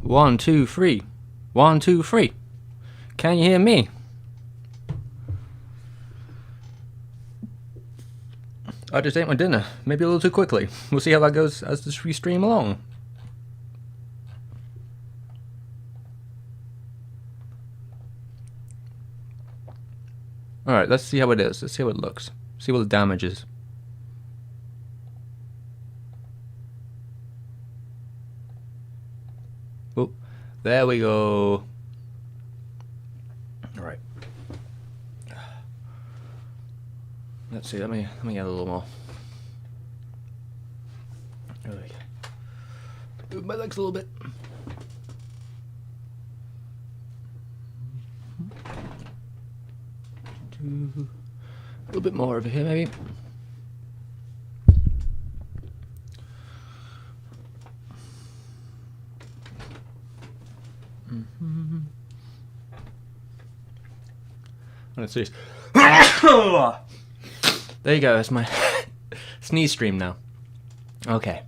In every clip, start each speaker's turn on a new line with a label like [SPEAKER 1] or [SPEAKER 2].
[SPEAKER 1] 1, 2, 3. 1, 2, 3. Can you hear me? I just ate my dinner, maybe a little too quickly. We'll see how that goes as we stream along. Alright, let's see how it is. Let's see how it looks. See what the damage is. Oh, there we go. Alright. Let's see, let me get a little more. There we go. Move my legs a little bit. A little bit more over here, maybe. Let's see. There you go. That's my sneeze stream now. Okay,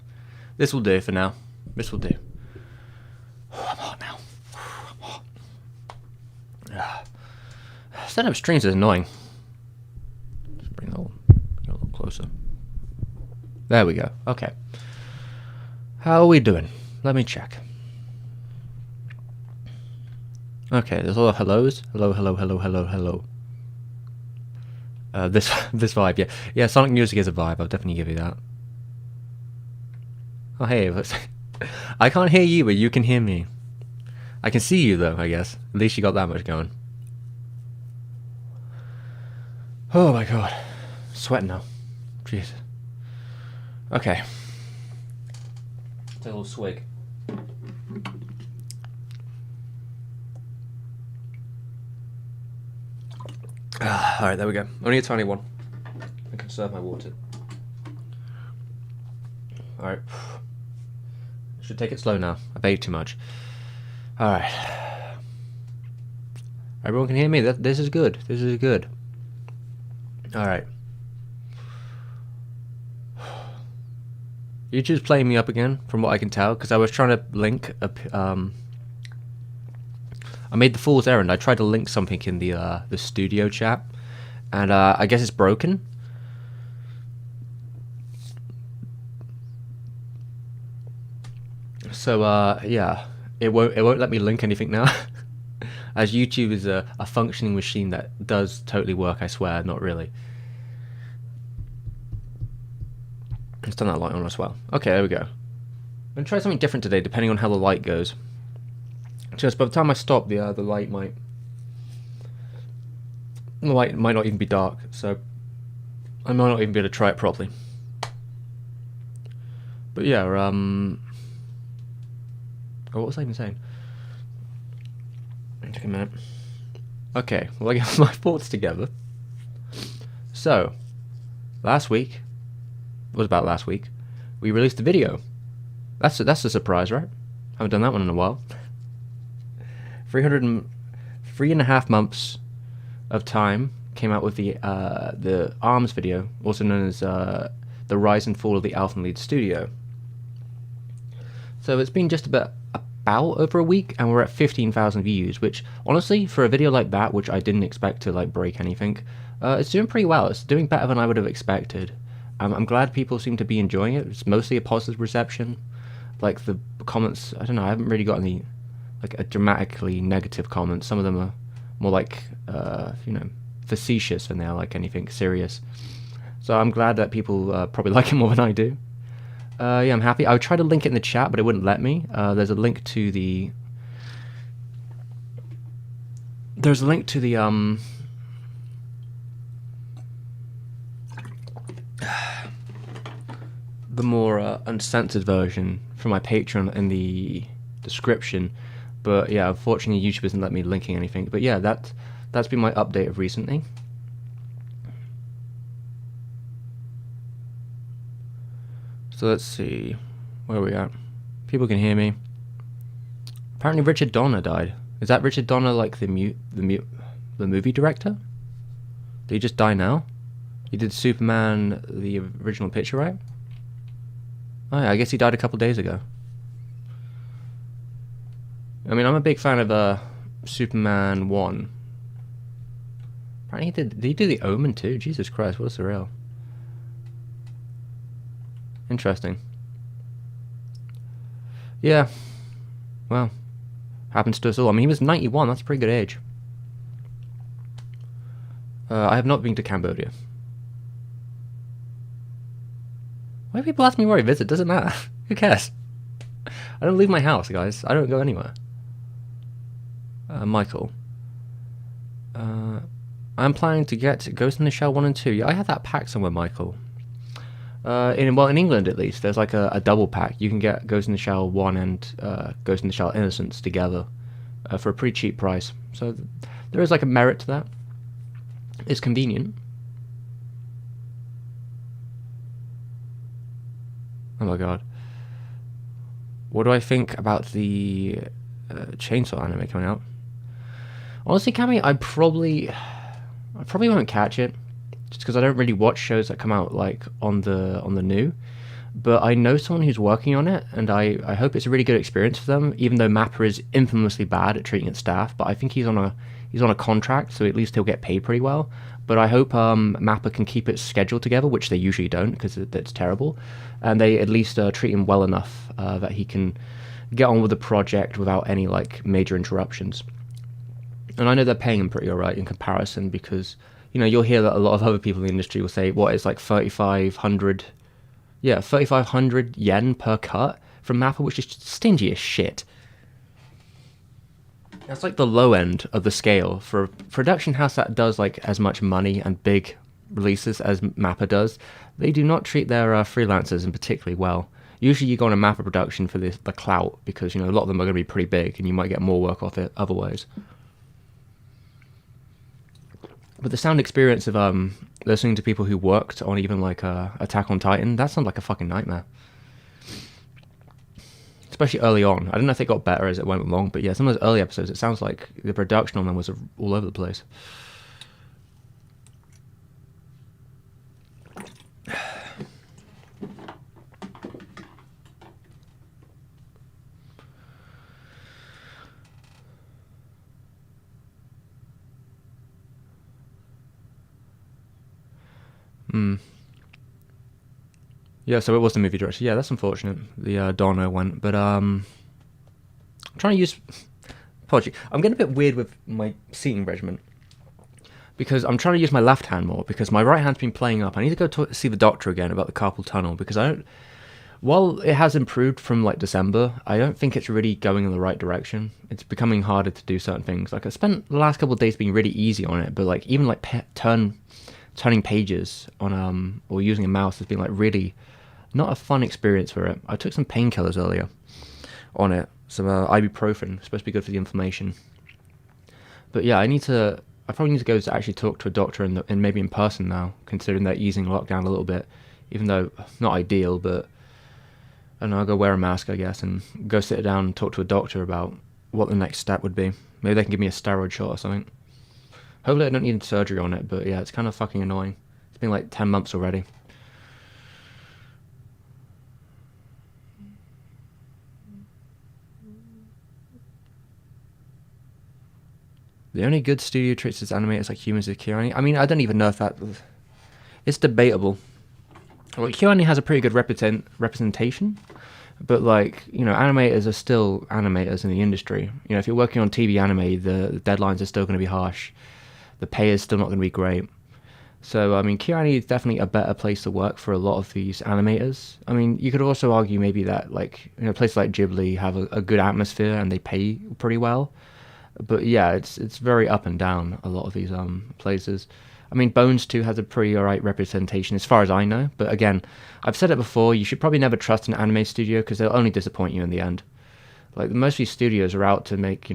[SPEAKER 1] this will do for now. This will do. I'm hot now. I'm hot. Setting up streams is annoying. Just bring it a little closer. There we go. Okay. How are we doing? Let me check. Okay, there's a lot of hellos. Hello, hello, hello, hello, hello. This vibe, yeah. Sonic music is a vibe. I'll definitely give you that. Oh hey, I can't hear you, but you can hear me. I can see you though. I guess at least you got that much going. Oh my god, sweating now. Jeez. Okay. Take a little swig. Alright, there we go. Only a tiny one. I can serve my water. Alright. Should take it slow now. I've ate too much. Alright. Everyone can hear me? This is good. This is good. Alright. YouTube's playing me up again, from what I can tell, because I was trying to link I made the fool's errand. I tried to link something in the studio chat, and I guess it's broken. So yeah, it won't let me link anything now. As YouTube is a functioning machine that does totally work, I swear, not really. Let's turn that light on as well. Okay, there we go. I'm gonna try something different today, depending on how the light goes. Just by the time I stop, the light might not even be dark, so I might not even be able to try it properly. But yeah, oh, what was I even saying? Take a minute. Okay, well, I got my thoughts together. So, last week, we released a video. That's a surprise, right? Haven't done that one in a while. 3.5 months of time came out with the ARMS video, also known as the Rise and Fall of the Alpha Lead Studio. So it's been just about over a week, and we're at 15,000 views, which honestly, for a video like that, which I didn't expect to like break anything, it's doing pretty well. It's doing better than I would have expected. I'm glad people seem to be enjoying it. It's mostly a positive reception. Like the comments, I don't know, I haven't really got any like a dramatically negative comments. Some of them are more like you know, facetious than they are like anything serious. So I'm glad that people probably like it more than I do. Yeah, I'm happy. I would try to link it in the chat, but it wouldn't let me. There's a link to the the more uncensored version from my Patreon in the description. But yeah, unfortunately YouTube isn't letting me linking anything. But yeah, that's been my update of recently. So let's see, where are we at? People can hear me. Apparently Richard Donner died. Is that Richard Donner like the movie director? Did he just die now? He did Superman, the original picture, right? Oh yeah, I guess he died a couple days ago. I mean, I'm a big fan of Superman 1. Apparently did he do the Omen too? Jesus Christ, what a surreal. Interesting. Yeah, well, happens to us all. I mean, he was 91, that's a pretty good age. I have not been to Cambodia. Why do people ask me where I visit? Doesn't matter. Who cares? I don't leave my house, guys. I don't go anywhere. Michael. I'm planning to get Ghost in the Shell 1 and 2. Yeah, I had that pack somewhere, Michael. In England at least, there's like a double pack. You can get Ghost in the Shell 1 and Ghost in the Shell Innocence together for a pretty cheap price. So there is like a merit to that. It's convenient. Oh my god. What do I think about the Chainsaw anime coming out? Honestly, Cammy, I probably won't catch it, just because I don't really watch shows that come out like on the new. But I know someone who's working on it, and I hope it's a really good experience for them. Even though Mappa is infamously bad at treating its staff, but I think he's on a contract, so at least he'll get paid pretty well. But I hope Mappa can keep its schedule together, which they usually don't because it's terrible, and they at least treat him well enough that he can get on with the project without any like major interruptions. And I know they're paying him pretty alright in comparison, because you'll hear that a lot of other people in the industry will say what is like 3,500 yen per cut from Mappa, which is stingy as shit. That's like the low end of the scale for a production house that does like as much money and big releases as Mappa does. They do not treat their freelancers in particularly well. Usually you go on a Mappa production for the clout, because a lot of them are going to be pretty big and you might get more work off it otherwise. But the sound experience of listening to people who worked on even like Attack on Titan, that sounds like a fucking nightmare. Especially early on. I don't know if it got better as it went along, but yeah, some of those early episodes, it sounds like the production on them was all over the place. Yeah, so it was the movie director. Yeah, that's unfortunate. The Dono went, but I'm trying to use. Apology, I'm getting a bit weird with my seating regimen, because I'm trying to use my left hand more, because my right hand's been playing up. I need to go see the doctor again about the carpal tunnel, because I don't. While it has improved from like December, I don't think it's really going in the right direction. It's becoming harder to do certain things. Like I spent the last couple of days being really easy on it, but like even like turning pages on or using a mouse has been like really not a fun experience for it. I took some painkillers earlier on it, some ibuprofen, supposed to be good for the inflammation. But yeah, I probably need to go to actually talk to a doctor and maybe in person now, considering they're easing lockdown a little bit, even though not ideal, but I don't know, I'll go wear a mask, I guess, and go sit down and talk to a doctor about what the next step would be. Maybe they can give me a steroid shot or something. Hopefully I don't need surgery on it, but yeah, it's kind of fucking annoying. It's been like 10 months already. The only good studio treats its animators like humans is KyoAni. I mean, I don't even know if that... It's debatable. Well, KyoAni has a pretty good representation, but like, animators are still animators in the industry. If you're working on TV anime, the deadlines are still going to be harsh. The pay is still not going to be great. So, I mean, KyoAni is definitely a better place to work for a lot of these animators. I mean, you could also argue maybe that, like, places like Ghibli have a good atmosphere and they pay pretty well. But yeah, it's very up and down, a lot of these places. I mean, Bones too has a pretty alright representation as far as I know. But again, I've said it before, you should probably never trust an anime studio, because they'll only disappoint you in the end. Like, most of these studios are out to make,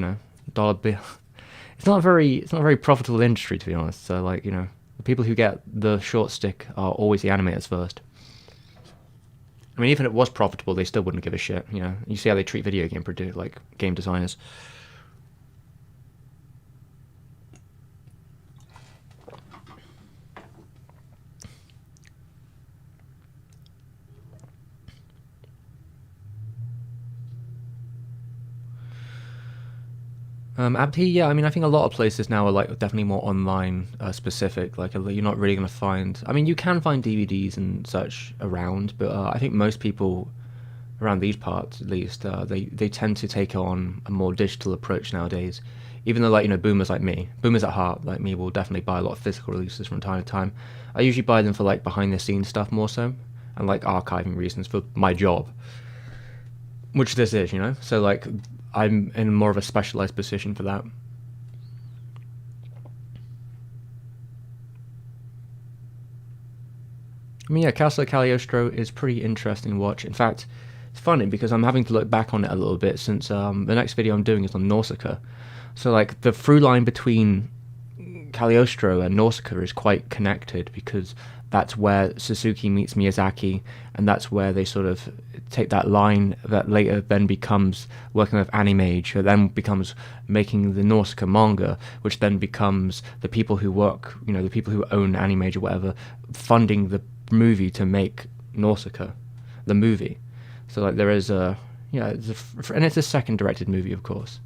[SPEAKER 1] dollar bill. It's not a very profitable industry, to be honest. So like, the people who get the short stick are always the animators first. I mean, even if it was profitable, they still wouldn't give a shit. You see how they treat video game designers. Abdi, yeah, I mean, I think a lot of places now are like definitely more online specific. Like, you're not really going to find. I mean, you can find DVDs and such around, but I think most people around these parts, at least, they tend to take on a more digital approach nowadays. Even though, like, boomers like me, boomers at heart like me, will definitely buy a lot of physical releases from time to time. I usually buy them for like behind the scenes stuff more so, and like archiving reasons for my job, which this is. So like, I'm in more of a specialized position for that. I mean, yeah, Castle Cagliostro is pretty interesting to watch. In fact, it's funny because I'm having to look back on it a little bit since the next video I'm doing is on Nausicaa. So, like, the through line between Cagliostro and Nausicaa is quite connected because that's where Suzuki meets Miyazaki, and that's where they sort of take that line that later then becomes working with Animage, who then becomes making the Nausicaa manga, which then becomes the people who work, the people who own Animage or whatever, funding the movie to make Nausicaa, the movie. So like there is and it's a second directed movie, of course.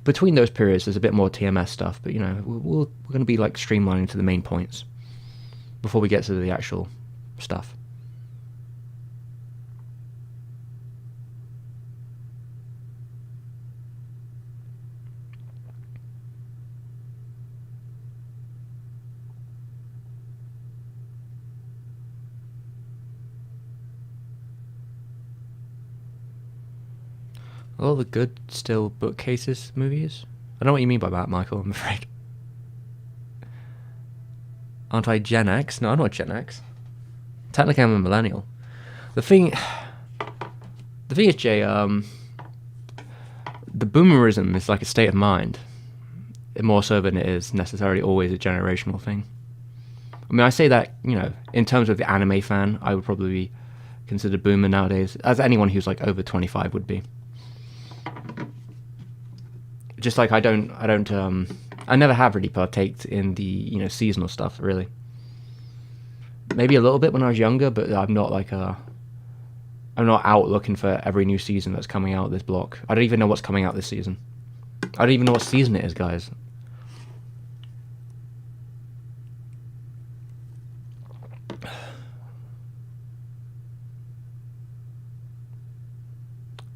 [SPEAKER 1] Between those periods, there's a bit more TMS stuff, but we're going to be like streamlining to the main points before we get to the actual stuff. All the good still bookcases movies? I don't know what you mean by that, Michael, I'm afraid. Aren't I Gen X? No, I'm not Gen X. Technically, I'm a millennial. The thing is, Jay, the boomerism is like a state of mind, more so than it is necessarily always a generational thing. I mean, I say that, in terms of the anime fan, I would probably be considered boomer nowadays, as anyone who's like over 25 would be. Just like I never have really partaked in the seasonal stuff really. Maybe a little bit when I was younger, but I'm not out looking for every new season that's coming out this block. I don't even know what's coming out this season. I don't even know what season it is, guys.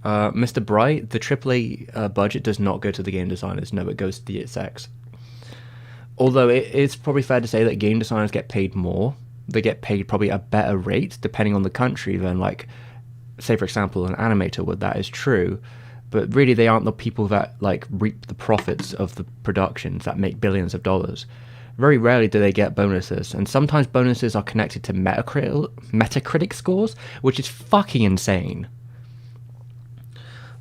[SPEAKER 1] Mr. Bright, the AAA budget does not go to the game designers. No, it goes to the execs. Although it's probably fair to say that game designers get paid more. They get paid probably a better rate, depending on the country, than, like, say, for example, an animator would. That is true. But really, they aren't the people that, like, reap the profits of the productions that make billions of dollars. Very rarely do they get bonuses. And sometimes bonuses are connected to Metacritic scores, which is fucking insane.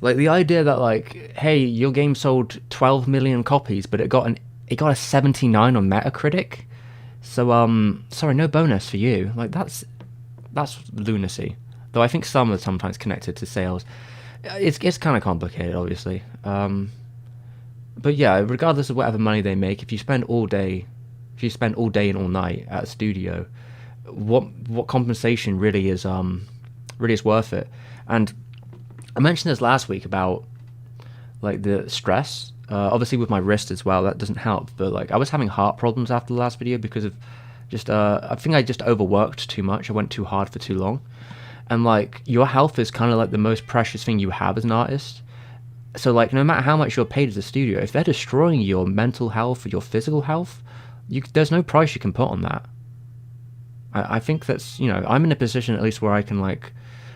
[SPEAKER 1] Like, the idea that, like, hey, your game sold 12 million copies, but it got a 79 on Metacritic. So, sorry, no bonus for you. Like, that's lunacy. Though I think some are sometimes connected to sales. It's kind of complicated, obviously. But yeah, regardless of whatever money they make, if you spend all day and all night at a studio, what compensation really is worth it? And I mentioned this last week about, like, the stress. Obviously with my wrist as well, that doesn't help. But, like, I was having heart problems after the last video because of just I think I just overworked too much. I went too hard for too long. And, like, your health is kind of like the most precious thing you have as an artist. So, like, no matter how much you're paid as a studio, if they're destroying your mental health or your physical health, there's no price you can put on that. I think that's, I'm in a position at least where I can, like,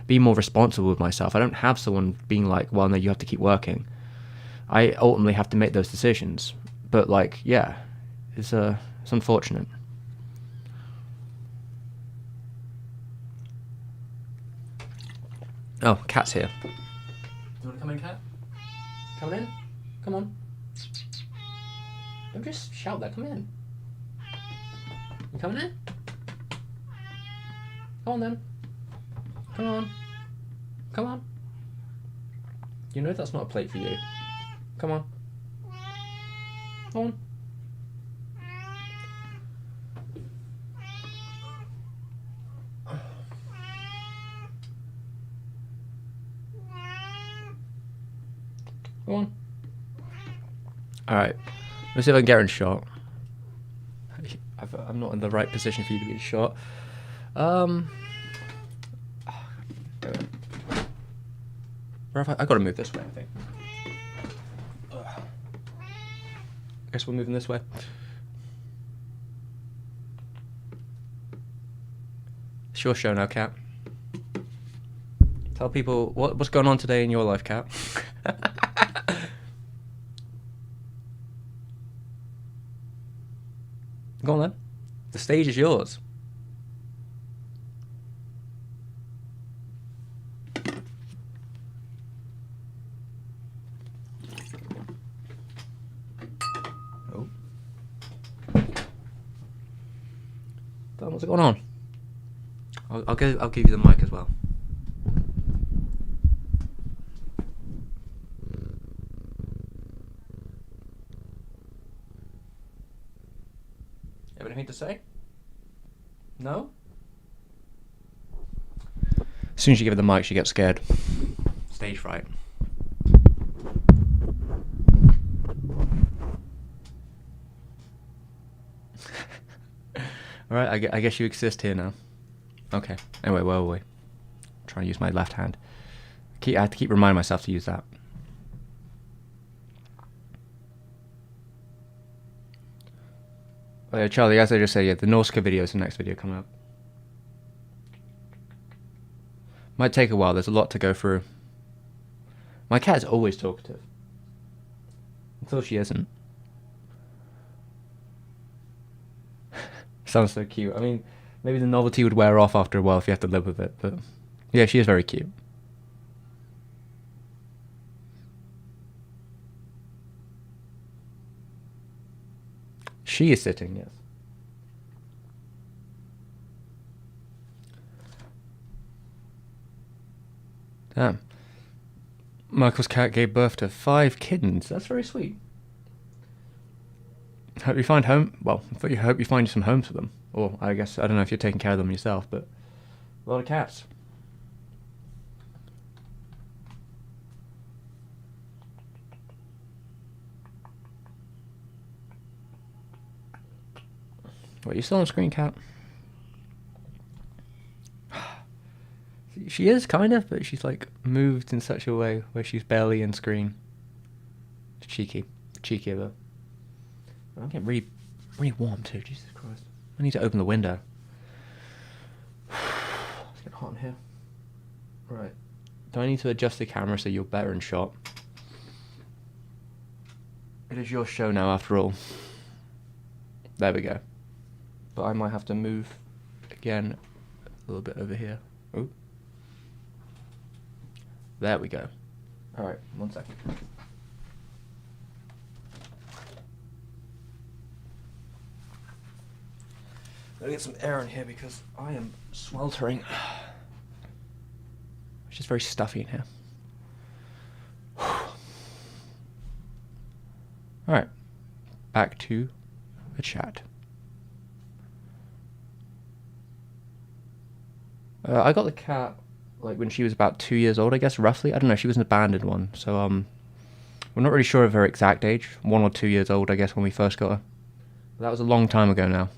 [SPEAKER 1] be more responsible with myself. I don't have someone being like, well, no, you have to keep working. I ultimately have to make those decisions. But, like, yeah, it's unfortunate. Oh, Cat's here. You want to come in, Cat? Come in? Come on. Don't just shout that, come in. You coming in? Come on then. Come on. Come on. You know that's not a plate for you. Come on. Come on. Come on. Alright, let's see if I can get her in shot. I'm not in the right position for you to be in shot. Where have I gotta move this way, I think. I guess we're moving this way. It's your show now, Kat. Tell people what's going on today in your life, Kat. Go on then. The stage is yours. Oh. Don, what's going on? I'll give you the mic as well. Have anything to say? No? As soon as you give her the mic, she gets scared. Stage fright. Alright, I guess you exist here now. Okay. Anyway, where were we? I'm trying to use my left hand. I have to keep reminding myself to use that. Oh yeah, Charlie, as I just said, yeah, the Norska video is the next video coming up. Might take a while, there's a lot to go through. My cat is always talkative. Until she isn't. Sounds so cute. I mean, maybe the novelty would wear off after a while if you have to live with it, but yeah, she is very cute. She is sitting, yes. Damn. Michael's cat gave birth to 5 kittens. That's very sweet. Hope you find home. Well, I hope you find some homes for them. Or I guess I don't know if you're taking care of them yourself, but a lot of cats. Wait, you still on screen, Cat? She is kind of, but she's like moved in such a way where she's barely in screen. Cheeky of her. I'm getting really warm too. Jesus Christ! I need to open the window. It's getting hot in here. Right. Do I need to adjust the camera so you're better in shot? It is your show now, after all. There we go. But I might have to move again a little bit over here. Oh. There we go. Alright, 1 second. Gotta get some air in here because I am sweltering. It's just very stuffy in here. Alright, back to the chat. I got the cat like when she was about 2 years old, I guess, roughly. I don't know, she was an abandoned one, so we're not really sure of her exact age. 1 or 2 years old, I guess, when we first got her. But that was a long time ago now.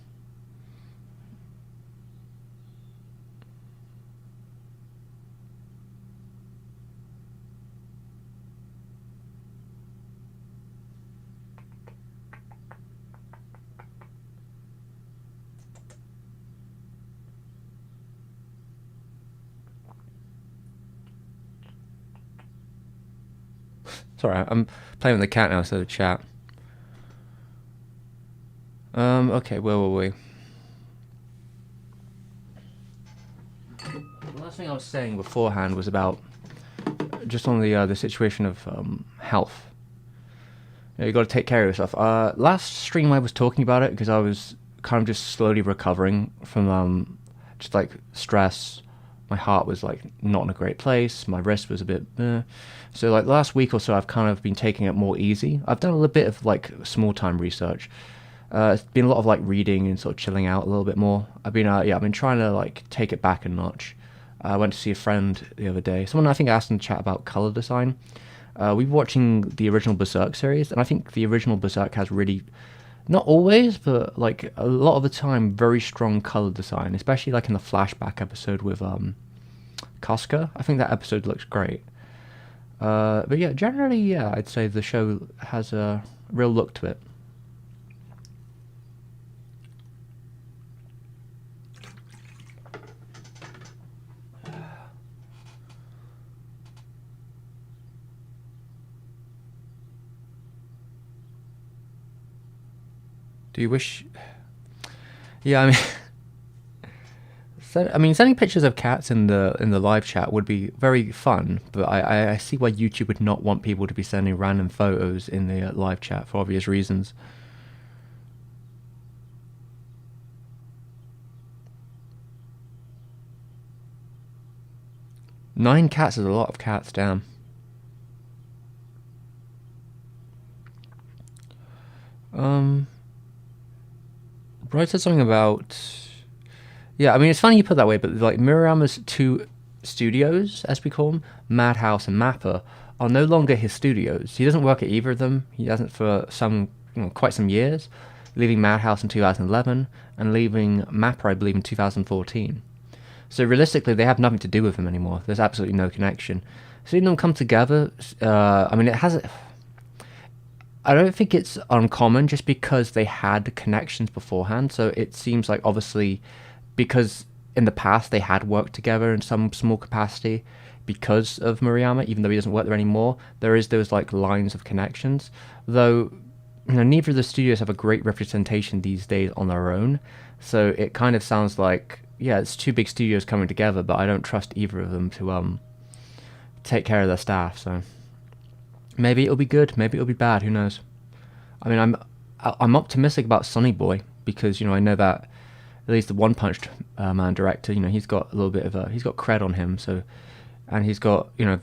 [SPEAKER 1] Sorry, I'm playing with the cat now instead of chat. Okay, where were we? The last thing I was saying beforehand was about just on the situation of health. You know, you got to take care of yourself. Last stream I was talking about it because I was kind of just slowly recovering from just like stress. My heart was like not in a great place. My wrist was a bit. So like the last week or so, I've kind of been taking it more easy. I've done a little bit of like small time research. It's been a lot of like reading and sort of chilling out a little bit more. I've been trying to like take it back a notch. I went to see a friend the other day. Someone I think asked in the chat about color design. We were watching the original Berserk series, and I think the original Berserk has really, not always, but like a lot of the time, very strong color design, especially like in the flashback episode with Casca. I think that episode looks great. But yeah, generally, yeah, I'd say the show has a real look to it. Do you wish? Yeah, I mean, sending pictures of cats in the live chat would be very fun, but I see why YouTube would not want people to be sending random photos in the live chat for obvious reasons. Nine cats is a lot of cats, damn. Um, Bright said something about. Yeah, I mean, it's funny you put it that way, but like Murayama's two studios, as we call them, Madhouse and Mappa, are no longer his studios. He doesn't work at either of them. He hasn't for quite some years, leaving Madhouse in 2011 and leaving Mappa, I believe, in 2014. So realistically, they have nothing to do with him anymore. There's absolutely no connection. Seeing them come together, I mean, it has. I don't think it's uncommon just because they had connections beforehand. So it seems like obviously because in the past they had worked together in some small capacity because of Murayama, even though he doesn't work there anymore, there is those like lines of connections. Though neither of the studios have a great representation these days on their own. So it kind of sounds like yeah, it's two big studios coming together, but I don't trust either of them to take care of their staff. So maybe it'll be good, maybe it'll be bad. Who knows? I mean, I'm optimistic about Sonny Boy because I know that at least the One Punch Man director, he's got a little bit of he's got cred on him. So, and he's got the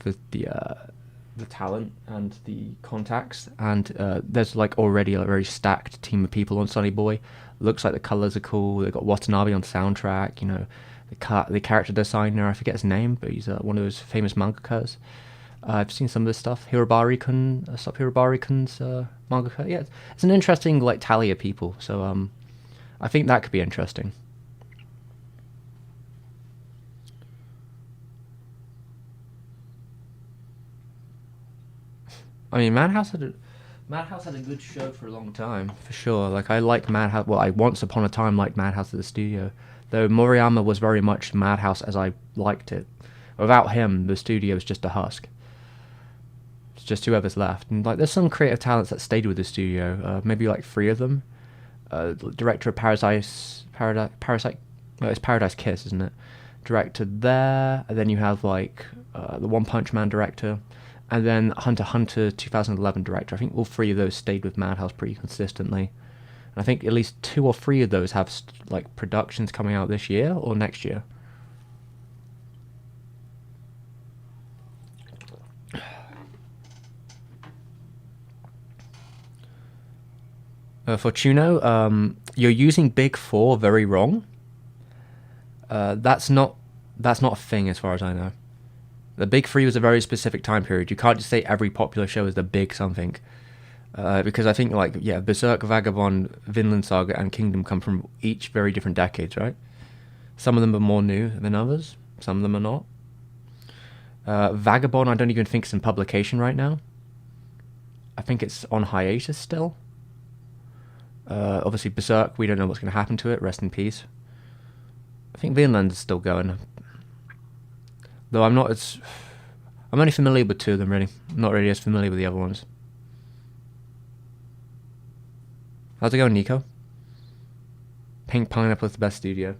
[SPEAKER 1] talent and the contacts, and there's like already a very stacked team of people on Sonny Boy. Looks like the colors are cool. They've got Watanabe on soundtrack. The character designer, I forget his name, but he's one of those famous mangakas. I've seen some of this stuff. Hirobari-kun, Stop Hirobari-kun's mangaka. Yeah, it's an interesting like tally of people. So I think that could be interesting. I mean, Madhouse had a good show for a long time, for sure. Like I like Madhouse. Well, I once upon a time liked Madhouse at the studio, though Moriyama was very much Madhouse as I liked it. Without him, the studio was just a husk. It's just whoever's left, and like there's some creative talents that stayed with the studio. Maybe like three of them. Director of Parasite. No, it's Paradise Kiss, isn't it? Director there, and then you have like the One Punch Man director, and then Hunter x Hunter 2011 director. I think all three of those stayed with Madhouse pretty consistently. And I think at least two or three of those have like productions coming out this year or next year. Fortuno, you're using Big Four very wrong. That's not a thing as far as I know. The Big Three was a very specific time period. You can't just say every popular show is the big something. Because I think like yeah, Berserk, Vagabond, Vinland Saga, and Kingdom come from each very different decades, right? Some of them are more new than others. Some of them are not. Vagabond, I don't even think it's in publication right now. I think it's on hiatus still. Obviously, Berserk, we don't know what's going to happen to it. Rest in peace. I think Vinland is still going. Though I'm not as... I'm only familiar with two of them, really. I'm not really as familiar with the other ones. How's it going, Nico? Pink Pineapple is the best studio.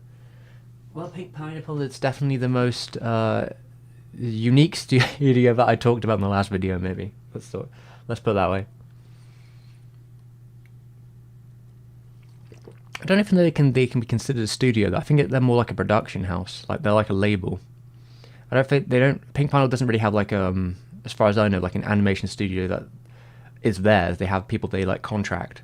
[SPEAKER 1] Well, Pink Pineapple is definitely the most unique studio that I talked about in the last video, maybe. Let's put it that way. I don't know if they can be considered a studio. I think they're more like a production house. Like they're like a label. I don't think they don't. Pink Pineapple doesn't really have like as far as I know, like an animation studio that is theirs. They have people they like contract.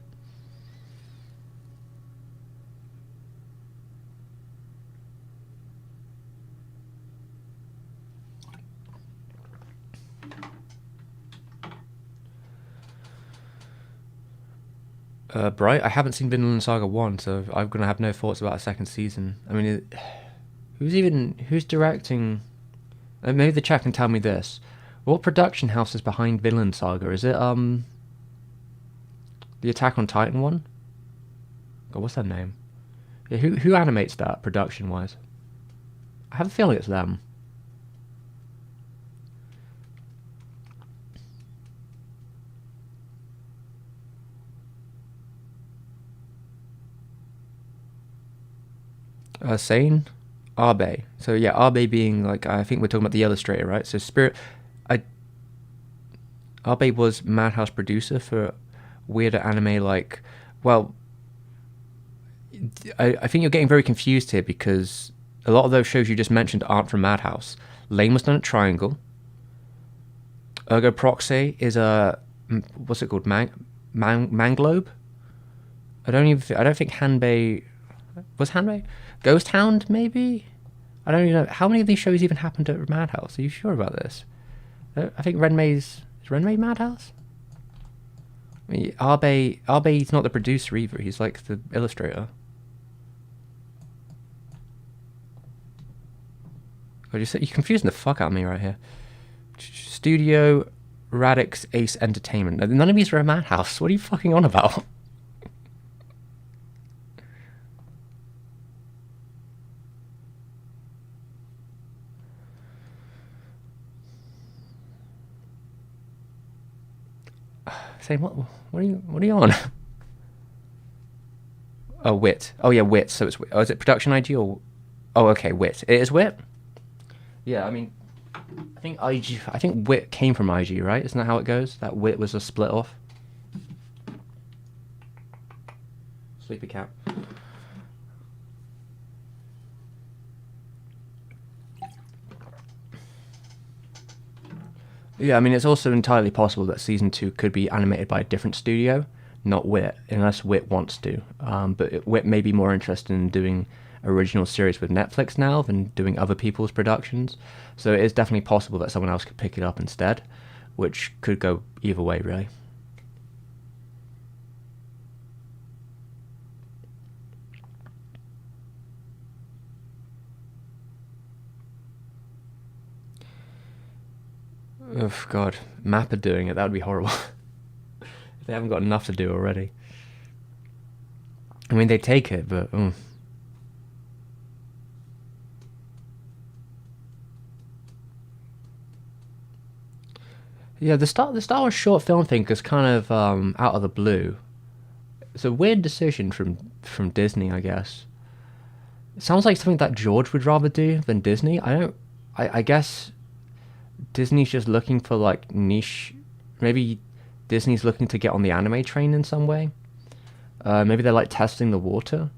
[SPEAKER 1] Bright. I haven't seen Vinland Saga 1, so I'm gonna have no thoughts about a second season. I mean, who's directing? Maybe the chat can tell me this. What production house is behind Vinland Saga? Is it the Attack on Titan one? God, what's their name? Yeah, who animates that production wise? I have a feeling it's them. Sane? Abe. So yeah, Abe being like, I think we're talking about the illustrator, right? So Abe was Madhouse producer for weirder anime like, well, I think you're getting very confused here because a lot of those shows you just mentioned aren't from Madhouse. Lane was done at Triangle. Ergo Proxy is a, what's it called? Manglobe? I don't think Hanbei was Hanbei? Ghost Hound maybe? I don't even know. How many of these shows even happened at Madhouse? Are you sure about this? I think is Renmei Madhouse? I mean, Abe's not the producer either. He's like the illustrator. God, you're confusing the fuck out of me right here. Studio Radix Ace Entertainment. None of these are a Madhouse. What are you fucking on about? Saying what are you on? Oh, Wit. Oh yeah, Wit. So it's is it Production IG or? Oh, okay, Wit. It is Wit. Yeah, I mean, I think Wit came from IG, right? Isn't that how it goes? That Wit was a split off. Sleepy cat. Yeah, I mean, it's also entirely possible that season 2 could be animated by a different studio, not Wit, unless Wit wants to. But Wit may be more interested in doing original series with Netflix now than doing other people's productions. So it is definitely possible that someone else could pick it up instead, which could go either way, really. Oh, God. Mappa doing it, that would be horrible. They haven't got enough to do already. I mean, they take it, but... Yeah, the Star Wars short film thing is kind of out of the blue. It's a weird decision from Disney, I guess. It sounds like something that George would rather do than Disney. I guess Disney's just looking for like niche. Maybe Disney's looking to get on the anime train in some way. Maybe they're like testing the water.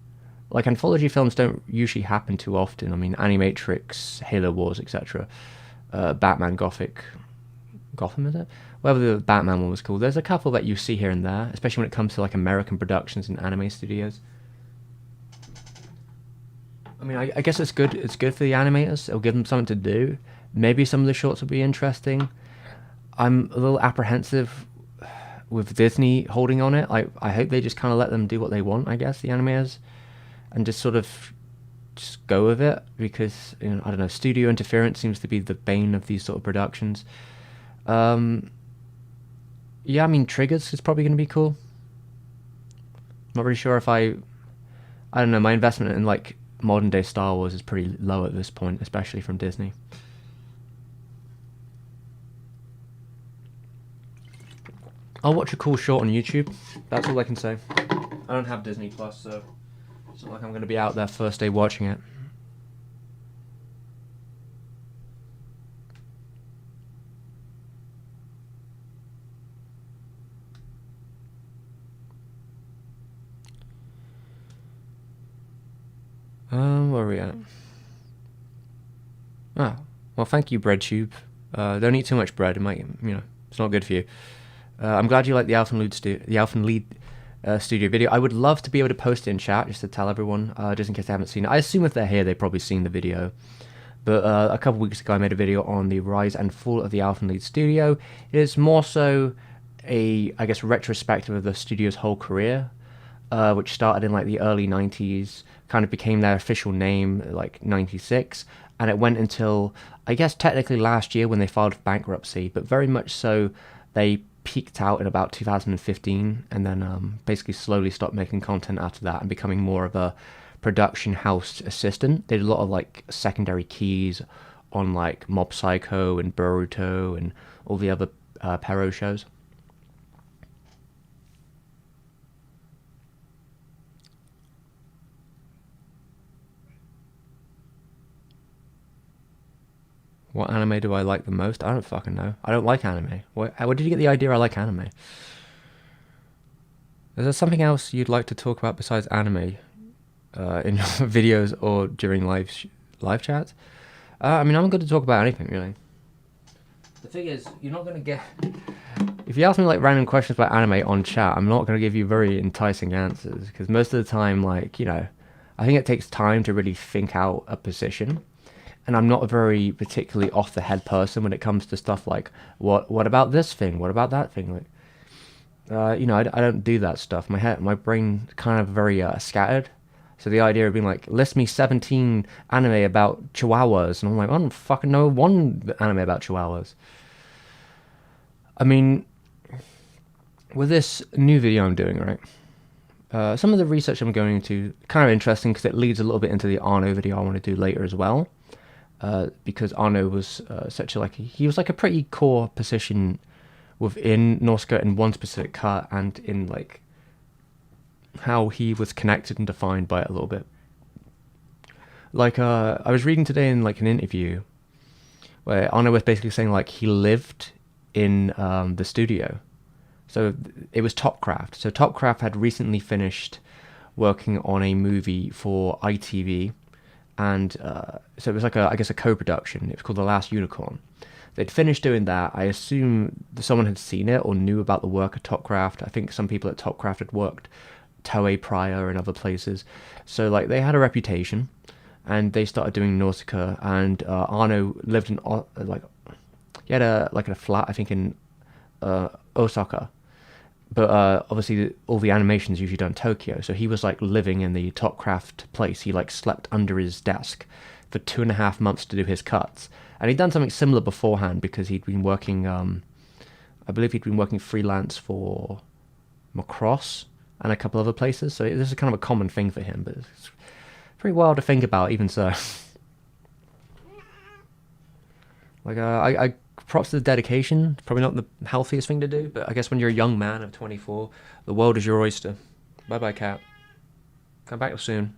[SPEAKER 1] Like anthology films don't usually happen too often. I mean, Animatrix, Halo Wars, etc. Batman Gotham, is it? Whatever the Batman one was called. There's a couple that you see here and there, especially when it comes to like American productions and anime studios. I mean, I guess it's good. It's good for the animators. It'll give them something to do. Maybe some of the shorts will be interesting. I'm a little apprehensive with Disney holding on it. I hope they just kind of let them do what they want, I guess, the animators, and just sort of just go with it, because, you know, I don't know, studio interference seems to be the bane of these sort of productions. Yeah, I mean, Triggers is probably going to be cool. Not really sure if I don't know, my investment in like modern day Star Wars is pretty low at this point, especially from Disney. I'll watch a cool short on YouTube. That's all I can say. I don't have Disney Plus, so it's not like I'm going to be out there first day watching it. Where are we at? Ah, well, thank you, BreadTube. Don't eat too much bread. It might, it's not good for you. I'm glad you like the Alphen Lead studio video. I would love to be able to post it in chat just to tell everyone, just in case they haven't seen it. I assume if they're here, they've probably seen the video. But a couple weeks ago, I made a video on the rise and fall of the Alphen Lead studio. It is more so a, I guess, retrospective of the studio's whole career. which started in like the early 90s, kind of became their official name like 96, and it went until I guess technically last year when they filed for bankruptcy, but very much so they peaked out in about 2015 and then basically slowly stopped making content after that and becoming more of a production house assistant. They did a lot of like secondary keys on like Mob Psycho and Boruto and all the other Perro shows. What anime do I like the most? I don't fucking know. I don't like anime. Where did you get the idea I like anime? Is there something else you'd like to talk about besides anime in your videos or during live chats? I mean, I'm going to talk about anything really. The thing is, you're not going to get. If you ask me like random questions about anime on chat, I'm not going to give you very enticing answers because most of the time, like I think it takes time to really think out a position, and I'm not a very particularly off the head person when it comes to stuff like what about this thing, what about that thing, like. I don't do that stuff. My brain kind of very scattered. So the idea of being like, list me 17 anime about chihuahuas, and I'm like, I don't fucking know one anime about chihuahuas. I mean, with this new video I'm doing, right? Some of the research I'm going into kind of interesting because it leads a little bit into the Arno video I want to do later as well. Because Arno was he was like a pretty core position within Nausicaa in one specific cut and in like how he was connected and defined by it a little bit. Like I was reading today in like an interview where Arno was basically saying like he lived in the studio. So it was Topcraft. So Topcraft had recently finished working on a movie for ITV, and so it was like I guess a co-production. It was called The Last Unicorn. They'd finished doing that. I assume someone had seen it or knew about the work at Topcraft. I think some people at Topcraft had worked Toei prior and other places. So like they had a reputation and they started doing Nausicaa, and Arno lived in like he had a flat I think in Osaka. But obviously all the animations usually done in Tokyo, so he was like living in the Topcraft place. He like slept under his desk for 2.5 months to do his cuts. And he'd done something similar beforehand because he'd been working, I believe he'd been working freelance for Macross and a couple other places. So this is kind of a common thing for him, but it's pretty wild to think about, even so. Like, I props to the dedication. Probably not the healthiest thing to do, but I guess when you're a young man of 24, the world is your oyster. Bye-bye, cat. Come back soon.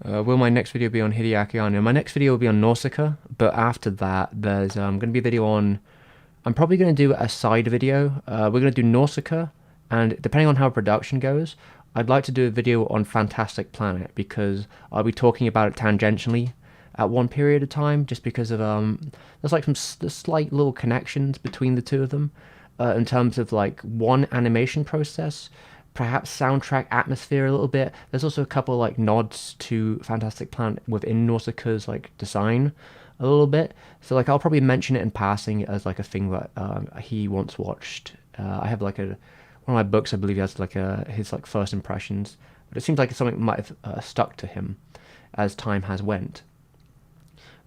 [SPEAKER 1] Will my next video be on Hideaki Anno? My next video will be on Nausicaa, but after that, there's going to be a video on... I'm probably going to do a side video. We're going to do Nausicaa, and depending on how production goes, I'd like to do a video on Fantastic Planet, because I'll be talking about it tangentially at one period of time, just because of... there's like some slight little connections between the two of them, in terms of like one animation process, perhaps soundtrack atmosphere a little bit. There's also a couple like nods to Fantastic Planet within Nausicaa's like design a little bit. So like I'll probably mention it in passing as like a thing that he once watched. I have like one of my books, I believe he has like his like first impressions, but it seems like it's something that might have stuck to him as time has went.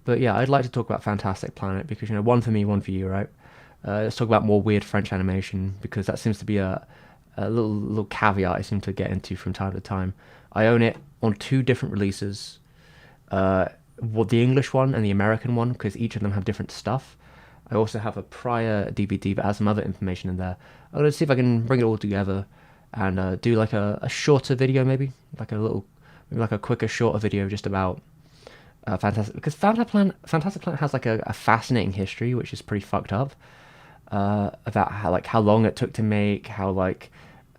[SPEAKER 1] But yeah, I'd like to talk about Fantastic Planet because, one for me, one for you, right? Let's talk about more weird French animation, because that seems to be a little caveat I seem to get into from time to time. I own it on 2 different releases, the English one and the American one, because each of them have different stuff. I also have a prior DVD that has some other information in there. I'm going to see if I can bring it all together and do like a shorter video, maybe like a quicker, shorter video just about Fantastic, because Fantastic Planet has like a fascinating history, which is pretty fucked up. About how long it took to make, how it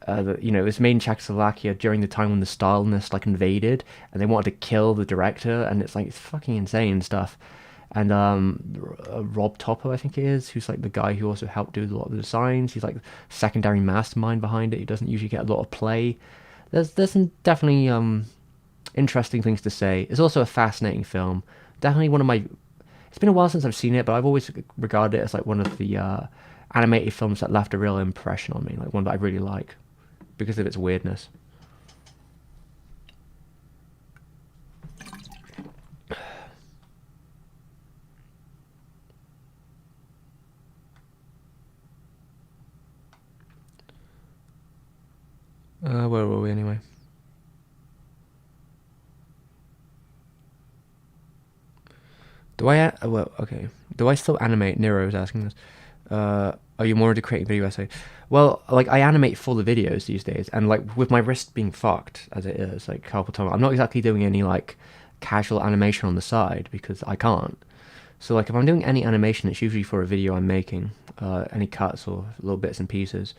[SPEAKER 1] was made in Czechoslovakia during the time when the Stalinists like invaded and they wanted to kill the director, and it's fucking insane stuff. And Rob Topper, I think it is, who's like the guy who also helped do a lot of the designs. He's like secondary mastermind behind it. He doesn't usually get a lot of play. There's some definitely interesting things to say. It's also a fascinating film. Definitely one of my... it's been a while since I've seen it, but I've always regarded it as like one of the animated films that left a real impression on me, like one that I really like because of its weirdness. Where were we anyway? Well, okay. Do I still animate? Nero is asking this. Are you more into creating video essays? Well, like, I animate for the videos these days, and like with my wrist being fucked as it is, like carpal tunnel, I'm not exactly doing any like casual animation on the side because I can't. So like if I'm doing any animation, it's usually for a video I'm making, any cuts or little bits and pieces.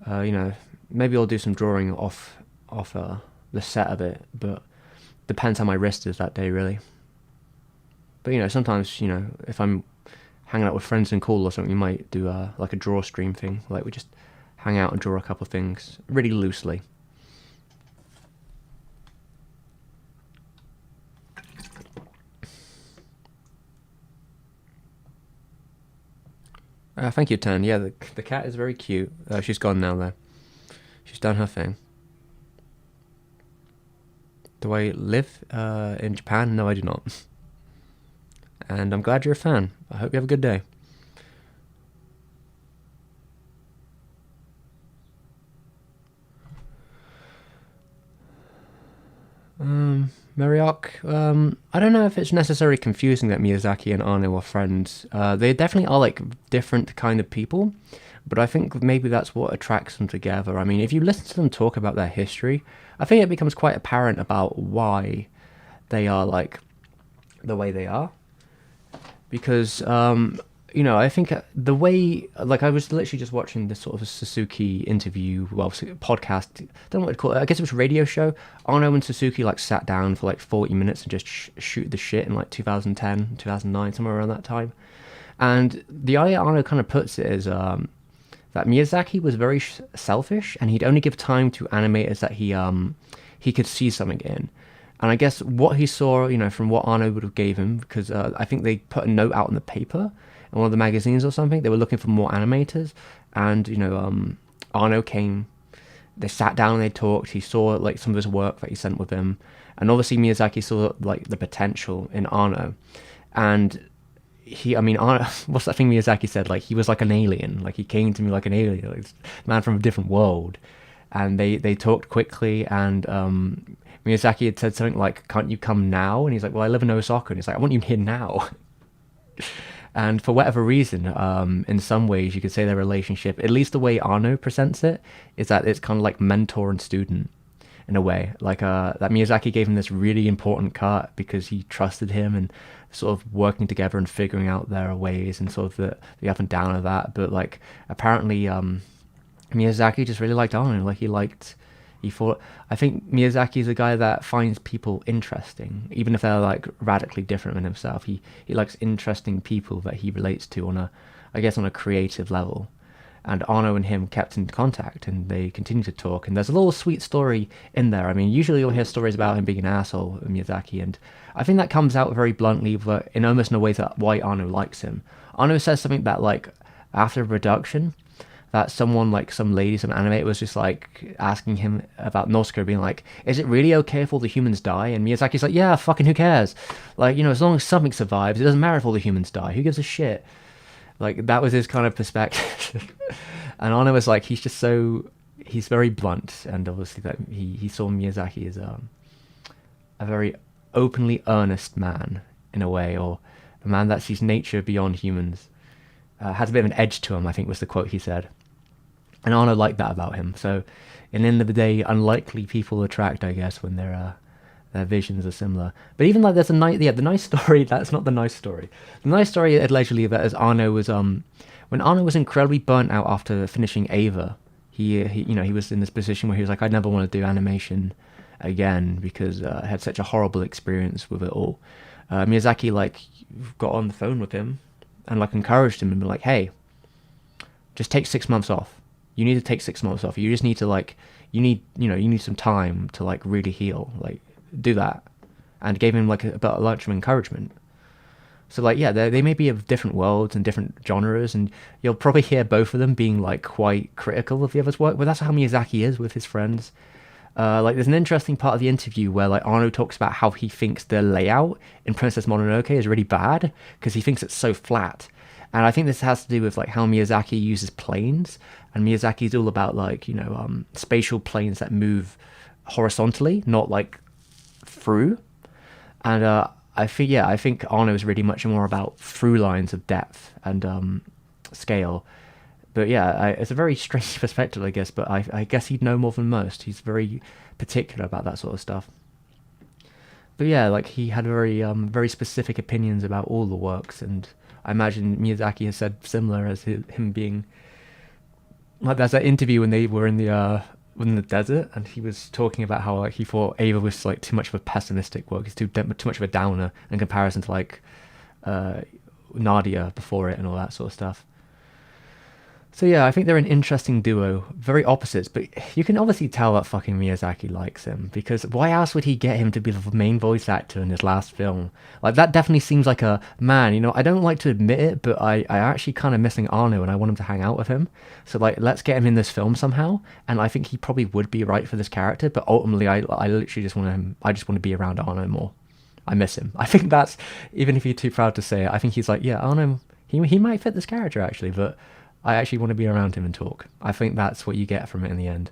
[SPEAKER 1] You know, maybe I'll do some drawing off the set of it, but depends how my wrist is that day, really. But you know, sometimes, you know, if I'm hanging out with friends in Cool or something, you might do like a draw stream thing, like we just hang out and draw a couple of things really loosely. Thank you, Tan. Yeah, the cat is very cute. She's gone now, though. She's done her thing. Do I live in Japan? No, I do not. And I'm glad you're a fan. I hope you have a good day. Mariok, I don't know if it's necessarily confusing that Miyazaki and Arno are friends. They definitely are like different kind of people, but I think maybe that's what attracts them together. I mean, if you listen to them talk about their history, I think it becomes quite apparent about why they are like the way they are. Because you know, I think the way, like, I was literally just watching this sort of Suzuki interview, well, podcast, I don't know what to call it, I guess it was a radio show. Arno and Suzuki, like, sat down for, like, 40 minutes and just shoot the shit in, like, 2010, 2009, somewhere around that time. And the way Arno kind of puts it is that Miyazaki was very selfish, and he'd only give time to animators that he could see something in. And I guess what he saw, you know, from what Arno would have gave him, because I think they put a note out in the paper, in one of the magazines or something, they were looking for more animators, and, you know, Arno came, they sat down and they talked, he saw, like, some of his work that he sent with him, and obviously Miyazaki saw, like, the potential in Arno, and I mean, Arno, what's that thing Miyazaki said, like, he was like an alien, like, he came to me like an alien, like, a man from a different world, and they talked quickly, and, Miyazaki had said something like, can't you come now? And he's like, well, I live in Osaka. And he's like, I want you here now. And for whatever reason, in some ways, you could say their relationship, at least the way Arno presents it, is that it's kind of like mentor and student in a way. Like that Miyazaki gave him this really important cut because he trusted him, and sort of working together and figuring out their ways and sort of the up and down of that. But like apparently Miyazaki just really liked Arno. Like he thought, I think Miyazaki is a guy that finds people interesting, even if they're like radically different than himself. He likes interesting people that he relates to on a creative level. And Arno and him kept in contact, and they continued to talk. And there's a little sweet story in there. I mean, usually you'll hear stories about him being an asshole, Miyazaki, and I think that comes out very bluntly, but in almost no way that why Arno likes him. Arno says something that, like, after production, that someone, like some lady, some animator, was just like asking him about Nausicaa, being like, is it really okay if all the humans die? And Miyazaki's like, yeah, fucking who cares? Like, you know, as long as something survives, it doesn't matter if all the humans die. Who gives a shit? Like, that was his kind of perspective. And Arno was like, he's very blunt, and obviously that he saw Miyazaki as a very openly earnest man, in a way, or a man that sees nature beyond humans. Has a bit of an edge to him, I think was the quote he said. And Arno liked that about him. So, in the end of the day, unlikely people attract, I guess, when their visions are similar. But even like there's the nice story. That's not the nice story. The nice story allegedly that is Arno was when Arno was incredibly burnt out after finishing Ava. He was in this position where he was like, I never want to do animation again because I had such a horrible experience with it all. Miyazaki like got on the phone with him and like encouraged him and be like, hey, just take 6 months off. You need to take 6 months off. You just need to like, you need some time to like really heal. Like, do that. And gave him like a bunch of encouragement. So like yeah, they may be of different worlds and different genres, and you'll probably hear both of them being like quite critical of the other's work. But that's how Miyazaki is with his friends. Like there's an interesting part of the interview where like Arno talks about how he thinks the layout in Princess Mononoke is really bad because he thinks it's so flat. And I think this has to do with like how Miyazaki uses planes, and Miyazaki's all about like spatial planes that move horizontally, not like through. And I think Arno is really much more about through lines of depth and scale. But yeah, it's a very strange perspective, I guess. But I guess he'd know more than most. He's very particular about that sort of stuff. But yeah, like he had very specific opinions about all the works, and I imagine Miyazaki has said similar as him being like there's that interview when they were in the desert, and he was talking about how like he thought Ava was like too much of a pessimistic work. It's too much of a downer in comparison to like Nadia before it and all that sort of stuff. So yeah, I think they're an interesting duo, very opposites, but you can obviously tell that fucking Miyazaki likes him, because why else would he get him to be the main voice actor in his last film? Like that definitely seems like a man, I don't like to admit it, but I actually kind of missing Arno and I want him to hang out with him. So like, let's get him in this film somehow, and I think he probably would be right for this character, but ultimately I literally just want him, I just want to be around Arno more. I miss him. I think that's, even if you're too proud to say it, I think he's like, yeah, Arno, he might fit this character actually, but I actually want to be around him and talk. I think that's what you get from it in the end.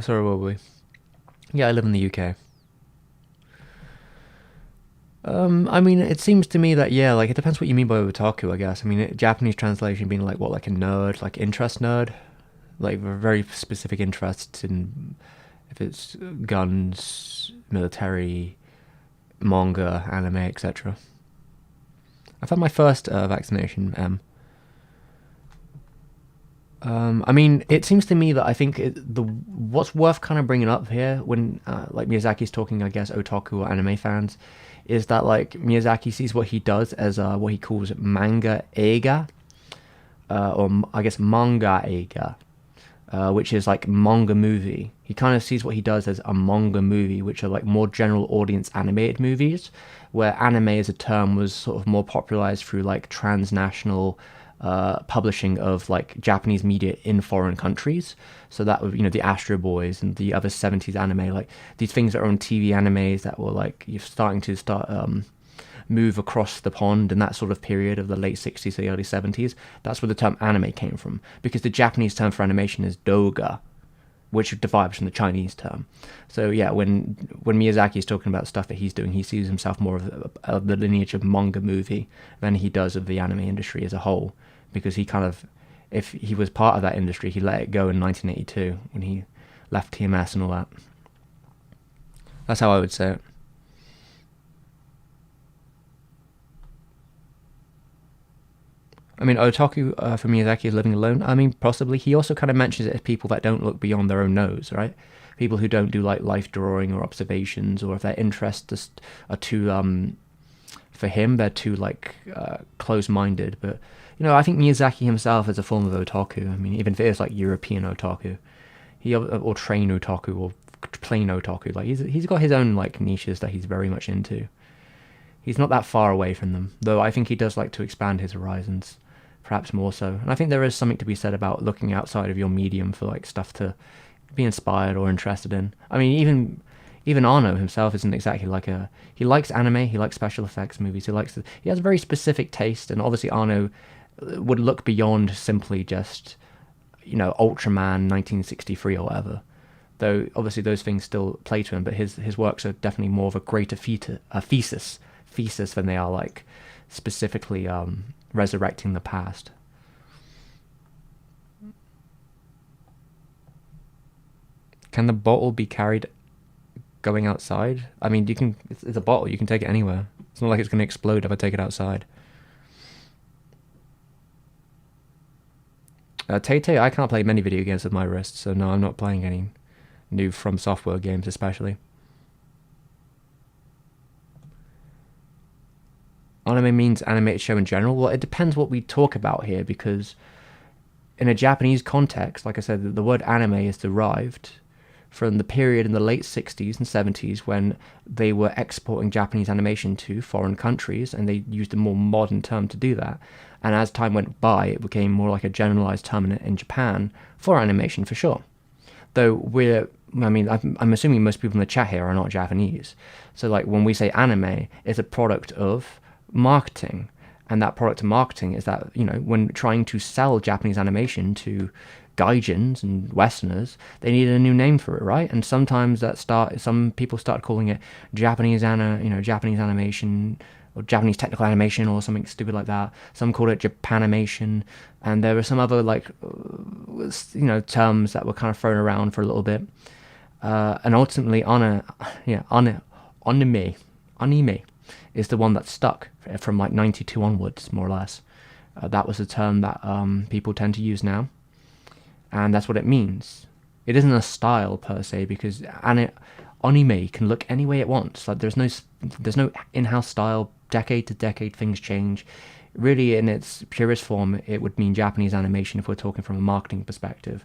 [SPEAKER 1] Sorry, what were we? Yeah, I live in the UK. I mean, it seems to me that yeah, like it depends what you mean by otaku, I guess. I mean, Japanese translation being like what, like a nerd, like interest nerd, like very specific interests in if it's guns, military, manga, anime, etc. I've had my first vaccination. I mean, it seems to me that I think the what's worth kind of bringing up here when like Miyazaki's talking, I guess, otaku or anime fans, is that like Miyazaki sees what he does as what he calls manga eiga, I guess manga eiga, which is like manga movie. He kind of sees what he does as a manga movie, which are like more general audience animated movies, where anime as a term was sort of more popularized through like transnational publishing of like Japanese media in foreign countries. So that would, the Astro Boys and the other 70s anime, like these things that are on TV animes that were like you're starting to move across the pond in that sort of period of the late 60s to the early 70s. That's where the term anime came from, because the Japanese term for animation is doga, which derives from the Chinese term. So yeah, when Miyazaki is talking about stuff that he's doing, he sees himself more of the lineage of manga movie than he does of the anime industry as a whole, because he kind of, if he was part of that industry, he let it go in 1982 when he left TMS and all that. That's how I would say it. I mean, otaku for Miyazaki is living alone. I mean, possibly. He also kind of mentions it as people that don't look beyond their own nose, right? People who don't do like life drawing or observations, or if their interests just are too, for him, they're too like close-minded. But I think Miyazaki himself is a form of otaku. I mean, even if it is like European otaku, or train otaku or plain otaku, like he's got his own like niches that he's very much into. He's not that far away from them, though. I think he does like to expand his horizons, perhaps more so. And I think there is something to be said about looking outside of your medium for like stuff to be inspired or interested in. I mean, even Arno himself isn't exactly like he likes anime, he likes special effects movies, he has a very specific taste, and obviously Arno would look beyond simply just Ultraman 1963 or whatever. Though obviously those things still play to him, but his works are definitely more of a greater thesis than they are like specifically resurrecting the past. Can the bottle be carried going outside? I mean, it's a bottle, you can take it anywhere. It's not like it's going to explode if I take it outside. Tay-Tay, I can't play many video games with my wrist, so no, I'm not playing any new From Software games especially. Anime means animated show in general. Well, it depends what we talk about here, because in a Japanese context, like I said, the word anime is derived from the period in the late 60s and 70s when they were exporting Japanese animation to foreign countries, and they used a more modern term to do that. And as time went by, it became more like a generalized term in Japan for animation, for sure. Though I'm assuming most people in the chat here are not Japanese. So like when we say anime, it's a product of marketing. And that product of marketing is that, when trying to sell Japanese animation to gaijins and Westerners, they needed a new name for it, right? And sometimes some people start calling it Japanese animation, or Japanese technical animation, or something stupid like that. Some called it Japanimation, and there were some other terms that were kind of thrown around for a little bit. And ultimately, anime is the one that stuck from like 92 onwards, more or less. That was a term that people tend to use now, and that's what it means. It isn't a style per se, because anime can look any way it wants. Like there's no in-house style. Decade to decade, things change. Really, in its purest form, it would mean Japanese animation if we're talking from a marketing perspective.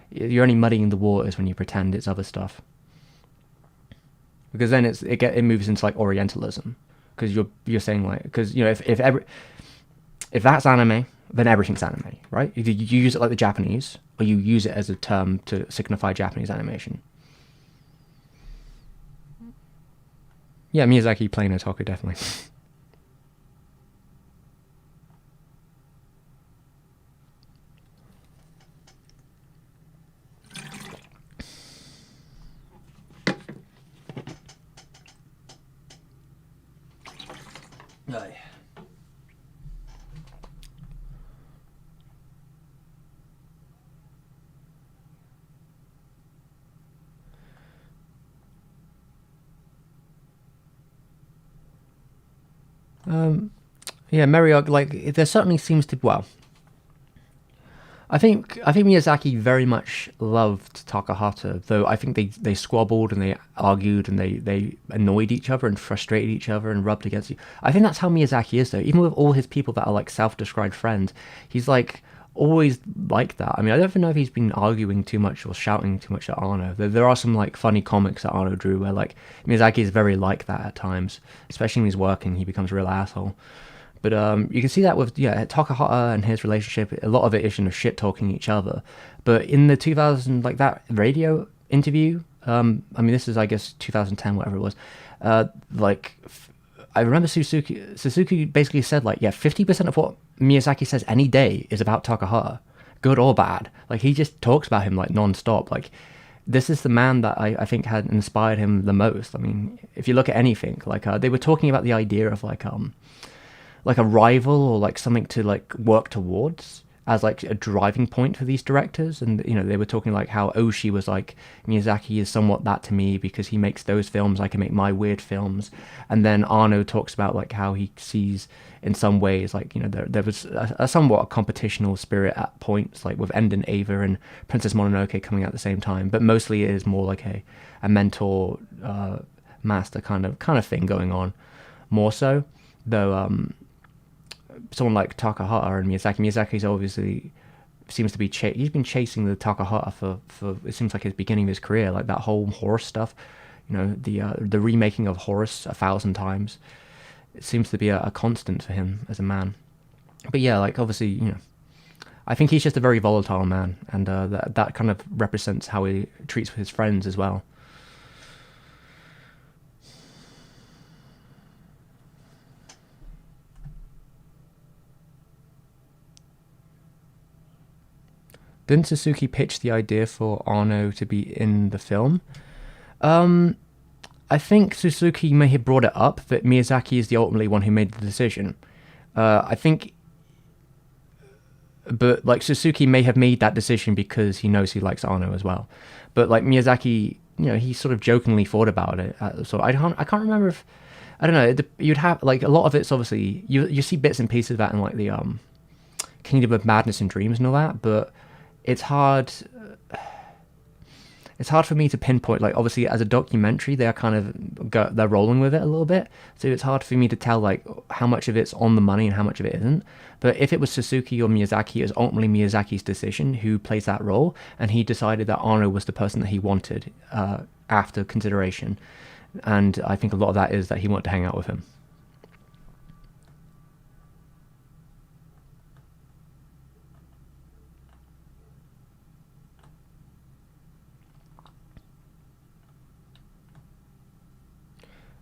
[SPEAKER 1] You're only muddying the waters when you pretend it's other stuff, because then it moves into like Orientalism, because you're saying like, because if that's anime, then everything's anime, right? Either you use it like the Japanese, or you use it as a term to signify Japanese animation. Yeah, Miyazaki playing otaku, definitely. Aye. Yeah, Meriog, like, there certainly seems to, well, I think Miyazaki very much loved Takahata, though I think they squabbled and they argued and they annoyed each other and frustrated each other and rubbed against you. I think that's how Miyazaki is, though. Even with all his people that are like self-described friends, he's like always like that. I mean, I don't even know if he's been arguing too much or shouting too much at Arno. There are some like funny comics that Arno drew where like Miyazaki is very like that at times, especially when he's working. He becomes a real asshole. But you can see that with Takahata and his relationship. A lot of it is shit talking each other. But in the 2000 like that radio interview, I mean this is I guess 2010 whatever it was. I remember Suzuki basically said like 50% of what Miyazaki says any day is about Takahata, good or bad. Like he just talks about him like non-stop. Like this is the man that I think had inspired him the most. I mean, if you look at anything, like they were talking about the idea of like a rival or like something to like work towards as like a driving point for these directors. And they were talking like how Oshii was like, Miyazaki is somewhat that to me because he makes those films, I can make my weird films. And then Arno talks about like how he sees in some ways like there was a somewhat competitional spirit at points, like with End and Ava and Princess Mononoke coming out at the same time, but mostly it is more like a mentor master kind of thing going on, more so. Though someone like Takahata and Miyazaki's obviously seems to be he's been chasing the Takahata for it seems like his beginning of his career, like that whole horse stuff, the remaking of Horus 1,000 times. It seems to be a constant for him as a man. But yeah, like obviously, I think he's just a very volatile man, and that kind of represents how he treats his friends as well. Didn't Suzuki pitch the idea for Arno to be in the film? I think Suzuki may have brought it up, but Miyazaki is the ultimately one who made the decision. I think, but like Suzuki may have made that decision because he knows he likes Arno as well. But like Miyazaki, he sort of jokingly thought about it. So I can't remember if, I don't know. You'd have like a lot of it's obviously you see bits and pieces of that in like the Kingdom of Madness and Dreams and all that, but it's hard. It's hard for me to pinpoint. Like, obviously, as a documentary, they're kind of they're rolling with it a little bit, so it's hard for me to tell like how much of it's on the money and how much of it isn't. But if it was Suzuki or Miyazaki, it was ultimately Miyazaki's decision who plays that role, and he decided that Arno was the person that he wanted after consideration. And I think a lot of that is that he wanted to hang out with him.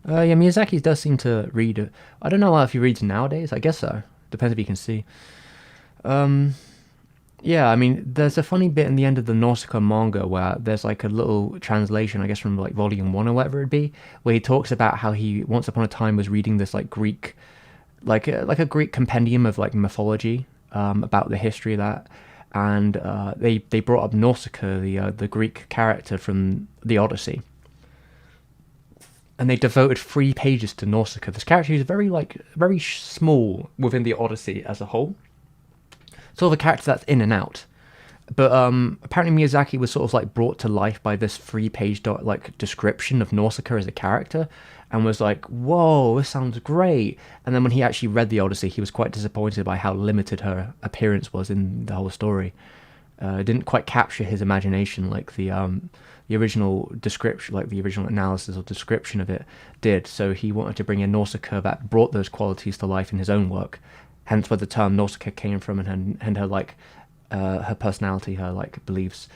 [SPEAKER 1] Yeah, Miyazaki does seem to read. I don't know if he reads nowadays. I guess so. Depends if you can see. Um, yeah, I mean, there's a funny bit in the end of the Nausicaa manga where there's like a little translation, I guess, from like volume one or whatever it be, where he talks about how he once upon a time was reading this like Greek, like a Greek compendium of like mythology, about the history of that, and they brought up Nausicaa, the Greek character from the Odyssey, and they devoted 3 pages to Nausicaa. This character is very small within the Odyssey as a whole, sort of a character that's in and out. But apparently Miyazaki was sort of like brought to life by this 3 page like description of Nausicaa as a character, and was like, "Whoa, this sounds great!" And then when he actually read the Odyssey, he was quite disappointed by how limited her appearance was in the whole story. It didn't quite capture his imagination like the original description, like the original analysis or description of it did. So he wanted to bring in Nausicaa that brought those qualities to life in his own work. Hence where the term Nausicaa came from, and her like her personality, her like beliefs.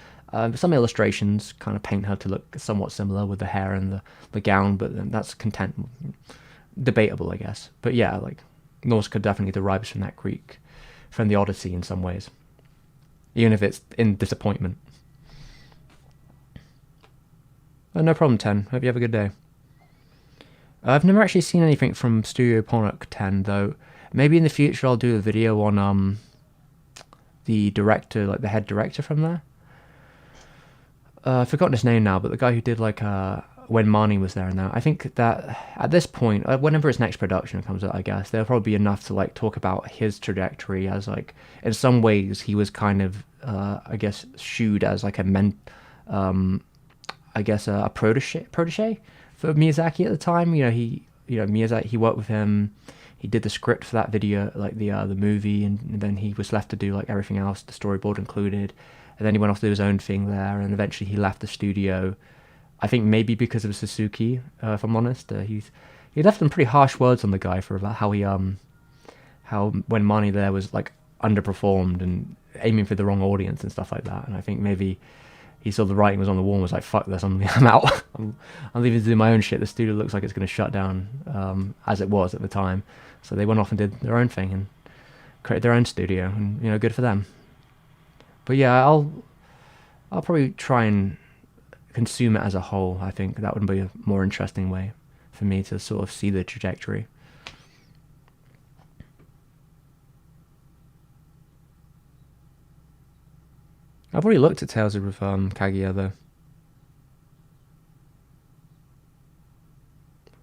[SPEAKER 1] Some illustrations kind of paint her to look somewhat similar with the hair and the gown, but that's debatable, I guess. But yeah, like Nausicaa definitely derives from that Greek, from the Odyssey in some ways, even if it's in disappointment. No problem, 10. Hope you have a good day. I've never actually seen anything from Studio Ponok 10, though. Maybe in the future I'll do a video on the director, like the head director from there. I've forgotten his name now, but the guy who did like when Marnie was there and that. I think that at this point, whenever his next production comes out, I guess there'll probably be enough to like talk about his trajectory, as like in some ways he was kind of I guess shooed as like I guess a protege for Miyazaki at the time. Miyazaki, he worked with him. He did the script for that video, like the movie, and then he was left to do like everything else, the storyboard included. And then he went off to do his own thing there, and eventually he left the studio. I think maybe because of Suzuki, if I'm honest. He left some pretty harsh words on the guy for about how when Marnie there was like underperformed and aiming for the wrong audience and stuff like that. And I think maybe he saw the writing was on the wall and was like, "Fuck this, I'm out. I'm leaving to do my own shit. The studio looks like it's going to shut down," as it was at the time. So they went off and did their own thing and created their own studio, and good for them. But yeah, I'll probably try and consume it as a whole. I think that would be a more interesting way for me to sort of see the trajectory. I've already looked at Tales of Kaguya though.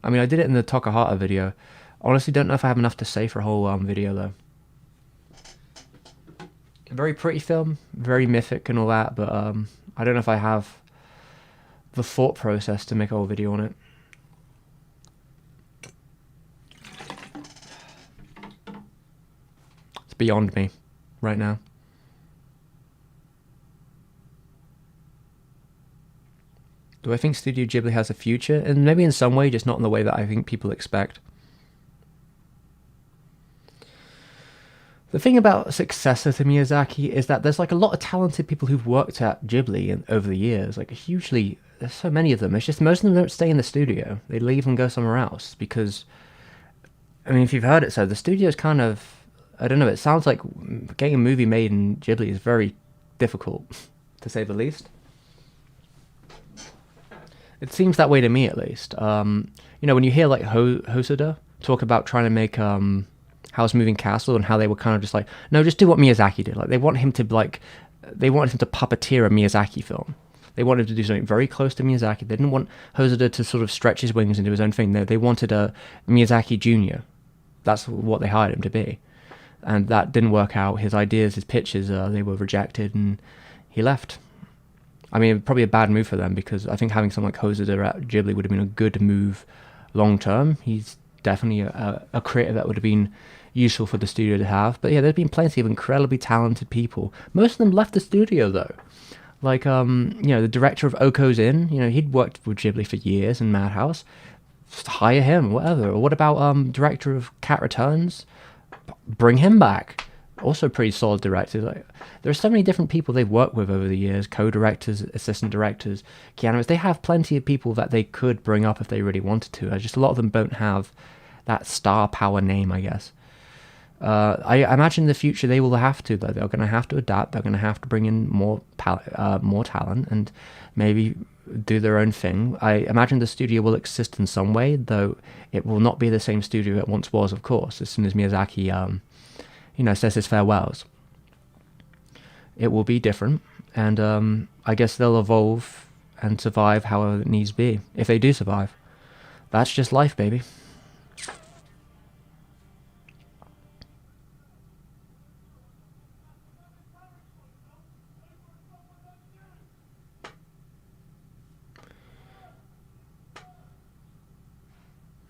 [SPEAKER 1] I mean, I did it in the Takahata video. Honestly, don't know if I have enough to say for a whole video though. A very pretty film, very mythic and all that, but I don't know if I have the thought process to make a whole video on it. It's beyond me right now. Do I think Studio Ghibli has a future? And maybe in some way, just not in the way that I think people expect. The thing about successor to Miyazaki is that there's like a lot of talented people who've worked at Ghibli over the years. Like hugely, there's so many of them. It's just most of them don't stay in the studio. They leave and go somewhere else because, I mean, if you've heard it, so the studio's kind of, I don't know. It sounds like getting a movie made in Ghibli is very difficult, to say the least. It seems that way to me, at least. When you hear like Hosoda talk about trying to make House Moving Castle and how they were kind of just like, no, just do what Miyazaki did. Like they wanted him to puppeteer a Miyazaki film. They wanted him to do something very close to Miyazaki. They didn't want Hosoda to sort of stretch his wings and do his own thing. They wanted a Miyazaki Jr. That's what they hired him to be. And that didn't work out. His ideas, his pitches, they were rejected, and he left. I mean, probably a bad move for them, because I think having someone like Hosoda at Ghibli would have been a good move long term. He's definitely a creator that would have been useful for the studio to have. But yeah, there's been plenty of incredibly talented people. Most of them left the studio though. Like, the director of Oko's Inn, he'd worked with Ghibli for years in Madhouse. Just hire him, whatever. Or what about director of Cat Returns? Bring him back. Also pretty solid directors. Like, there are so many different people they've worked with over the years, co-directors, assistant directors, pianists. They have plenty of people that they could bring up if they really wanted to. Just a lot of them don't have that star power name, I guess. I imagine in the future they will have to, though. They're going to have to adapt. They're going to have to bring in more talent and maybe do their own thing. I imagine the studio will exist in some way, though it will not be the same studio it once was, of course, as soon as Miyazaki says his farewells. It will be different, and I guess they'll evolve and survive however it needs to be, if they do survive. That's just life, baby.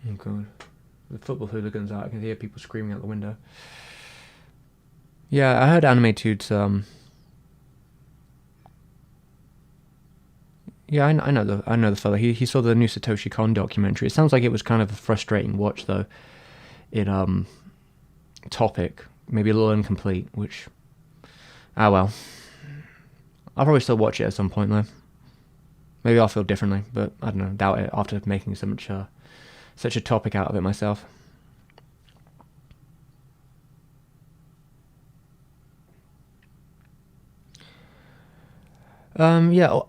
[SPEAKER 1] Oh god. The football hooligans out. I can hear people screaming out the window. Yeah, I heard Animatude's yeah, I know the fella. He saw the new Satoshi Kon documentary. It sounds like it was kind of a frustrating watch though. In topic, maybe a little incomplete, which well. I'll probably still watch it at some point though. Maybe I'll feel differently, but I don't know, doubt it after making such a topic out of it myself. Yeah,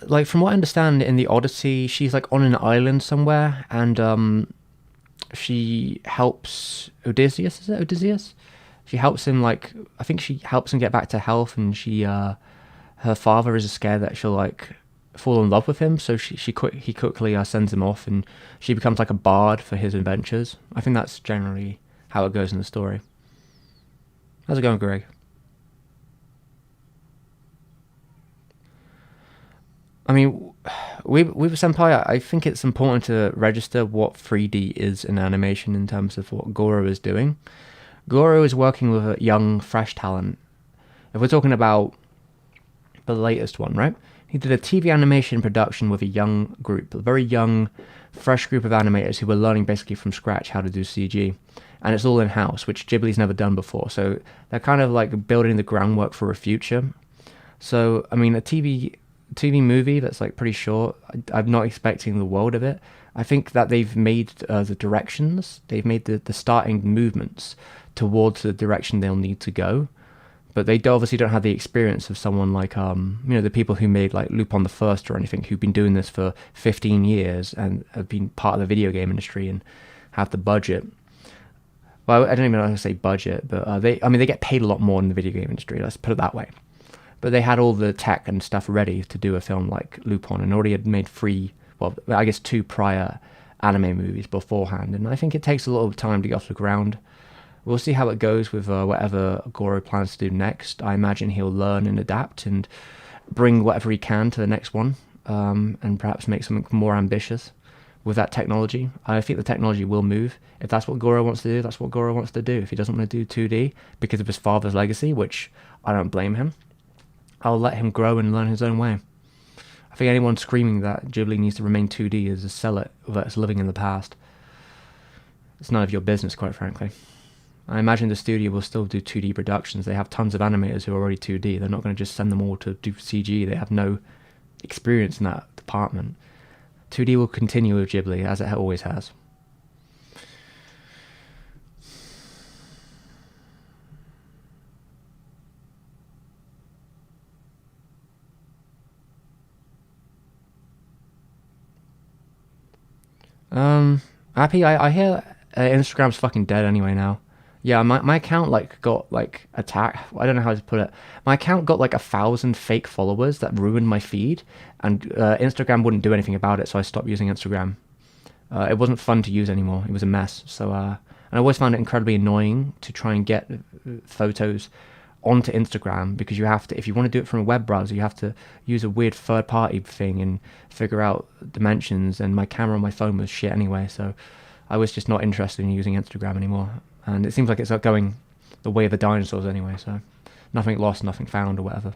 [SPEAKER 1] like from what I understand in the Odyssey, she's like on an island somewhere, and she helps Odysseus. Is it Odysseus? She helps him, like, I think she helps him get back to health, and her father is scared that she'll like fall in love with him, so he quickly sends him off, and she becomes like a bard for his adventures. I think that's generally how it goes in the story. How's it going, Greg? I mean, with Senpai, I think it's important to register what 3D is in animation in terms of what Goro is doing. Goro is working with a young, fresh talent. If we're talking about the latest one, right? He did a TV animation production with a young group, a very young, fresh group of animators who were learning basically from scratch how to do CG. And it's all in-house, which Ghibli's never done before. So they're kind of like building the groundwork for a future. So, I mean, a TV movie that's like pretty short, I'm not expecting the world of it. I think that they've made the directions, they've made the starting movements towards the direction they'll need to go. But they obviously don't have the experience of someone like, the people who made like Lupin the First or anything, who've been doing this for 15 years and have been part of the video game industry and have the budget. Well, I don't even know how to say budget, but they get paid a lot more in the video game industry, let's put it that way. But they had all the tech and stuff ready to do a film like Lupin, and already had made two prior anime movies beforehand. And I think it takes a lot of time to get off the ground. We'll see how it goes with whatever Goro plans to do next. I imagine he'll learn and adapt and bring whatever he can to the next one, and perhaps make something more ambitious with that technology. I think the technology will move. If that's what Goro wants to do, that's what Goro wants to do. If he doesn't want to do 2D because of his father's legacy, which I don't blame him, I'll let him grow and learn his own way. I think anyone screaming that Ghibli needs to remain 2D is a zealot that's living in the past. It's none of your business, quite frankly. I imagine the studio will still do 2D productions. They have tons of animators who are already 2D. They're not going to just send them all to do CG. They have no experience in that department. 2D will continue with Ghibli, as it always has. Happy, I hear Instagram's fucking dead anyway now. Yeah, my account like got like attacked. I don't know how to put it. My account got like 1,000 fake followers that ruined my feed, and Instagram wouldn't do anything about it, so I stopped using Instagram. It wasn't fun to use anymore. It was a mess. So and I always found it incredibly annoying to try and get photos onto Instagram, because you have to, if you want to do it from a web browser, you have to use a weird third-party thing and figure out dimensions, and my camera on my phone was shit anyway, so I was just not interested in using Instagram anymore. And it seems like it's going the way of the dinosaurs anyway, so nothing lost, nothing found, or whatever.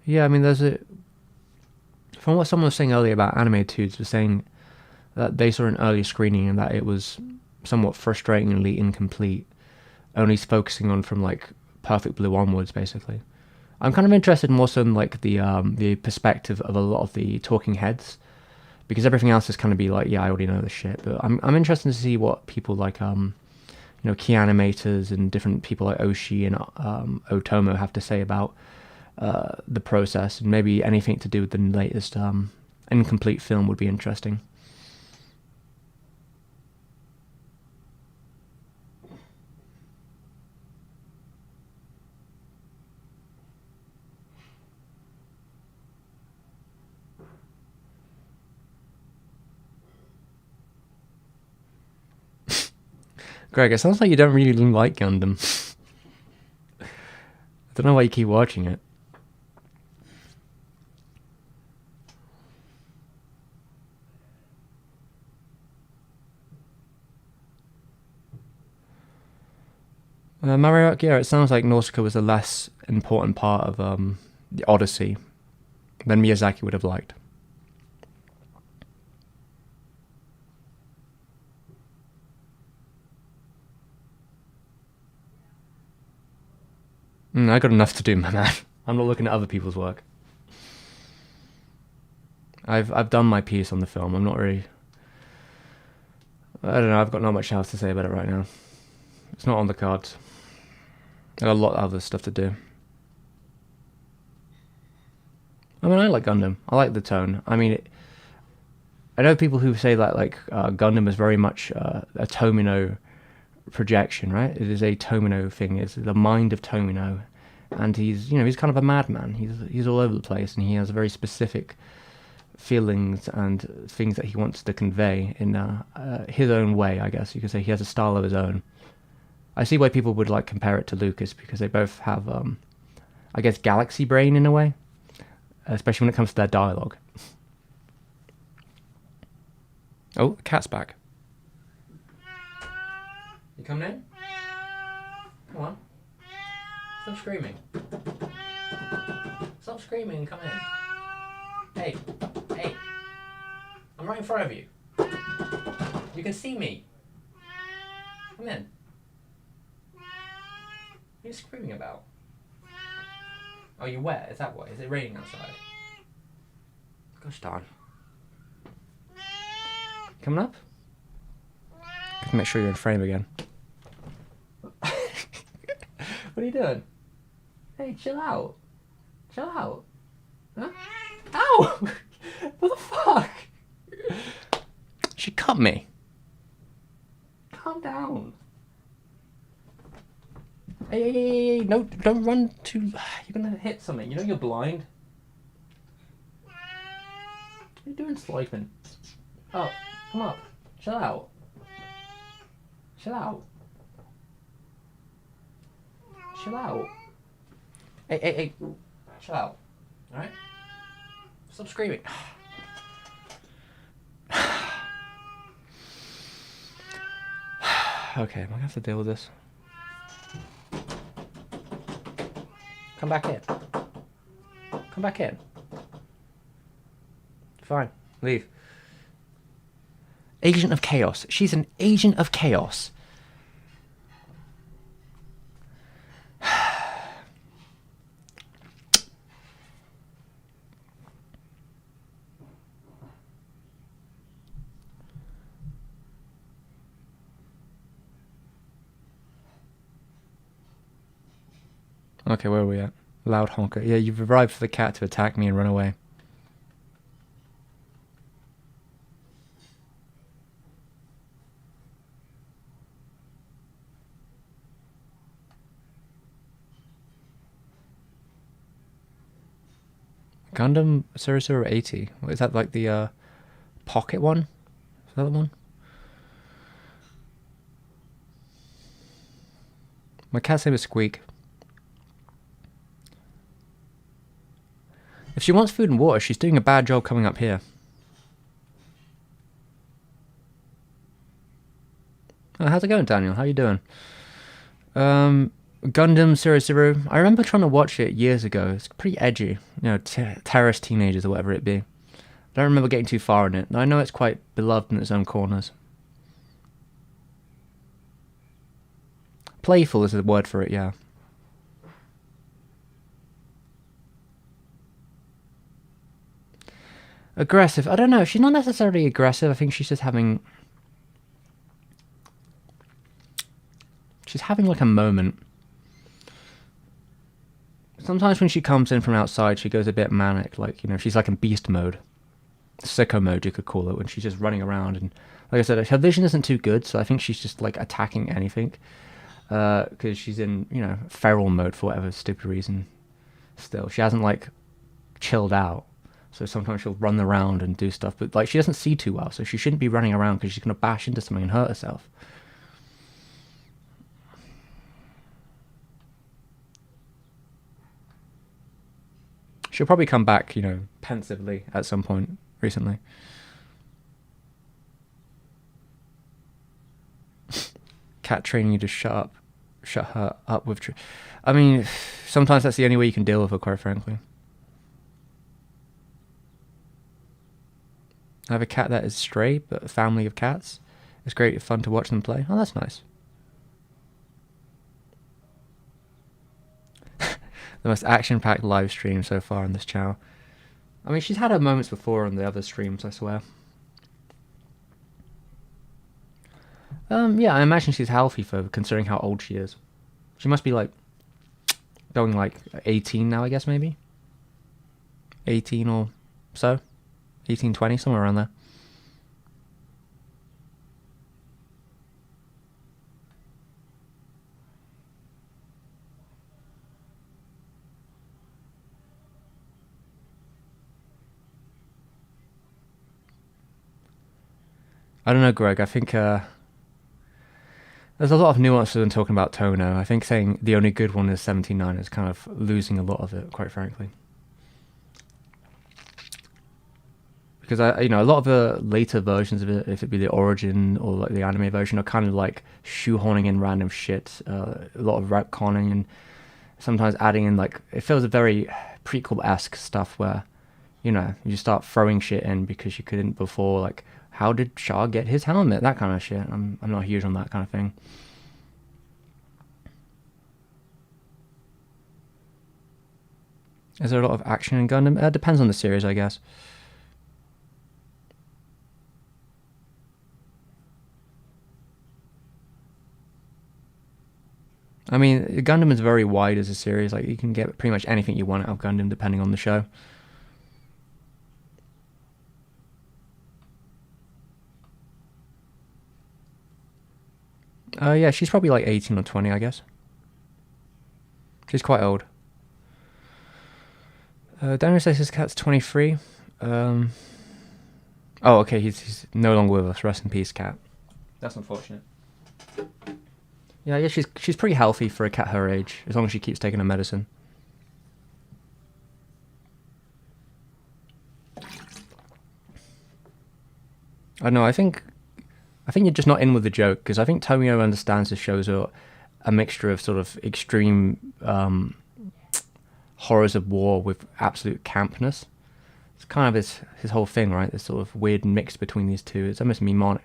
[SPEAKER 1] Yeah, I mean, from what someone was saying earlier about Anime Tudes, was saying that they saw an early screening and that it was somewhat frustratingly incomplete, only focusing on from like Perfect Blue onwards, basically. I'm kind of interested more so in like the perspective of a lot of the talking heads, because everything else is kind of be like, yeah, I already know this shit. But I'm interested to see what people like key animators and different people like Oshi and Otomo have to say about the process, and maybe anything to do with the latest incomplete film would be interesting. Greg, it sounds like you don't really like Gundam. I don't know why you keep watching it. Mario, yeah, it sounds like Nausicaa was a less important part of the Odyssey than Miyazaki would have liked. I got enough to do, my man. I'm not looking at other people's work. I've done my piece on the film. I'm not really. I don't know. I've got not much else to say about it right now. It's not on the cards. I got a lot of other stuff to do. I mean, I like Gundam. I like the tone. I mean, I know people who say that like Gundam is very much a Tomino projection, right? It is a Tomino thing. It's the mind of Tomino, and he's kind of a madman. He's all over the place, and he has very specific feelings and things that he wants to convey in his own way. I guess you could say he has a style of his own. I see why people would like compare it to Lucas, because they both have, I guess, galaxy brain in a way, especially when it comes to their dialogue. Oh, the cat's back. You coming in? Come on. Stop screaming. Stop screaming and come in. Hey. Hey. I'm right in front of you. You can see me. Come in. What are you screaming about? Oh, you're wet? Is that what? Is it raining outside? Gosh darn. Coming up? I can make sure you're in frame again. What are you doing? Hey, chill out. Chill out. Huh? Ow! What the fuck? She cut me. Calm down. Hey, no, don't run too... You're gonna hit something. You know you're blind. What are you doing, Sliping? Oh, come up. Chill out. Chill out. Chill out. Hey. Chill out. Alright? Stop screaming. Okay, am I gonna have to deal with this? Come back in. Come back in. Fine. Leave. Agent of Chaos. She's an agent of chaos. Okay, where are we at? Loud honker. Yeah, you've arrived for the cat to attack me and run away. Gundam 0080. What, is that like the pocket one? Is that the one? My cat's name is Squeak. If she wants food and water, she's doing a bad job coming up here. Oh, how's it going, Daniel? How you doing? Gundam 00. I remember trying to watch it years ago. It's pretty edgy. You know, terrorist teenagers or whatever it be. I don't remember getting too far in it. I know it's quite beloved in its own corners. Playful is the word for it, yeah. Aggressive. I don't know. She's not necessarily aggressive. I think she's just having... She's having like a moment. Sometimes when she comes in from outside, she goes a bit manic. Like, you know, she's like in beast mode. Sicko mode, you could call it, when she's just running around. And like I said, her vision isn't too good, so I think she's just like attacking anything. Because she's in, you know, feral mode for whatever stupid reason. Still, she hasn't like chilled out. So sometimes she'll run around and do stuff, but like she doesn't see too well, so she shouldn't be running around because she's gonna bash into something and hurt herself. She'll probably come back, you know, pensively at some point recently. Cat training you to shut her up with... I mean, sometimes that's the only way you can deal with her, quite frankly. I have a cat that is stray, but a family of cats. It's great fun to watch them play. Oh, that's nice. The most action-packed live stream so far on this channel. I mean, she's had her moments before on the other streams, I swear. Yeah, I imagine she's healthy for considering how old she is. She must be like going like 18 now, I guess, maybe 18 or so, 18, 20, somewhere around there. I don't know, Greg. I think there's a lot of nuances in talking about Tono. I think saying the only good one is 79 is kind of losing a lot of it, quite frankly. Because you know, a lot of the later versions of it, if it be the origin or like the anime version, are kind of like shoehorning in random shit, a lot of retconning, and sometimes adding in like, it feels a very prequel-esque stuff where, you know, you start throwing shit in because you couldn't before, like, how did Shah get his helmet? That kind of shit. I'm not huge on that kind of thing. Is there a lot of action in Gundam? It depends on the series, I guess. I mean, Gundam is very wide as a series. Like, you can get pretty much anything you want out of Gundam depending on the show. Yeah, she's probably like 18 or 20, I guess. She's quite old. Daniel says his cat's 23. Oh, okay, he's no longer with us. Rest in peace, cat. That's unfortunate. Yeah, she's pretty healthy for a cat her age, as long as she keeps taking her medicine. I don't know, I think you're just not in with the joke, because I think Tomio understands the shows are a mixture of sort of extreme horrors of war with absolute campness. It's kind of his whole thing, right? This sort of weird mix between these two. It's almost memonic.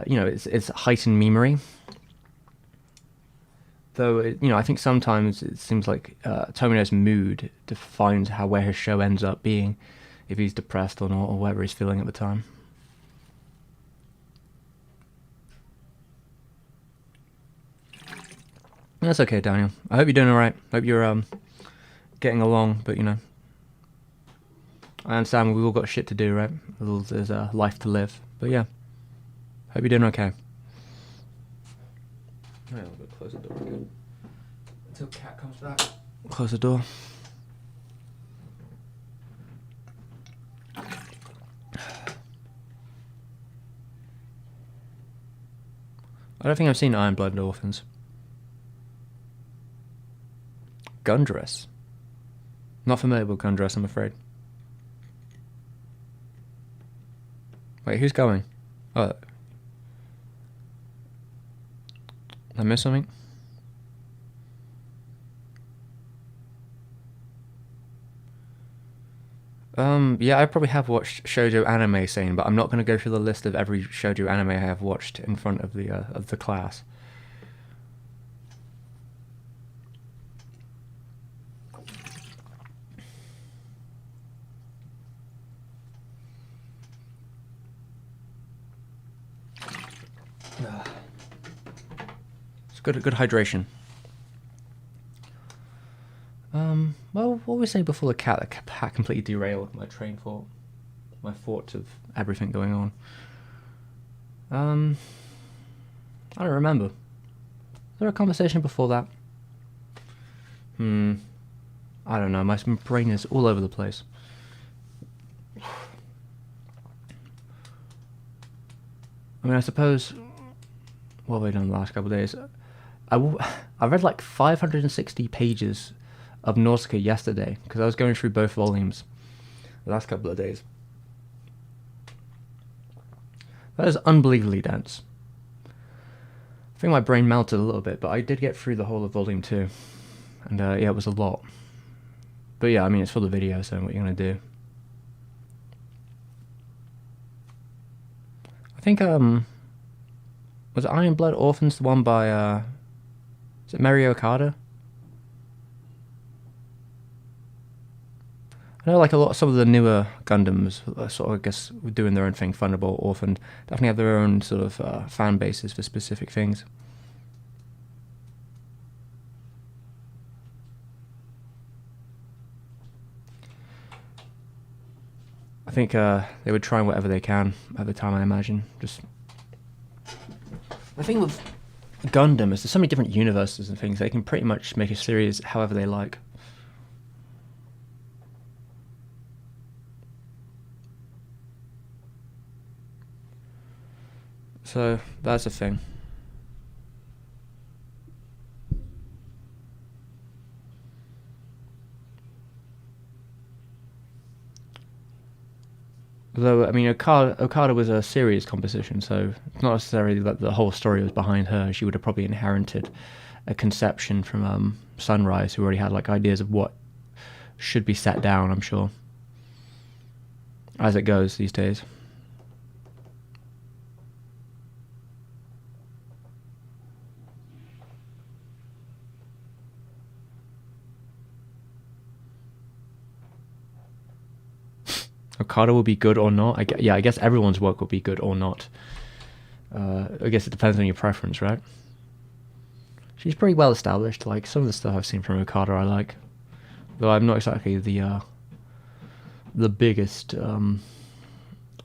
[SPEAKER 1] You know, it's heightened memery. Though, you know, I think sometimes it seems like Tomio's mood defines where his show ends up being, if he's depressed or not, or whatever he's feeling at the time. That's okay, Daniel. I hope you're doing alright. Hope you're getting along, but you know, I understand we've all got shit to do, right? There's a life to live. But yeah, hope you're doing okay. I'll go close the door again. Until cat comes back. Close the door. I don't think I've seen Iron Blood Orphans. Gundress. Not familiar with Gundress, I'm afraid. Wait, who's going? Oh. Did I miss something? Yeah, I probably have watched shoujo anime scene, but I'm not going to go through the list of every shoujo anime I have watched in front of the class. It's good hydration. Well, what we say before the cat completely derailed my train thought, my thoughts of everything going on. I don't remember. Was there a conversation before that? I don't know. My brain is all over the place. I mean, I suppose. What have I done the last couple of days? I read like 560 pages of Nausicaa yesterday because I was going through both volumes the last couple of days. That is unbelievably dense. I think my brain melted a little bit, but I did get through the whole of volume 2. And yeah, it was a lot. But yeah, I mean, it's for the video, so what you're going to do. I think, was Iron Blood Orphans the one by, is it Mary Okada? I know, like some of the newer Gundams, sort of, I guess, were doing their own thing. Thunderbolt, Orphan, definitely have their own sort of fan bases for specific things. I think they would try whatever they can at the time, I imagine. Just the thing with Gundam is there's so many different universes and things. They can pretty much make a series however they like. So that's the thing. Though, I mean, Okada was a serious composition, so it's not necessarily that the whole story was behind her. She would have probably inherited a conception from Sunrise, who already had like ideas of what should be set down, I'm sure. As it goes these days. Okada will be good or not. I guess everyone's work will be good or not. I guess it depends on your preference, right? She's pretty well established. Like, some of the stuff I've seen from Okada I like. Though I'm not exactly the biggest, what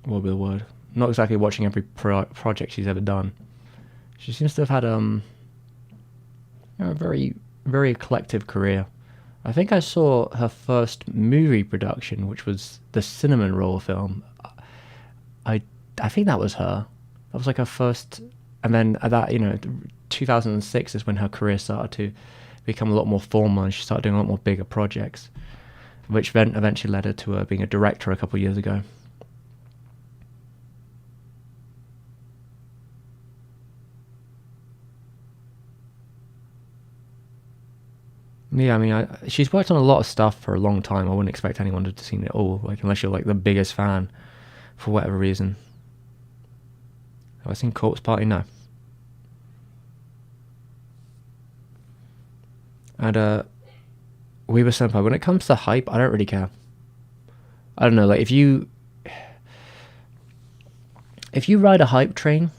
[SPEAKER 1] would be the word? Not exactly watching every project she's ever done. She seems to have had a very, very eclectic career. I think I saw her first movie production, which was the Cinnamon Roll film. I think that was her. That was like her first, and then that 2006 is when her career started to become a lot more formal, and she started doing a lot more bigger projects, which then eventually led her to being a director a couple of years ago. Yeah, I mean, she's worked on a lot of stuff for a long time. I wouldn't expect anyone to have seen it all, like, unless you're like the biggest fan, for whatever reason. Have I seen Corpse Party? No. And Weaver Senpai, when it comes to hype, I don't really care. I don't know, like, if you ride a hype train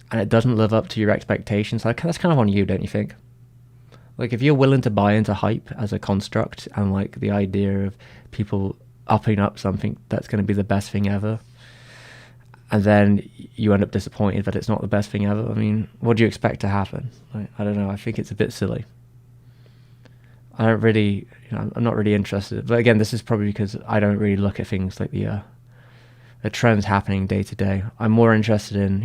[SPEAKER 1] and it doesn't live up to your expectations, like, that's kind of on you, don't you think? Like, if you're willing to buy into hype as a construct and, like, the idea of people upping up something that's going to be the best thing ever, and then you end up disappointed that it's not the best thing ever, I mean, what do you expect to happen? Like, I don't know, I think it's a bit silly. I don't really, I'm not really interested. But again, this is probably because I don't really look at things like the trends happening day to day. I'm more interested in,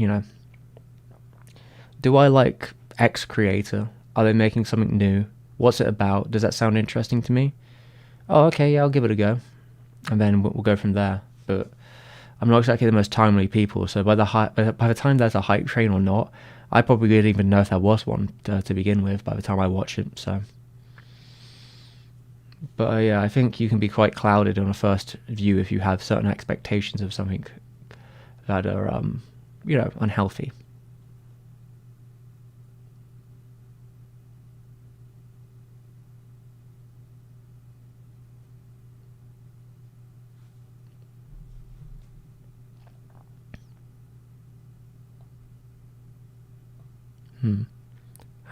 [SPEAKER 1] Do I like X creator? Are they making something new? What's it about? Does that sound interesting to me? Oh, okay, yeah, I'll give it a go, and then we'll go from there. But I'm not exactly the most timely people, so by the time there's a hype train or not, I probably didn't even know if there was one to begin with by the time I watch it. So, but yeah, I think you can be quite clouded on a first view if you have certain expectations of something that are, unhealthy.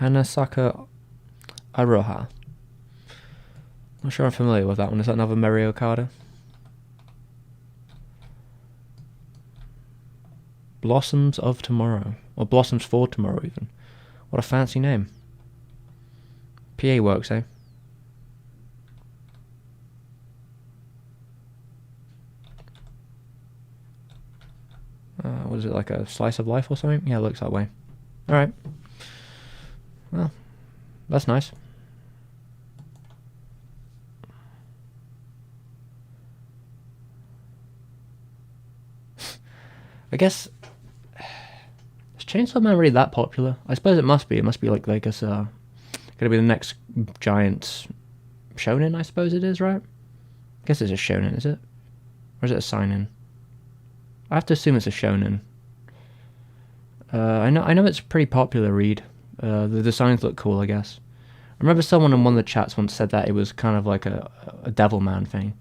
[SPEAKER 1] Hanasaka Aroha. Not sure I'm familiar with that one. Is that another Mario Okada? Blossoms of Tomorrow. Or Blossoms for Tomorrow, even. What a fancy name. PA works, eh? Was it like a slice of life or something? Yeah, it looks that way. Alright. Well, that's nice. I guess, is Chainsaw Man really that popular? I suppose it must be. It must be like it's gonna be the next giant shonen. I suppose it is, right? I guess it's a shonen, is it? Or is it a seinen? I have to assume it's a shonen. I know it's a pretty popular read. The designs look cool, I guess. I remember someone in one of the chats once said that it was kind of like a Devilman thing,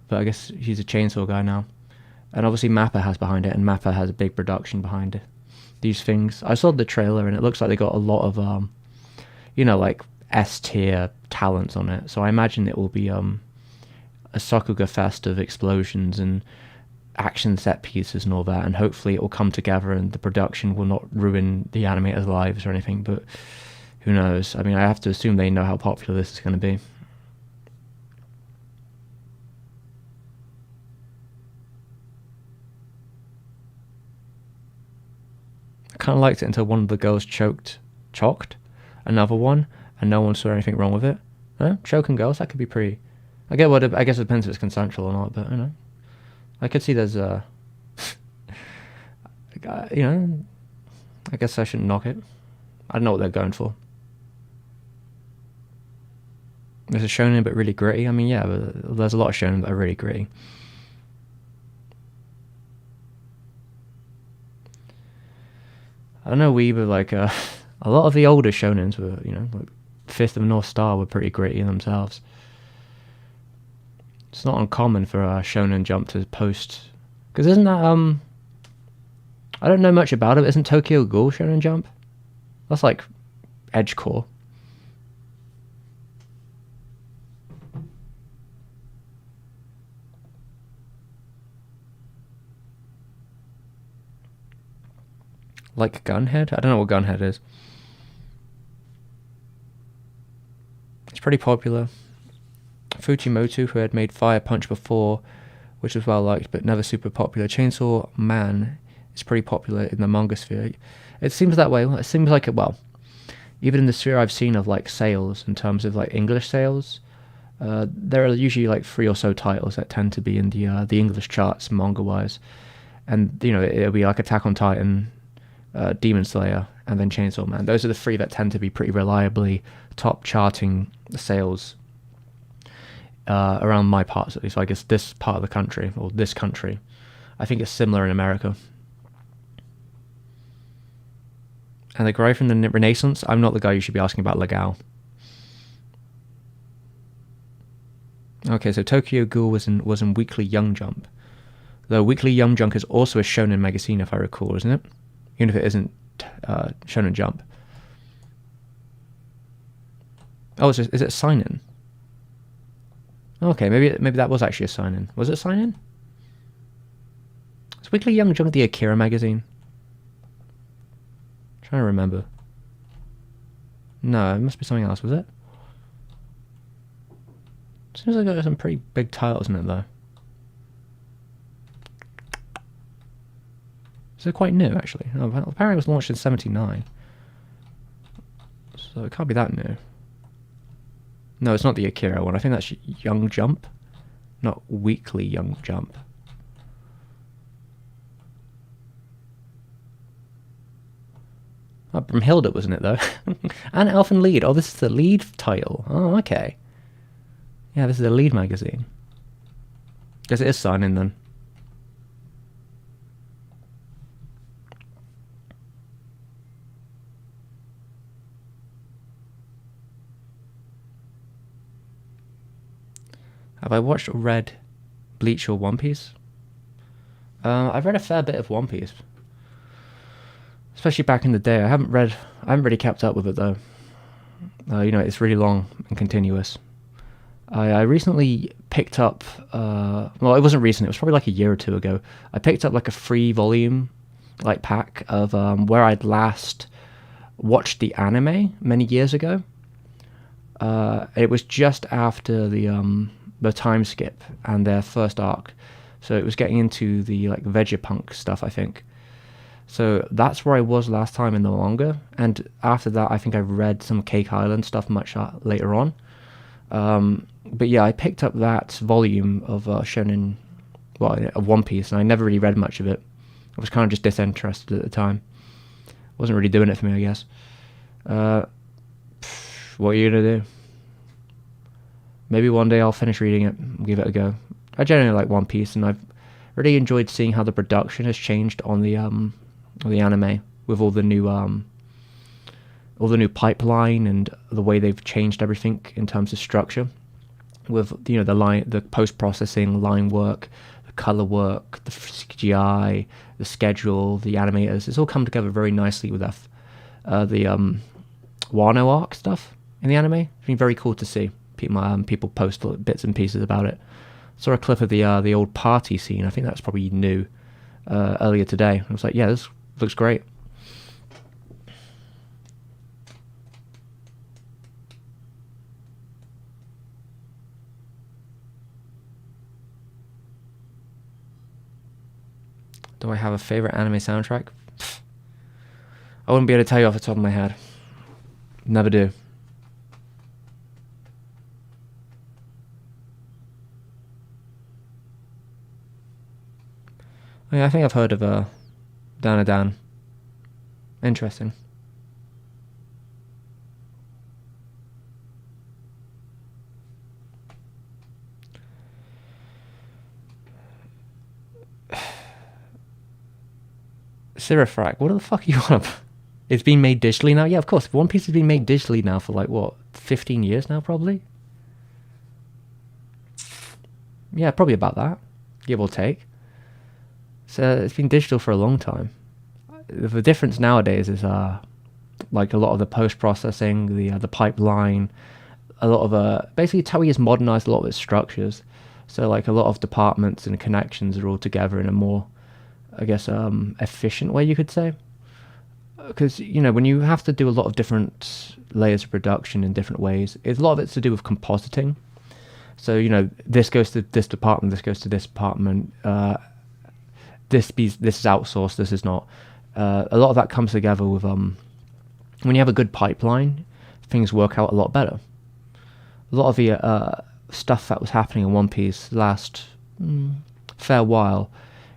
[SPEAKER 1] but I guess he's a chainsaw guy now. And obviously Mappa has behind it, and Mappa has a big production behind it. These things. I saw the trailer, and it looks like they got a lot of, like S tier talents on it. So I imagine it will be a Sakuga fest of explosions and action set pieces and all that, and hopefully it will come together and the production will not ruin the animators' lives or anything, but who knows. I mean, I have to assume they know how popular this is going to be. I kind of liked it until one of the girls chocked another one, and no one saw anything wrong with it. Choking girls, that could be pretty... I guess it depends if it's consensual or not, but, I could see there's I guess I shouldn't knock it. I don't know what they're going for. There's a shonen but really gritty. I mean, yeah, but there's a lot of shonen that are really gritty. I don't know, but a lot of the older shonens were, like Fist of North Star were pretty gritty themselves. It's not uncommon for Shonen Jump to post, because isn't that I don't know much about it. Isn't Tokyo Ghoul Shonen Jump? That's like edgecore. Like Gunhead? I don't know what Gunhead is. It's pretty popular. Fujimoto, who had made Fire Punch before, which was well liked but never super popular. Chainsaw Man is pretty popular in the manga sphere. It seems that way. It seems like even in the sphere I've seen of like sales, in terms of like English sales, there are usually like 3 or so titles that tend to be in the English charts manga wise, and it'll be like Attack on Titan, Demon Slayer, and then Chainsaw Man. Those are the 3 that tend to be pretty reliably top charting sales around my parts, at least. So I guess this part of the country, or this country. I think it's similar in America. And the guy from the Renaissance, I'm not the guy you should be asking about Legal. Okay, so Tokyo Ghoul was in Weekly Young Jump. Though Weekly Young Jump is also a shonen magazine, if I recall, isn't it? Even if it isn't Shonen Jump. Oh, is it a sign-in? Okay, maybe that was actually a sign-in. Was it a sign-in? Is Weekly Young Jump the Akira magazine? I'm trying to remember. No, it must be something else, was it? Seems like there's some pretty big titles in it, though. Is it quite new, actually? Oh, apparently it was launched in '79. So it can't be that new. No, it's not the Akira one. I think that's Young Jump, not Weekly Young Jump. Oh, Brumhilda, wasn't it, though? And Elfen Lied. Oh, this is the lead title. Oh, okay. Yeah, this is the lead magazine. Guess it is signing then. Have I watched or read Bleach or One Piece? I've read a fair bit of One Piece. Especially back in the day. I haven't really kept up with it though. It's really long and continuous. I recently picked up, well, it wasn't recent, it was probably like a year or two ago. I picked up like a free volume, like pack of where I'd last watched the anime many years ago. It was just after the time skip and their first arc. So it was getting into the like Vegapunk stuff, I think. So that's where I was last time in the manga, and after that I think I read some Cake Island stuff much later on. But yeah, I picked up that volume of of One Piece, and I never really read much of it. I was kind of just disinterested at the time. Wasn't really doing it for me, I guess. What are you gonna do? Maybe one day I'll finish reading it and give it a go. I generally like One Piece, and I've really enjoyed seeing how the production has changed on the anime with all the new pipeline and the way they've changed everything in terms of structure, with the post-processing, line work, the color work, the CGI, the schedule, the animators. It's all come together very nicely with the Wano arc stuff in the anime. It's been very cool to see. People post bits and pieces about it. Saw a clip of the old party scene. I think that's probably new earlier today. I was like, yeah, this looks great. Do I have a favorite anime soundtrack? I wouldn't be able to tell you off the top of my head. Never do. Yeah, I think I've heard of Dan Dan. Interesting. Sirifrak, what the fuck are you on about? It's been made digitally now? Yeah, of course. One Piece has been made digitally now for like, what, 15 years now, probably? Yeah, probably about that, give or take. So it's been digital for a long time. The difference nowadays is like a lot of the post-processing, the pipeline, a lot of basically Toei has modernized a lot of its structures. So like a lot of departments and connections are all together in a more, I guess, efficient way, you could say. Because when you have to do a lot of different layers of production in different ways, a lot of it's to do with compositing. So this goes to this department, this goes to this department. This is outsourced, this is not. A lot of that comes together with when you have a good pipeline, things work out a lot better. A lot of the stuff that was happening in One Piece last fair while,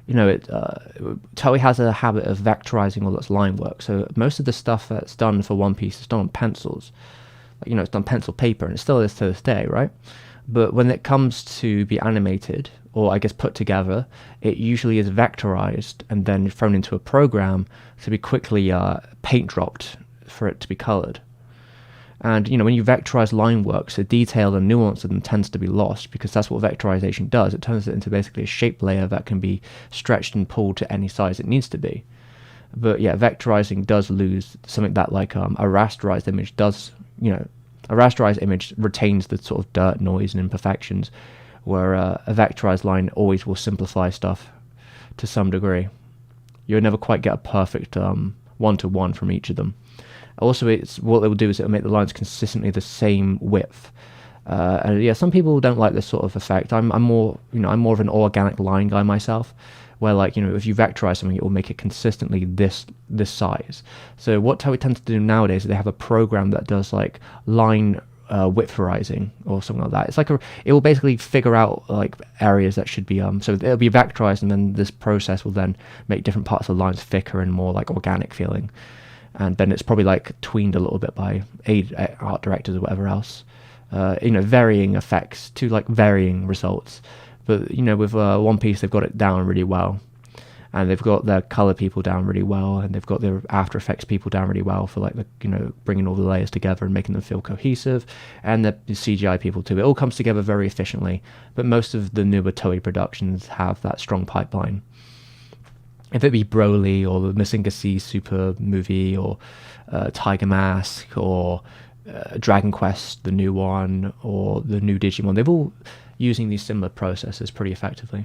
[SPEAKER 1] Toei has a habit of vectorizing all its line work. So most of the stuff that's done for One Piece is done on pencils. It's done pencil paper, and it still is to this day, right? But when it comes to be animated, or I guess put together, it usually is vectorized and then thrown into a program to be quickly paint dropped for it to be colored. And when you vectorize line works, the detail and nuance of them tends to be lost, because that's what vectorization does. It turns it into basically a shape layer that can be stretched and pulled to any size it needs to be. But yeah, vectorizing does lose something that like a rasterized image does. A rasterized image retains the sort of dirt, noise, and imperfections, where a vectorized line always will simplify stuff to some degree. You'll never quite get a perfect one-to-one from each of them. Also, what it will do is it'll make the lines consistently the same width. And yeah, some people don't like this sort of effect. I'm more of an organic line guy myself, where like, you know, if you vectorize something, it will make it consistently this size. So what we tend to do nowadays is they have a program that does like line widthrizing or something like that. It's like it will basically figure out like areas that should be so it'll be vectorized, and then this process will then make different parts of the lines thicker and more like organic feeling. And then it's probably like tweened a little bit by art directors or whatever else. You know, varying effects to like varying results. But you know, with One Piece, they've got it down really well, and they've got their color people down really well, and they've got their After Effects people down really well for like the, you know, bringing all the layers together and making them feel cohesive, and the CGI people too. It all comes together very efficiently. But most of the newer Toei productions have that strong pipeline. If it be Broly or the Mazinger Z Super movie or Tiger Mask or Dragon Quest, the new one, or the new Digimon, they've all using these similar processes pretty effectively.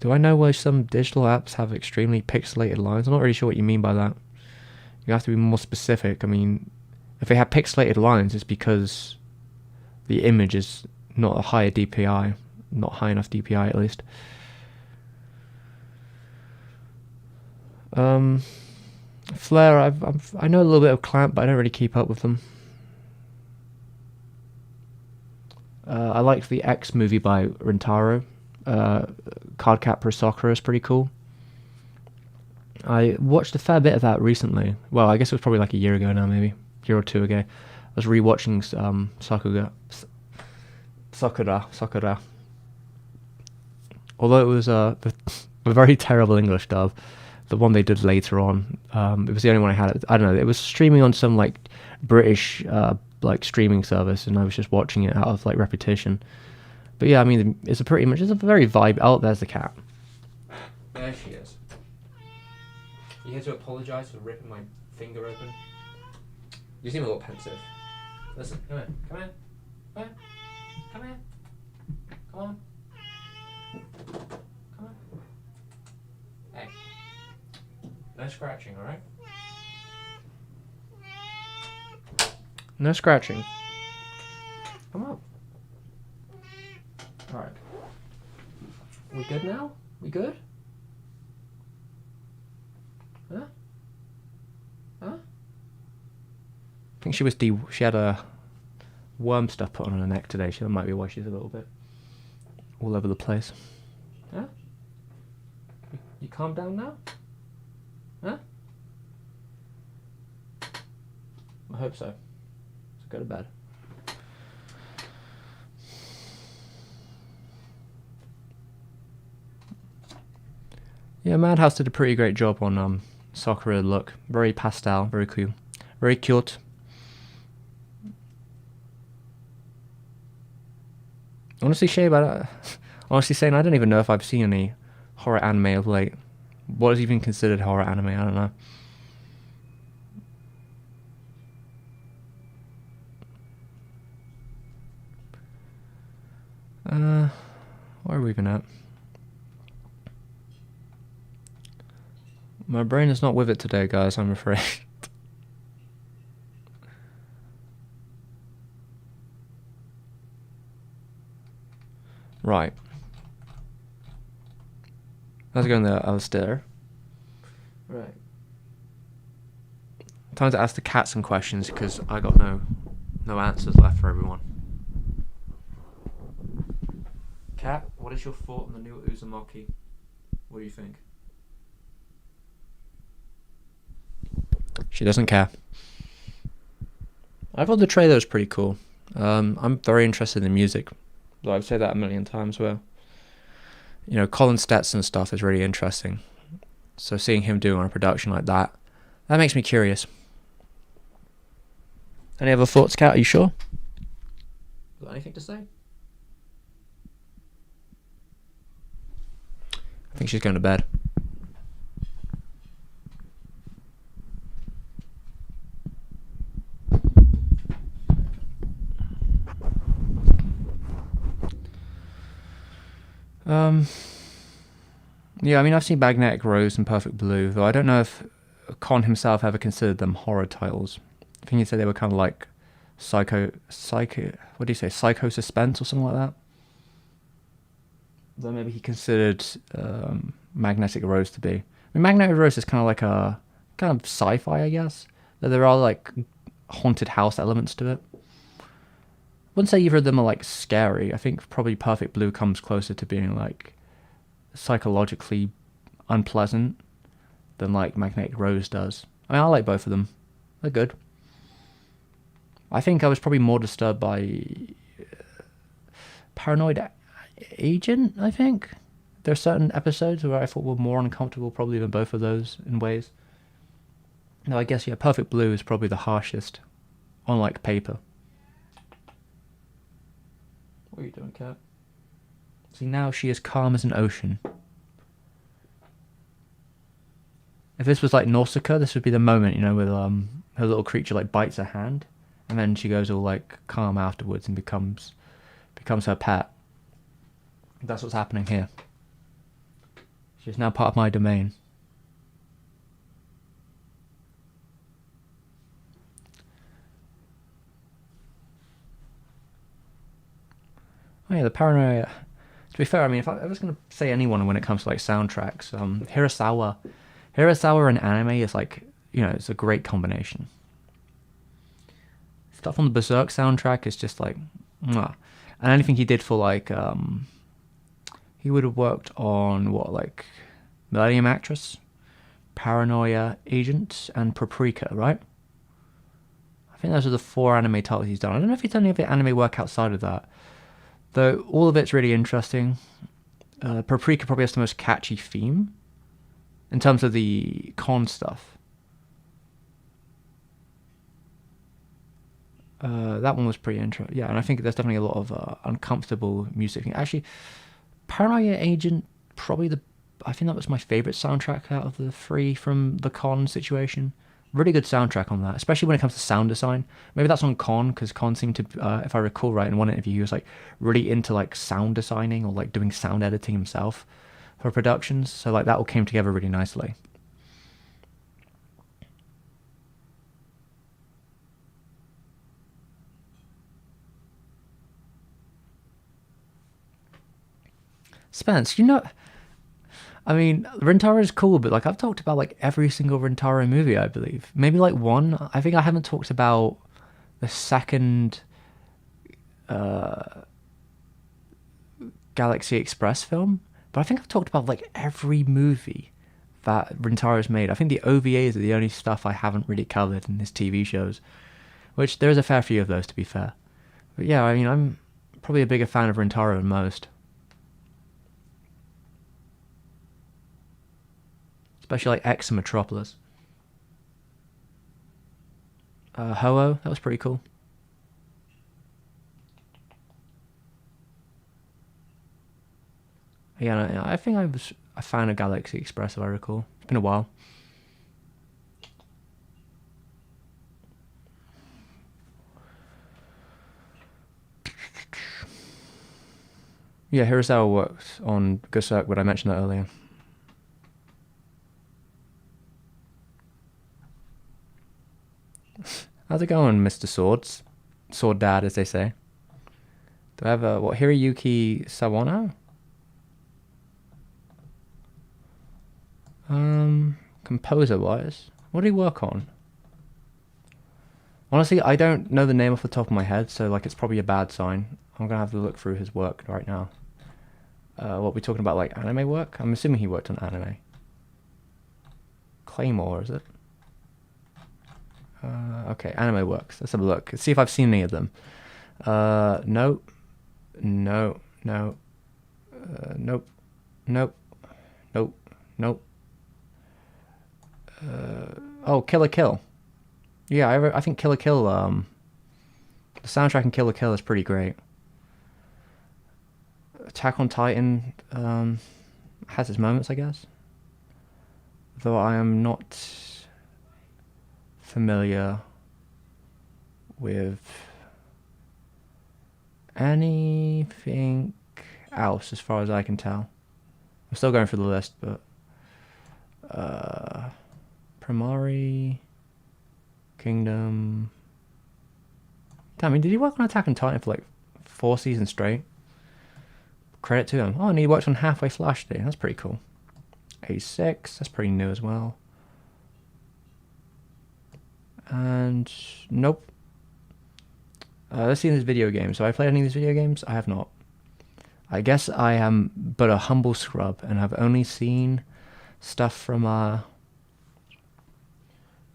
[SPEAKER 1] Do I know why some digital apps have extremely pixelated lines? I'm not really sure what you mean by that. You have to be more specific. I mean, if they have pixelated lines, it's because the image is not a higher DPI, not high enough DPI at least. Flare, I know a little bit of Clamp, but I don't really keep up with them. I liked the X movie by Rintaro. Cardcaptor Sakura is pretty cool. I watched a fair bit of that recently. Well, I guess it was probably like a year ago now, maybe a year or two ago. I was rewatching Sakura. Although it was a very terrible English dub, the one they did later on, it was the only one I had. I don't know. It was streaming on some like British like streaming service, and I was just watching it out of like repetition. But yeah, I mean, it's a very vibe. Oh, there's the cat. There she is. You here to apologise for ripping my finger open? You seem a little pensive. Listen, come here, come here, come here, come here, come on, come on. Hey, no scratching, all right? No scratching. Come on. All right. We good now? We good? Huh? Huh? I think she had a worm stuff put on her neck today. That might be why she's a little bit all over the place. Huh? You calm down now? Huh? I hope so. So go to bed. Yeah, Madhouse did a pretty great job on Sakura look. Very pastel, very cool, very cute. Honestly, honestly saying, I don't even know if I've seen any horror anime of late. What is even considered horror anime? I don't know. Where are we even at? My brain is not with it today, guys, I'm afraid. Right. Let's go in there, Alistair. Right. Time to ask the cat some questions, because I got no answers left for everyone. Cat, what is your thought on the new Uzumaki? What do you think? She doesn't care. I thought the trailer was pretty cool. I'm very interested in music, though I've said that a million times. Where, you know, Colin Stetson stuff is really interesting. So seeing him do on a production like that makes me curious. Any other thoughts, Kat? Are you sure? Got anything to say? I think she's going to bed.
[SPEAKER 2] Yeah, I mean, I've seen Magnetic Rose and Perfect Blue, though I don't know if Con himself ever considered them horror titles. I think he said they were kind of like what do you say, psycho suspense or something like that. Though maybe he considered Magnetic Rose to be. I mean, Magnetic Rose is kind of like a kind of sci-fi, I guess. Though there are like haunted house elements to it. I wouldn't say either of them are like scary. I think probably Perfect Blue comes closer to being like psychologically unpleasant than like Magnetic Rose does. I mean, I like both of them. They're good. I think I was probably more disturbed by Paranoid Agent, I think. There are certain episodes where I thought were more uncomfortable probably than both of those in ways. No, I guess, yeah, Perfect Blue is probably the harshest on like paper. What are you doing, cat? See, now she is calm as an ocean. If this was like Nausicaa, this would be the moment, you know, with her little creature like bites her hand, and then she goes all like calm afterwards and becomes her pet. That's what's happening here. She's now part of my domain. Oh yeah, the paranoia. To be fair, I mean, if I was going to say anyone when it comes to like soundtracks, Hirasawa and anime is like, you know, it's a great combination. Stuff on the Berserk soundtrack is just like, mwah. And anything he did for like, he would have worked on what, like Millennium Actress, Paranoia Agent, and Paprika, right? I think those are the 4 anime titles he's done. I don't know if he's done any of the anime work outside of that, though. All of it's really interesting. Paprika probably has the most catchy theme in terms of the con stuff. That one was pretty interesting. Yeah, and I think there's definitely a lot of uncomfortable music. Actually, Paranoia Agent, probably I think that was my favourite soundtrack out of the 3 from the Con situation. Really good soundtrack on that, especially when it comes to sound design. Maybe that's on Con, because Con seemed to, if I recall right, in one interview, he was like really into like sound designing or like doing sound editing himself for productions. So like that all came together really nicely. Spence, you know, I mean, Rintaro is cool, but like I've talked about like every single Rintaro movie, I believe. Maybe like one. I think I haven't talked about the second Galaxy Express film, but I think I've talked about like every movie that Rintaro's made. I think the OVAs are the only stuff I haven't really covered in his TV shows, which there's a fair few of those to be fair. But yeah, I mean, I'm probably a bigger fan of Rintaro than most, especially like X and Metropolis. Ho-Oh, that was pretty cool. Yeah, no, I think I was a fan of Galaxy Express, if I recall. It's been a while. Yeah, Hirasawa works on Berserk, but I mentioned that earlier. How's it going, Mr. Swords? Sword Dad, as they say. Do I have a, what, Hiroyuki Sawano? Composer-wise, what did he work on? Honestly, I don't know the name off the top of my head, so like it's probably a bad sign. I'm gonna have to look through his work right now. What we talking about, like anime work? I'm assuming he worked on anime. Claymore, is it? Okay, anime works. Let's have a look. Let's see if I've seen any of them. No, no, no, nope, nope, nope, nope. Oh, Killer Kill. Yeah, I think Killer Kill. The soundtrack in Killer Kill is pretty great. Attack on Titan has its moments, I guess. Though I am not familiar with anything else as far as I can tell. We're still going through the list, but Primari, Kingdom. Damn, I mean, did he work on Attack on Titan for like 4 seasons straight? Credit to him. Oh, and he worked on Halfway Flash today. That's pretty cool. 86. That's pretty new as well. And nope. Let's see this video game. So I played any of these video games? I have not. I guess I am but a humble scrub and have only seen stuff from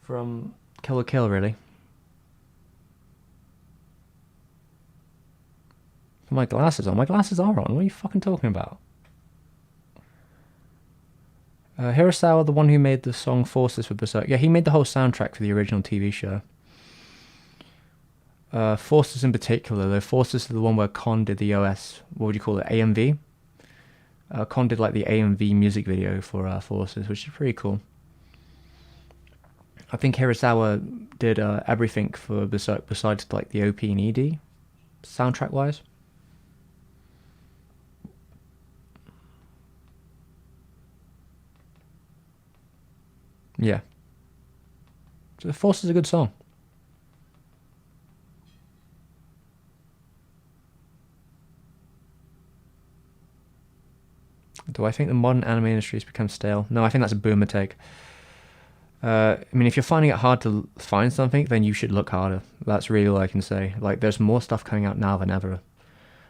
[SPEAKER 2] Kill la Kill, really. Put my glasses on. My glasses are on. What are you fucking talking about? Hirasawa, the one who made the song Forces for Berserk. Yeah, he made the whole soundtrack for the original TV show. Forces in particular, though. Forces is the one where Kon did the OS, what would you call it, AMV? Kon did like the AMV music video for Forces, which is pretty cool. I think Hirasawa did everything for Berserk besides like the OP and ED, soundtrack-wise. Yeah. So Forces is a good song. Do I think the modern anime industry has become stale? No, I think that's a boomer take. I mean, if you're finding it hard to find something, then you should look harder. That's really all I can say. Like, there's more stuff coming out now than ever.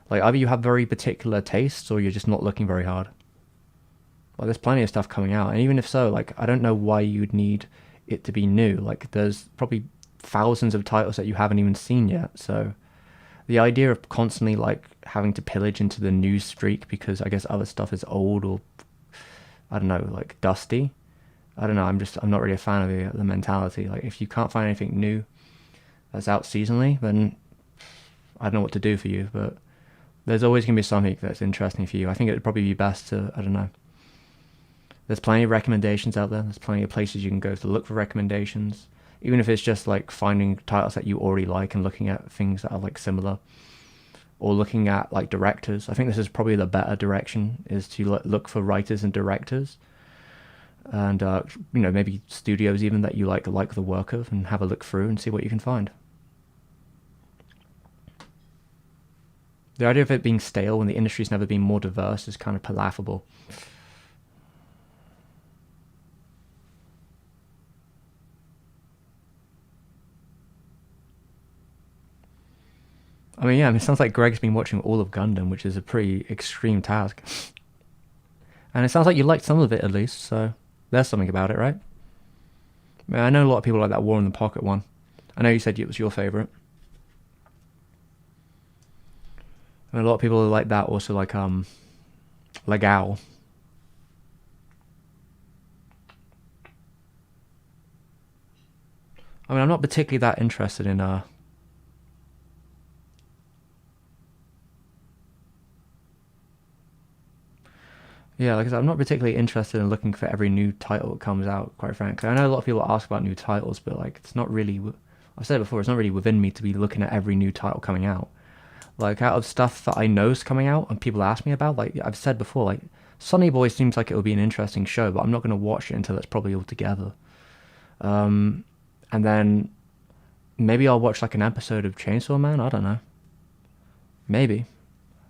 [SPEAKER 2] Like, either you have very particular tastes, or you're just not looking very hard. Like, there's plenty of stuff coming out, and even if so, like, I don't know why you'd need it to be new. Like, there's probably thousands of titles that you haven't even seen yet, so the idea of constantly, like, having to pillage into the news streak because I guess other stuff is old or, I don't know, like, dusty. I don't know, I'm not really a fan of the mentality. Like, if you can't find anything new that's out seasonally, then I don't know what to do for you, but there's always going to be something that's interesting for you. I think it would probably be best to, I don't know. There's plenty of recommendations out there. There's plenty of places you can go to look for recommendations. Even if it's just like finding titles that you already like and looking at things that are like similar. Or looking at like directors. I think this is probably the better direction, is to look for writers and directors. And, you know, maybe studios even that you like the work of, and have a look through and see what you can find. The idea of it being stale when the industry's never been more diverse is kind of laughable. I mean, yeah, it sounds like Greg's been watching all of Gundam, which is a pretty extreme task. And it sounds like you liked some of it at least, so there's something about it, right? I mean, I know a lot of people like that War in the Pocket one. I know you said it was your favourite. I mean, a lot of people like that, also like Legao. I mean, I'm not particularly that interested in yeah, like I said, I'm not particularly interested in looking for every new title that comes out, quite frankly. I know a lot of people ask about new titles, but like, it's not really, I've said it before, it's not really within me to be looking at every new title coming out. Like, out of stuff that I know is coming out and people ask me about, like I've said before, like, Sonny Boy seems like it would be an interesting show, but I'm not going to watch it until it's probably all together. And then maybe I'll watch like an episode of Chainsaw Man, I don't know. Maybe.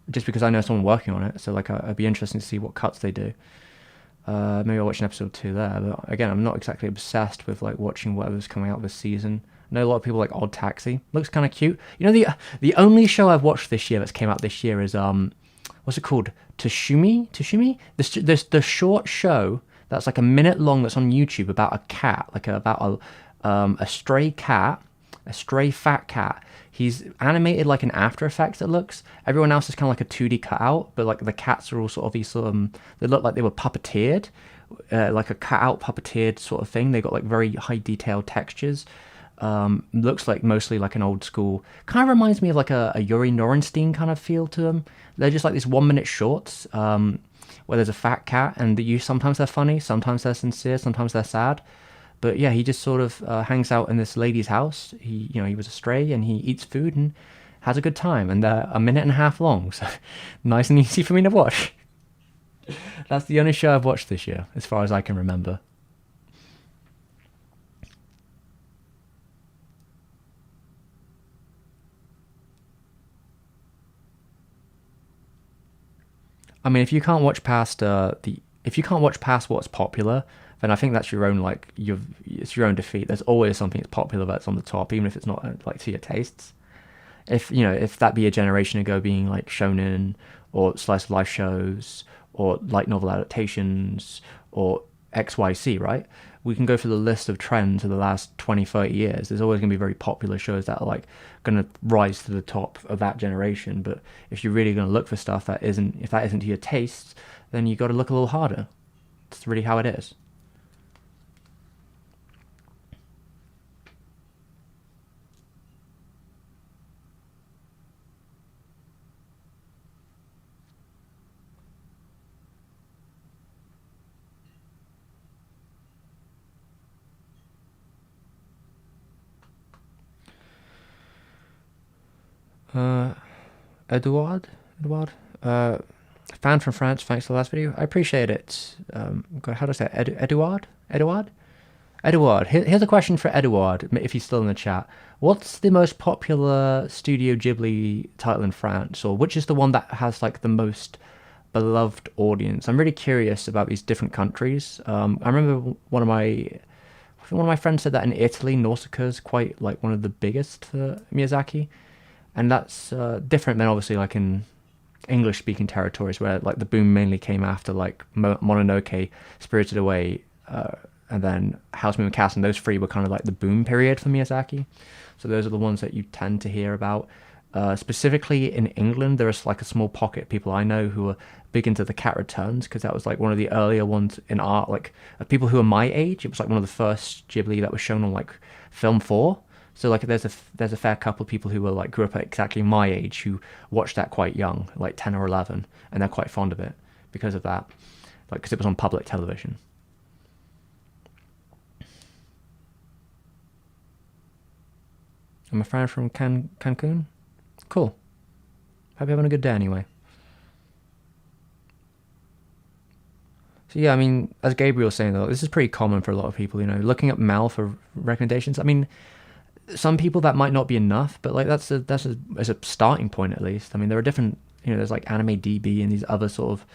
[SPEAKER 2] Just because I know someone working on it, so like it'd be interesting to see what cuts they do. Maybe I'll watch an episode 2 there, but again, I'm not exactly obsessed with like watching whatever's coming out this season. I know a lot of people like Odd Taxi. Looks kind of cute. You know, the only show I've watched this year that's came out this year is what's it called? Toshimi? The short show that's like a minute long that's on YouTube about a cat, like about a stray cat, a stray fat cat. He's animated like an After Effects, it looks. Everyone else is kind of like a 2D cutout, but like the cats are all sort of these they look like they were puppeteered, like a cutout puppeteered sort of thing. They got like very high detailed textures. Looks like mostly like an old school, kind of reminds me of like a Yuri Norenstein kind of feel to them. They're just like these 1 minute shorts, where there's a fat cat, and sometimes they're funny, sometimes they're sincere, sometimes they're sad. But yeah, he just sort of hangs out in this lady's house. He was a stray, and he eats food and has a good time. And they're a minute and a half long, so nice and easy for me to watch. That's the only show I've watched this year, as far as I can remember. I mean, if you can't watch past what's popular, then I think that's your own it's your own defeat. There's always something that's popular that's on the top, even if it's not like to your tastes. If that be a generation ago being like shonen or slice of life shows or light novel adaptations or XYC, right? We can go through the list of trends of the last 20, 30 years. There's always going to be very popular shows that are like going to rise to the top of that generation. But if you're really going to look for stuff if that isn't to your tastes, then you got to look a little harder. It's really how it is. Uh, Edouard, uh, fan from France. Thanks for the last video. I appreciate it. God, how do I say it? Edouard. Here's a question for Edouard, if he's still in the chat. What's the most popular Studio Ghibli title in France, or which is the one that has like the most beloved audience? I'm really curious about these different countries. I remember one of my friends said that in Italy, Nausicaa is quite like one of the biggest for Miyazaki, and that's different than obviously like in English speaking territories where like the boom mainly came after like Mononoke, Spirited Away, and then House Moving Castle, and those three were kind of like the boom period for Miyazaki. So those are the ones that you tend to hear about. Specifically in England, there is like a small pocket of people I know who are big into The Cat Returns, because that was like one of the earlier ones in art, like people who are my age. It was like one of the first Ghibli that was shown on like Film 4. So like there's a fair couple of people who were like grew up at exactly my age who watched that quite young, like 10 or 11, and they're quite fond of it because of that, like because it was on public television. I'm a friend from Cancun. Cool. Hope you're having a good day anyway. So yeah, I mean, as Gabriel was saying though, this is pretty common for a lot of people. Looking up Mal for recommendations. I mean, some people that might not be enough, but like as a starting point at least. I mean, there are different. There's like Anime DB and these other sort of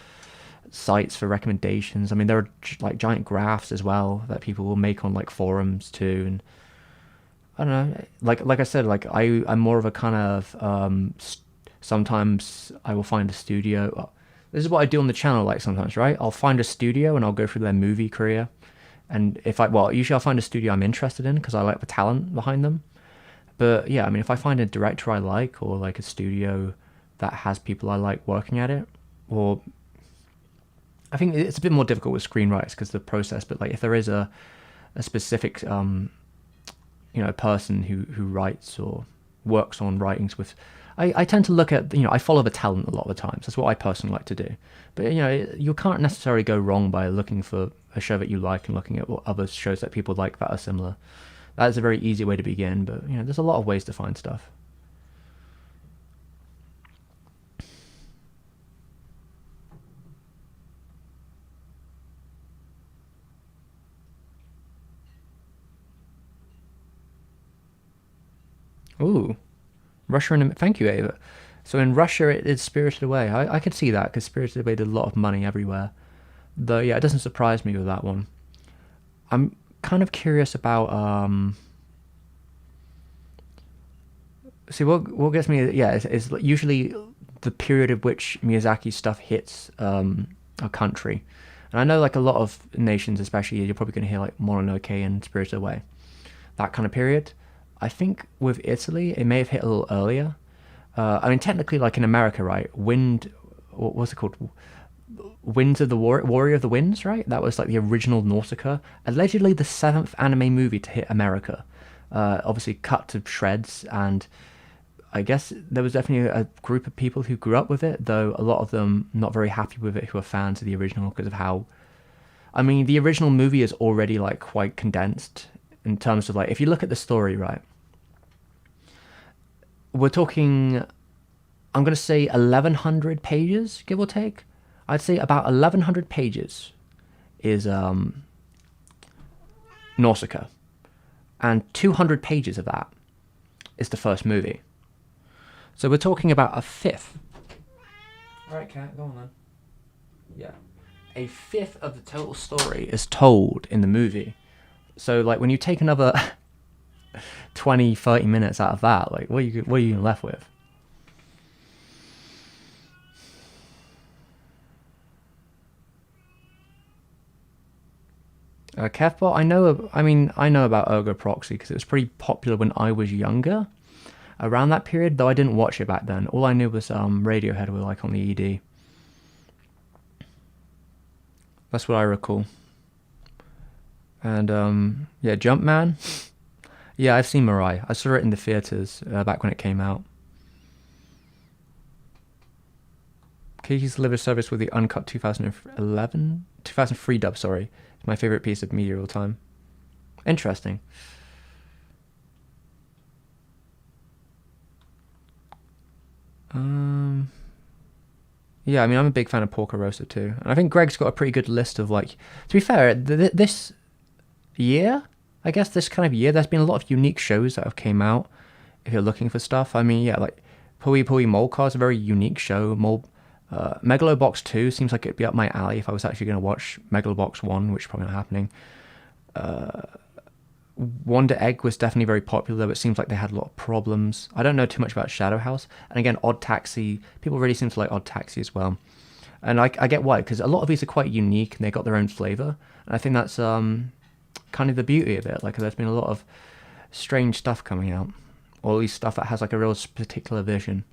[SPEAKER 2] sites for recommendations. I mean, there are like giant graphs as well that people will make on like forums too, and I don't know. Like I said, like I'm more of a kind of sometimes I will find a studio. This is what I do on the channel. Like sometimes, right? I'll find a studio and I'll go through their movie career. And usually I'll find a studio I'm interested in because I like the talent behind them. But yeah, I mean, if I find a director I like or like a studio that has people I like working at it, or I think it's a bit more difficult with screenwriters because the process. But like if there is a specific person who writes or works on writings with, I tend to look at, I follow the talent a lot of the times. That's what I personally like to do. But you can't necessarily go wrong by looking for a show that you like and looking at what other shows that people like that are similar. That is a very easy way to begin, but there's a lot of ways to find stuff. Ooh, Russia and thank you, Ava. So in Russia, it is Spirited Away. I could see that because Spirited Away did a lot of money everywhere. Though, yeah, it doesn't surprise me with that one. I'm kind of curious about see what gets me, yeah, is usually the period of which Miyazaki stuff hits a country. And I know like a lot of nations, especially, you're probably going to hear like Mononoke and Spirited Away, that kind of period. I think with Italy, it may have hit a little earlier. I mean, technically, like in America, right? What's it called? Winds of the Warrior of the Winds, right? That was like the original Nausicaa. Allegedly the seventh anime movie to hit America. Obviously cut to shreds, and I guess there was definitely a group of people who grew up with it, though a lot of them not very happy with it, who are fans of the original because of how... I mean, the original movie is already like quite condensed in terms of like, if you look at the story, right? We're talking, I'm going to say 1,100 pages, give or take. I'd say about 1,100 pages is Nausicaa, and 200 pages of that is the first movie. So we're talking about a fifth. All right, cat, go on then. Yeah. A fifth of the total story is told in the movie. So, like, when you take another 20, 30 minutes out of that, like, what are you left with? Kevbot, I know about Ergo Proxy because it was pretty popular when I was younger. Around that period, though I didn't watch it back then. All I knew was Radiohead were like on the ED. That's what I recall. And yeah, Jumpman. Yeah, I've seen Mirai. I saw it in the theaters back when it came out. Kiki's delivered service with the uncut 2003 dub, sorry. It's my favorite piece of media of all time. Interesting. Yeah, I mean, I'm a big fan of Porco Rosso too. And I think Greg's got a pretty good list of, like, to be fair, this year, I guess this kind of year, there's been a lot of unique shows that have came out if you're looking for stuff. I mean, yeah, like Pui Pui Molcar is a very unique show. Megalobox 2 seems like it'd be up my alley if I was actually going to watch Megalobox 1, which is probably not happening. Wonder Egg was definitely very popular, though it seems like they had a lot of problems. I don't know too much about Shadow House. And again, Odd Taxi, people really seem to like Odd Taxi as well. And I get why, because a lot of these are quite unique and they got their own flavour. And I think that's kind of the beauty of it. Like, there's been a lot of strange stuff coming out, or at least stuff that has like a real particular vision.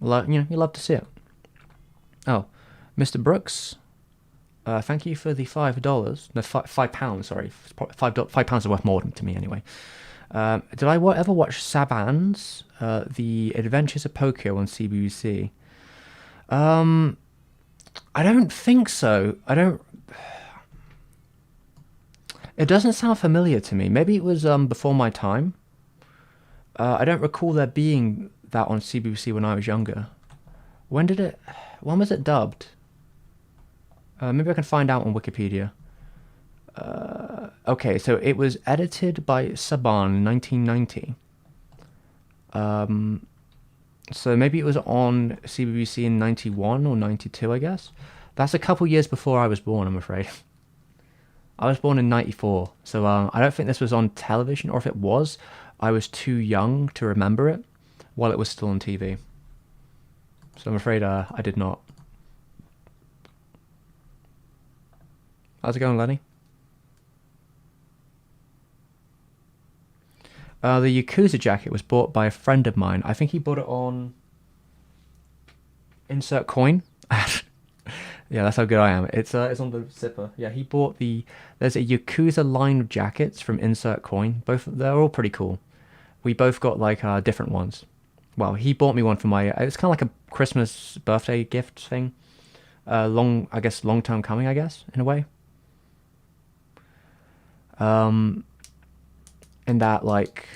[SPEAKER 2] Like, you know, you love to see it. Oh, Mr. Brooks, thank you for the $5. No, £5. Sorry, £5 is worth more to me anyway. Did I ever watch Saban's The Adventures of Pinocchio on CBBC? I don't think so. It doesn't sound familiar to me. Maybe it was before my time. I don't recall there being that on CBBC when I was younger. When was it dubbed? Maybe I can find out on Wikipedia. Okay, so it was edited by Saban in 1990. So maybe it was on CBBC in 91 or 92, I guess. That's a couple years before I was born, I'm afraid. I was born in 94, so I don't think this was on television, or if it was, I was too young to remember it while it was still on TV. So I'm afraid I did not. How's it going, Lenny? The Yakuza jacket was bought by a friend of mine. I think he bought it on... Insert coin. Yeah, that's how good I am. It's on the zipper. Yeah, he bought there's a Yakuza line of jackets from Insert Coin. They're all pretty cool. We both got like different ones. Well, he bought me one for it's kind of like a Christmas birthday gift thing. Long term coming, I guess, in a way. In that, like,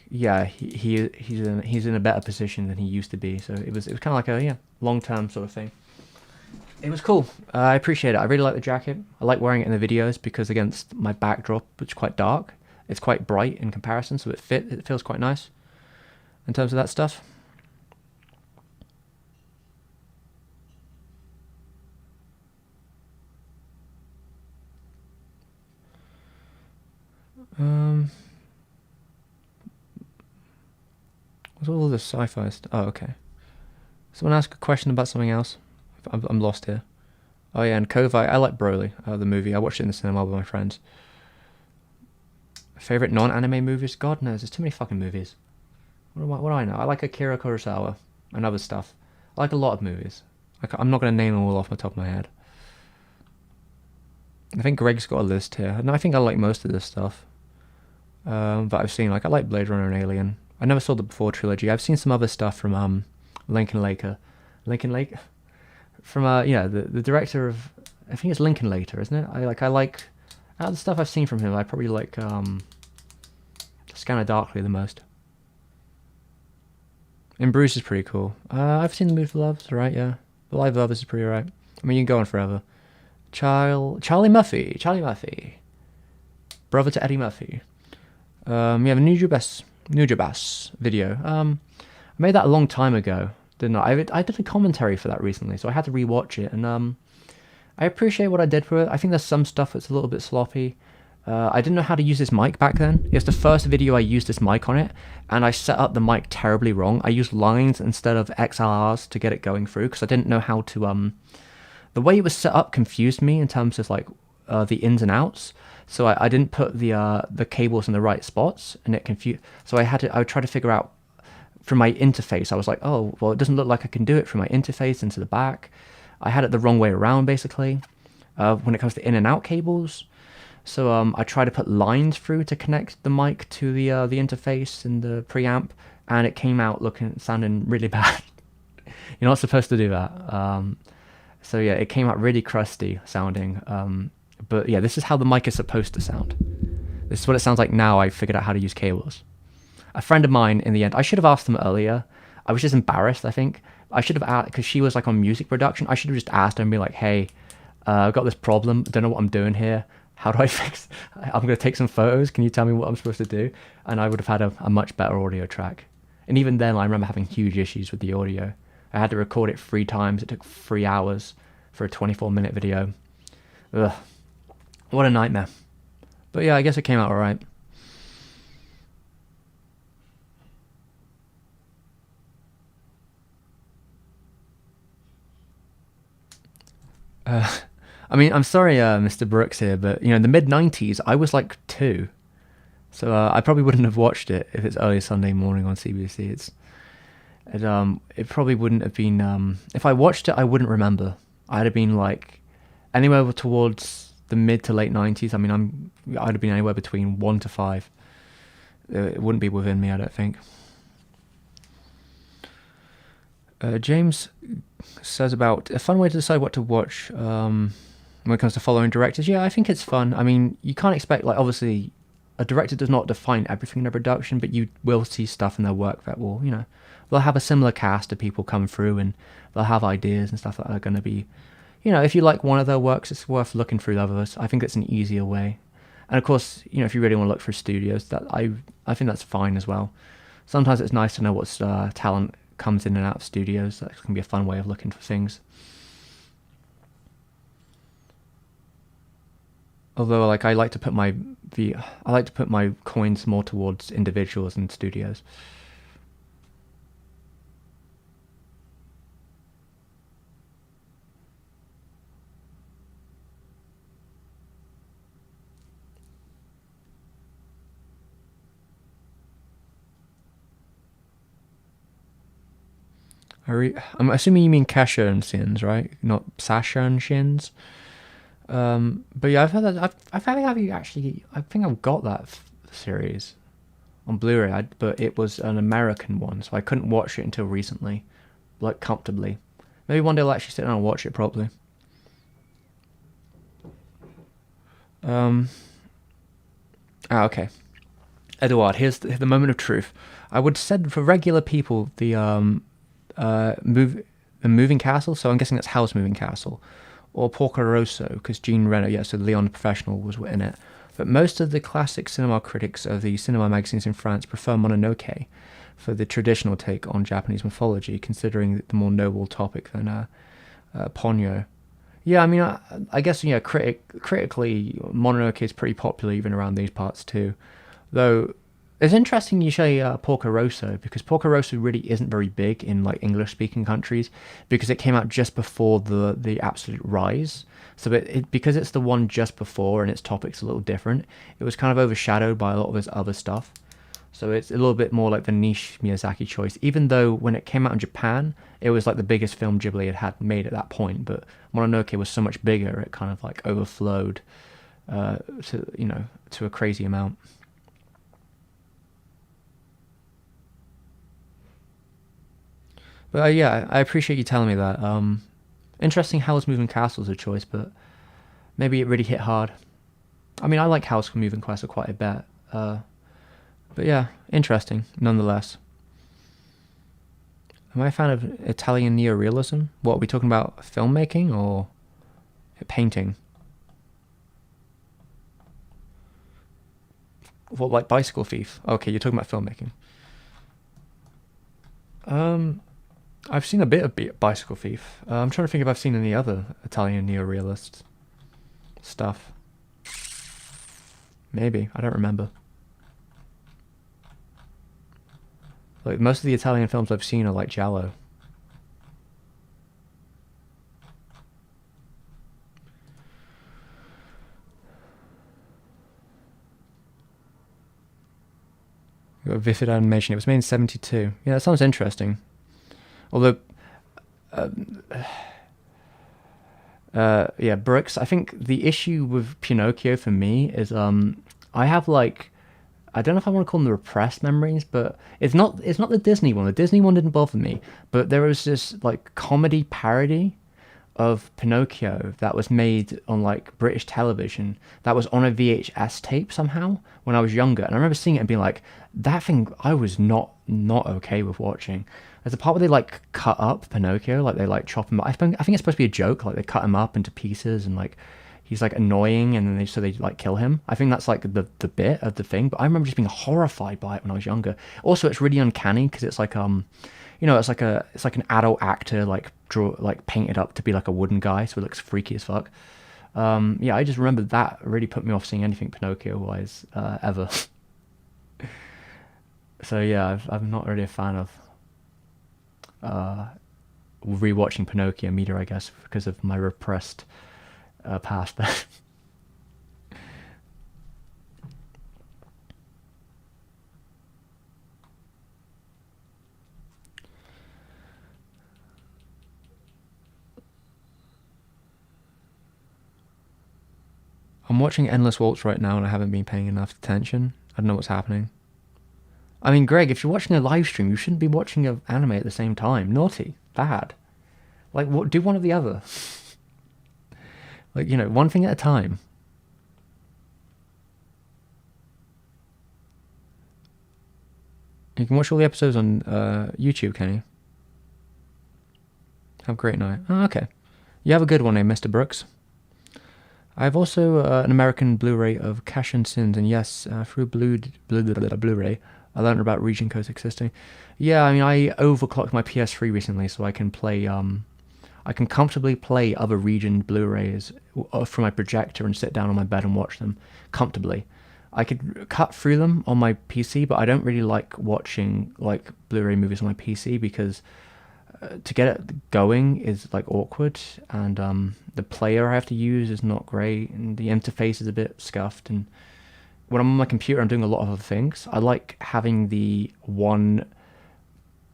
[SPEAKER 2] yeah, he's in a better position than he used to be. So it was kind of like a long term sort of thing. It was cool. I appreciate it. I really like the jacket. I like wearing it in the videos because against my backdrop, which is quite dark, it's quite bright in comparison, so it feels quite nice in terms of that stuff. What's all this sci-fi stuff? Oh, okay. Someone ask a question about something else. I'm lost here. Oh yeah, and Kovai. I like Broly, the movie. I watched it in the cinema with my friends. Favorite non-anime movies? God knows, there's too many fucking movies. What do I know? I like Akira Kurosawa and other stuff. I like a lot of movies. I'm not going to name them all off the top of my head. I think Greg's got a list here, and I think I like most of this stuff. But I've seen, like, I like Blade Runner and Alien. I never saw the Before trilogy. I've seen some other stuff from Lincoln Lake? From the director of, I think it's Lincoln-Later, isn't it? I like out of the stuff I've seen from him, I probably like Scanner Darkly the most. And Bruce is pretty cool. I've seen the movie Love, it's alright, yeah. The Live Love is pretty alright. I mean, you can go on forever. Charlie Murphy. Charlie Murphy. Brother to Eddie Murphy. We have a Nujabes video. I made that a long time ago, didn't I? I did a commentary for that recently, so I had to rewatch it, and I appreciate what I did for it. I think there's some stuff that's a little bit sloppy. I didn't know how to use this mic back then. It was the first video I used this mic on it, and I set up the mic terribly wrong. I used lines instead of XLRs to get it going through, because I didn't know how to... the way it was set up confused me in terms of like the ins and outs. So I didn't put the cables in the right spots, and it confused. So I would try to figure out from my interface. I was like, oh, well, it doesn't look like I can do it from my interface into the back. I had it the wrong way around, basically, when it comes to in and out cables. So I tried to put lines through to connect the mic to the interface and the preamp, and it came out sounding really bad. You're not supposed to do that. So yeah, it came out really crusty sounding. But yeah, this is how the mic is supposed to sound. This is what it sounds like now I figured out how to use cables. A friend of mine, in the end, I should have asked them earlier. I was just embarrassed, I think. I should have asked, because she was like on music production, I should have just asked her and be like, hey, I've got this problem. I don't know what I'm doing here. How do I fix it? I'm going to take some photos. Can you tell me what I'm supposed to do? And I would have had a much better audio track. And even then, I remember having huge issues with the audio. I had to record it 3 times. It took 3 hours for a 24-minute video. Ugh. What a nightmare. But yeah, I guess it came out alright. I mean, I'm sorry, Mr. Brooks here, but, you know, in the mid-90s, I was like 2. So I probably wouldn't have watched it if it's early Sunday morning on CBC. It probably wouldn't have been... if I watched it, I wouldn't remember. I'd have been like anywhere towards the mid to late 90s. I mean, I'd have been anywhere between 1 to 5. It wouldn't be within me, I don't think. James says about a fun way to decide what to watch when it comes to following directors. Yeah, I think it's fun. I mean, you can't expect, like, obviously, a director does not define everything in their production, but you will see stuff in their work that will, you know, they'll have a similar cast of people come through, and they'll have ideas and stuff that are going to be, you know, if you like one of their works, it's worth looking through the others. I think it's an easier way. And of course, you know, if you really want to look for studios, that I think that's fine as well. Sometimes it's nice to know what talent comes in and out of studios. That can be a fun way of looking for things. Although, like, I like to put my coins more towards individuals and studios. I'm assuming you mean Cashern Shins, right? Not Sashern Shins. But yeah, I've heard that. I think I've got that series on Blu-ray, but it was an American one, so I couldn't watch it until recently, like comfortably. Maybe one day I'll actually sit down and watch it properly. Okay. Edward, here's the moment of truth. I would said for regular people the Moving Castle, so I'm guessing that's House Moving Castle, or Porco Rosso, because Jean Reno, yeah, so Leon the Professional was in it. But most of the classic cinema critics of the cinema magazines in France prefer Mononoke for the traditional take on Japanese mythology, considering the more noble topic than Ponyo. Yeah, I mean, I guess, yeah, critically, Mononoke is pretty popular even around these parts too. Though, it's interesting you say Porco Rosso, because Porco Rosso really isn't very big in, like, English-speaking countries, because it came out just before the absolute rise. So because it's the one just before and its topic's a little different, it was kind of overshadowed by a lot of his other stuff. So it's a little bit more like the niche Miyazaki choice, even though when it came out in Japan, it was like the biggest film Ghibli had made at that point. But Mononoke was so much bigger, it kind of like overflowed to a crazy amount. But yeah, I appreciate you telling me that. Interesting Howl's Moving Castle is a choice, but maybe it really hit hard. I mean, I like Howl's Moving Castle quite a bit. But yeah, interesting, nonetheless. Am I a fan of Italian neorealism? What are we talking about? Filmmaking or painting? What, like Bicycle Thief? Okay, you're talking about filmmaking. I've seen a bit of Bicycle Thief. I'm trying to think if I've seen any other Italian neorealist stuff. Maybe, I don't remember. Like most of the Italian films I've seen are like giallo. Got Vivid Animation. It was made in '72. Yeah, that sounds interesting. Although, yeah, Brooks. I think the issue with Pinocchio for me is I have like I don't know if I want to call them the repressed memories, but it's not the Disney one. The Disney one didn't bother me, but there was this like comedy parody of Pinocchio that was made on like British television that was on a VHS tape somehow when I was younger, and I remember seeing it and being like, that thing I was not okay with watching. There's a part where they like cut up Pinocchio, like they like chop him up. I think it's supposed to be a joke, like they cut him up into pieces and like he's like annoying, and then they like kill him. I think that's like the bit of the thing, but I remember just being horrified by it when I was younger. Also, it's really uncanny because it's like it's like an adult actor like painted up to be like a wooden guy, so it looks freaky as fuck. Yeah, I just remember that really put me off seeing anything Pinocchio wise ever. So yeah, I'm not really a fan of rewatching Pinocchio meter, I guess, because of my repressed past. I'm watching Endless Waltz right now and I haven't been paying enough attention. I don't know what's happening. I mean, Greg, if you're watching a live stream, you shouldn't be watching an anime at the same time. Naughty. Bad. Like, what? Do one or the other. Like, one thing at a time. You can watch all the episodes on YouTube, can you? Have a great night. Oh, okay. You have a good one, eh, Mr. Brooks? I have also an American Blu-ray of Cash and Sins, and yes, through Blu-ray, I learned about region codes existing. Yeah, I mean, I overclocked my PS3 recently, so I can play, I can comfortably play other region Blu-rays from my projector and sit down on my bed and watch them comfortably. I could cut through them on my PC, but I don't really like watching like Blu-ray movies on my PC because to get it going is like awkward, and the player I have to use is not great, and the interface is a bit scuffed. And when I'm on my computer, I'm doing a lot of other things. I like having the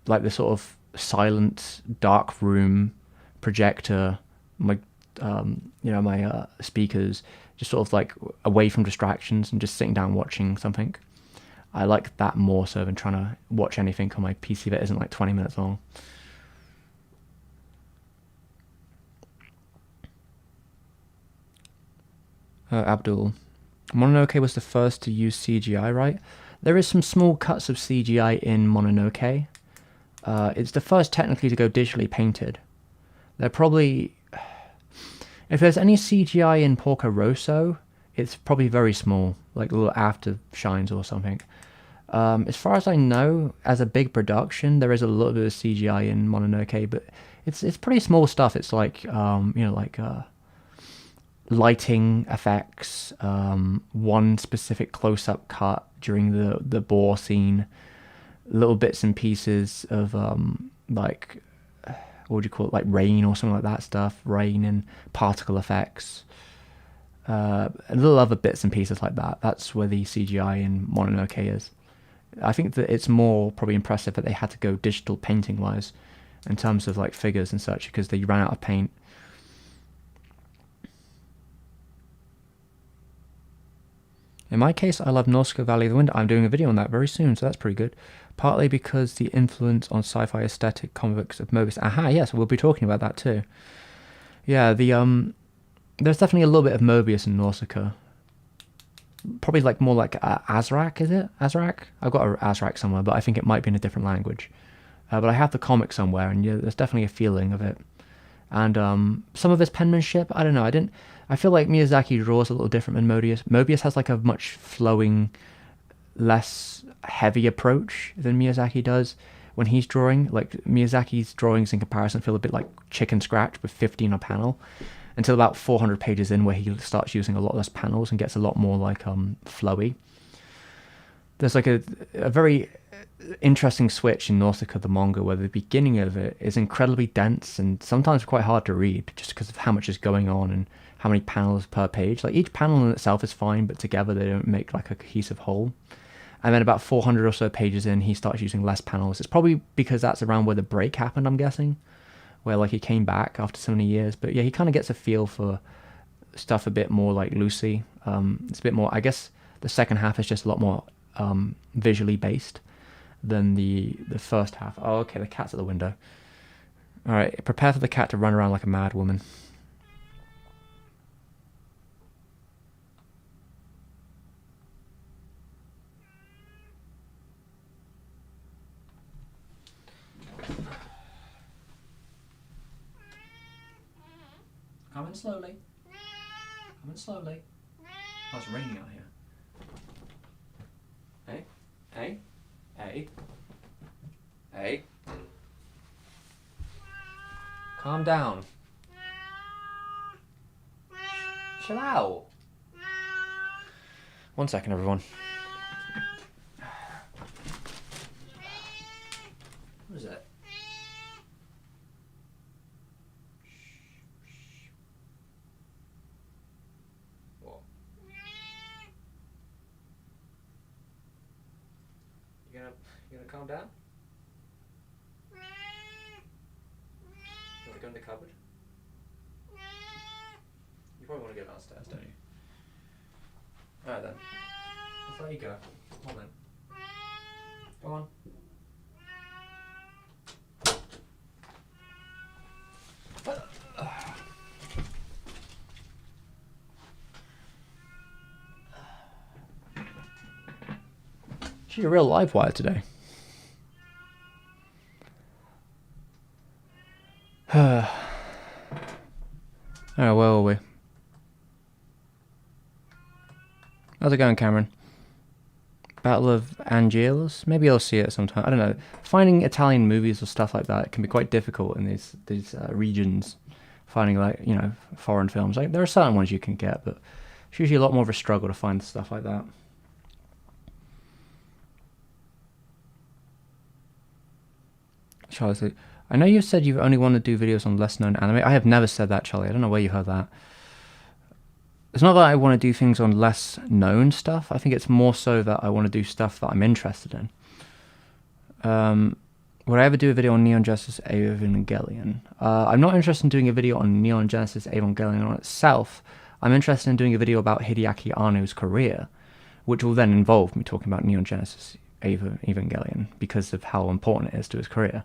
[SPEAKER 2] sort of silent dark room projector, my my speakers, just sort of like away from distractions and just sitting down watching something. I like that more so than trying to watch anything on my PC that isn't like 20 minutes long. Abdul. Mononoke was the first to use CGI, right? There is some small cuts of CGI in Mononoke. It's the first technically to go digitally painted. They're probably... If there's any CGI in Porco Rosso, it's probably very small, like little after shines or something. As far as I know, as a big production, there is a little bit of CGI in Mononoke, but it's pretty small stuff. It's like lighting effects, one specific close-up cut during the boar scene, little bits and pieces of like what would you call it, like rain or something like that stuff, rain and particle effects, and little other bits and pieces like that. That's where the CGI in Mononoke is. I think that it's more probably impressive that they had to go digital painting wise in terms of like figures and such, because they ran out of paint. In my case, I love Nausicaa Valley of the Wind. I'm doing a video on that very soon, so that's pretty good. Partly because the influence on sci-fi aesthetic comics of Mobius. Aha, yes, we'll be talking about that too. Yeah, there's definitely a little bit of Mobius in Nausicaa. Probably like more like Azrak, is it? Azrak? I've got a Azrak somewhere, but I think it might be in a different language. But I have the comic somewhere, and yeah, there's definitely a feeling of it. And some of his penmanship, I don't know. I didn't. I feel like Miyazaki draws a little different than Mobius. Mobius has like a much flowing, less heavy approach than Miyazaki does when he's drawing. Like Miyazaki's drawings in comparison feel a bit like chicken scratch with 15 a panel, until about 400 pages in, where he starts using a lot less panels and gets a lot more like flowy. There's like a very interesting switch in Nausicaa the manga, where the beginning of it is incredibly dense and sometimes quite hard to read, just because of how much is going on and how many panels per page. Like each panel in itself is fine, but together they don't make like a cohesive whole. And then about 400 or so pages in, he starts using less panels. It's probably because that's around where the break happened, I'm guessing, where like he came back after so many years. But yeah, he kind of gets a feel for stuff a bit more like loosely. It's a bit more, I guess the second half is just a lot more visually based than the first half. Oh, okay, the cat's at the window. All right, prepare for the cat to run around like a mad woman. Come in slowly. Come in slowly. Oh, it's raining out here. Hey, hey, hey, hey. Calm down. Chill out. 1 second, everyone. What is that? What? You gonna calm down? You wanna go in the cupboard? You probably want to go downstairs, don't you? Alright then. Let's let you go. Come on then. Go on. She's a real live wire today. Alright, where were we? How's it going, Cameron? Battle of Angeles? Maybe I'll see it sometime. I don't know. Finding Italian movies or stuff like that can be quite difficult in these regions. Finding like, you know, foreign films. Like there are certain ones you can get, but it's usually a lot more of a struggle to find stuff like that. Charlie, I know you said you only want to do videos on less known anime. I have never said that, Charlie. I don't know where you heard that. It's not that I want to do things on less known stuff. I think it's more so that I want to do stuff that I'm interested in. Would I ever do a video on Neon Genesis Evangelion? I'm not interested in doing a video on Neon Genesis Evangelion on itself. I'm interested in doing a video about Hideaki Anno's career, which will then involve me talking about Neon Genesis Evangelion because of how important it is to his career.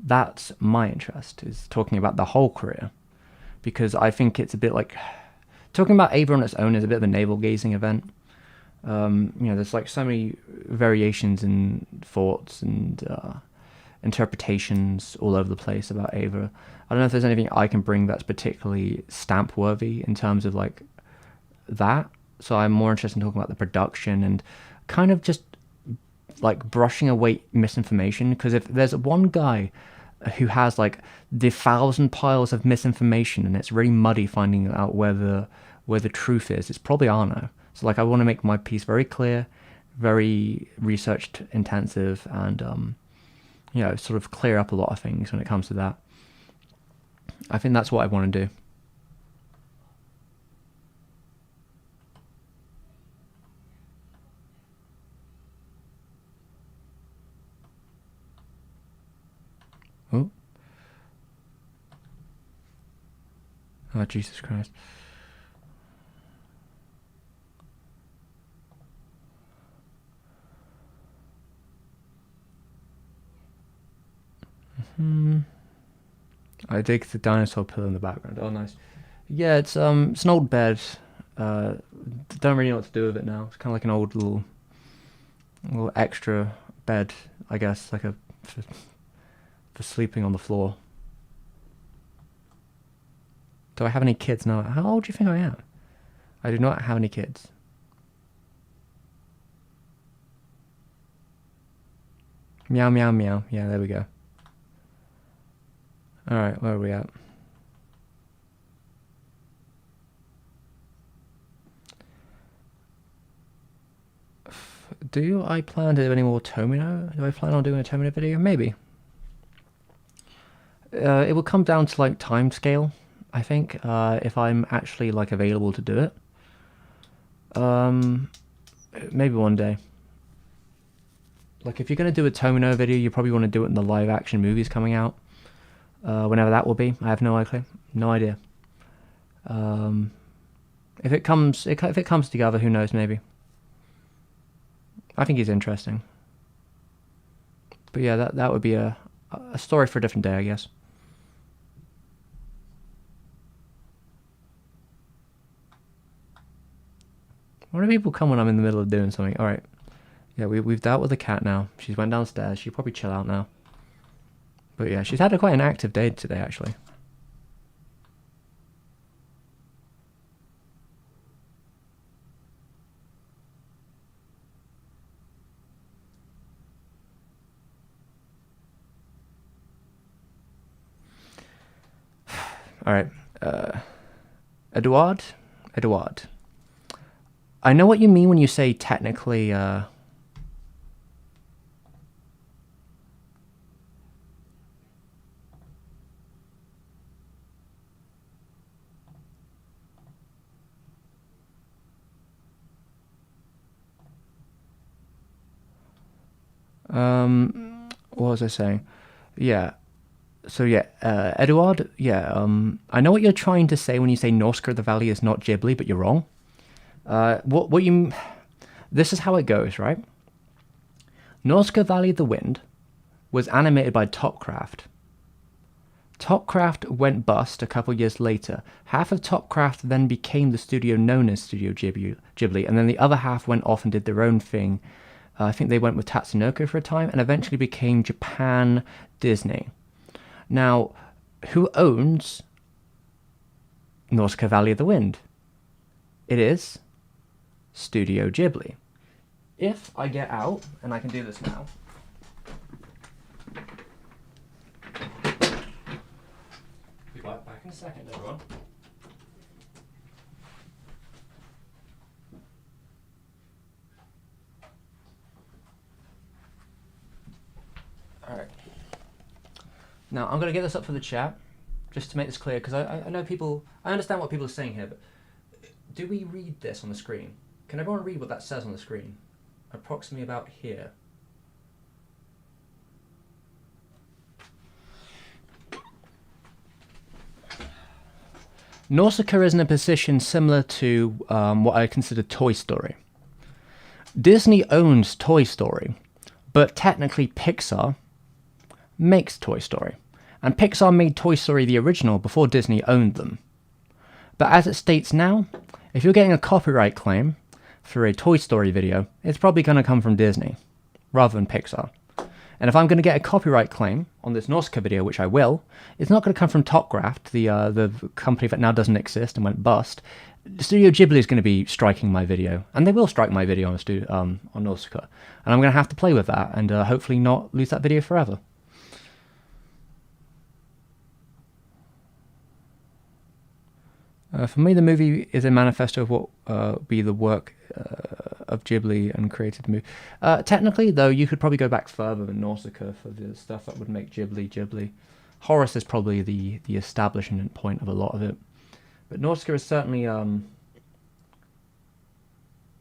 [SPEAKER 2] That's my interest, is talking about the whole career, because I think it's a bit like talking about Ava on its own is a bit of a navel-gazing event. You know, there's like so many variations in thoughts and interpretations all over the place about Ava. I don't know if there's anything I can bring that's particularly stamp-worthy in terms of like that. So I'm more interested in talking about the production and kind of just like brushing away misinformation, because if there's one guy who has like the 1,000 piles of misinformation and it's really muddy finding out where the truth is, it's probably Arno. So like I want to make my piece very clear, very research intensive, and you know, sort of clear up a lot of things when it comes to that. I think that's what I want to do. Oh. Oh, Jesus Christ. I dig the dinosaur pillow in the background. Oh, nice. Yeah, it's an old bed. Don't really know what to do with it now. It's kind of like an old little extra bed, I guess, like a for sleeping on the floor. Do I have any kids? No. How old do you think I am? I do not have any kids. Meow, meow, meow. Yeah, there we go. Alright, where are we at? Do I plan to do any more Tomino? Do I plan on doing a Tomino video? Maybe. It will come down to like time scale, I think, if I'm actually like available to do it. Maybe one day. Like if you're going to do a Tomino video, you probably want to do it in the live action movies coming out. Whenever that will be. I have no idea. If it comes together, who knows, maybe. I think he's interesting. But yeah, that would be a story for a different day, I guess. Why do people come when I'm in the middle of doing something? Alright. Yeah, we've dealt with the cat now. She's went downstairs. She'll probably chill out now. But yeah, she's had quite an active day today, actually. Alright. Eduard? I know what you mean when you say technically, what was I saying? Yeah. So yeah, Eduard, yeah, I know what you're trying to say when you say Norska the Valley is not Ghibli, but you're wrong. This is how it goes, right? Norska Valley of the Wind was animated by Topcraft. Topcraft went bust a couple years later. Half of Topcraft then became the studio known as Studio Ghibli, and then the other half went off and did their own thing. I think they went with Tatsunoko for a time, and eventually became Japan Disney. Now, who owns Norska Valley of the Wind? It is Studio Ghibli. If I get out, and I can do this now. Be back in a second, everyone. Alright. Now, I'm going to get this up for the chat, just to make this clear, because I know people... I understand what people are saying here, but do we read this on the screen? Can everyone read what that says on the screen? Approximately about here. Nausicaa is in a position similar to what I consider Toy Story. Disney owns Toy Story, but technically Pixar makes Toy Story. And Pixar made Toy Story the original before Disney owned them. But as it states now, if you're getting a copyright claim for a Toy Story video, it's probably going to come from Disney, rather than Pixar. And if I'm going to get a copyright claim on this Nausicaa video, which I will, it's not going to come from Topcraft, the company that now doesn't exist and went bust. Studio Ghibli is going to be striking my video, and they will strike my video on Nausicaa. And I'm going to have to play with that, and hopefully not lose that video forever. For me, the movie is a manifesto of what would be the work of Ghibli and created the movie. Technically, though, you could probably go back further than Nausicaa for the stuff that would make Ghibli. Horus is probably the establishment point of a lot of it. But Nausicaa is certainly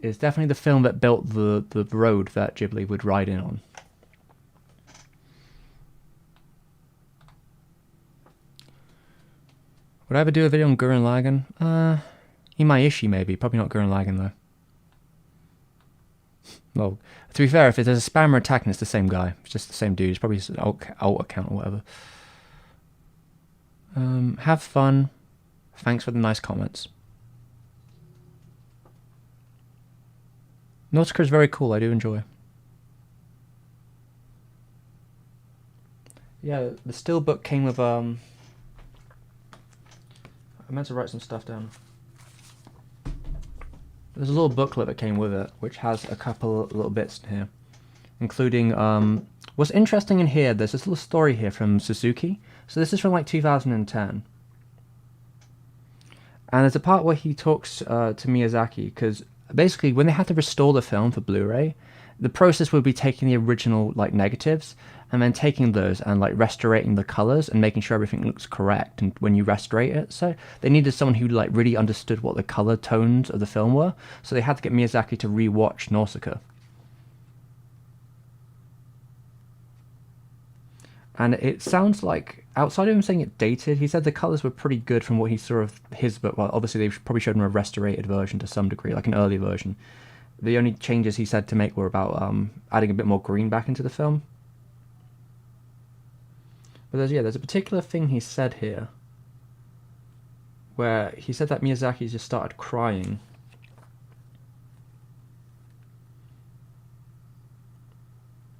[SPEAKER 2] is definitely the film that built the road that Ghibli would ride in on. Would I ever do a video on Gurren Lagann? Imaishi maybe, probably not Gurren Lagann though. Well, to be fair, if there's a spammer attacking, it's the same guy. It's just the same dude. It's probably just an alt account or whatever. Have fun. Thanks for the nice comments. Nausicaa is very cool. I do enjoy. Yeah, the steelbook came with I meant to write some stuff down. There's a little booklet that came with it, which has a couple little bits in here, including what's interesting in here. There's this little story here from Suzuki. So this is from like 2010, and there's a part where he talks to Miyazaki, because basically when they had to restore the film for Blu-ray, the process would be taking the original like negatives and then taking those and like restoring the colors and making sure everything looks correct and when you restore it. So they needed someone who like really understood what the color tones of the film were, so they had to get Miyazaki to re-watch Nausicaa. And it sounds like, outside of him saying it dated, he said the colors were pretty good from what he saw of his book. Well, obviously they probably showed him a restored version to some degree, like an early version. The only changes he said to make were about adding a bit more green back into the film. But there's a particular thing he said here, where he said that Miyazaki just started crying.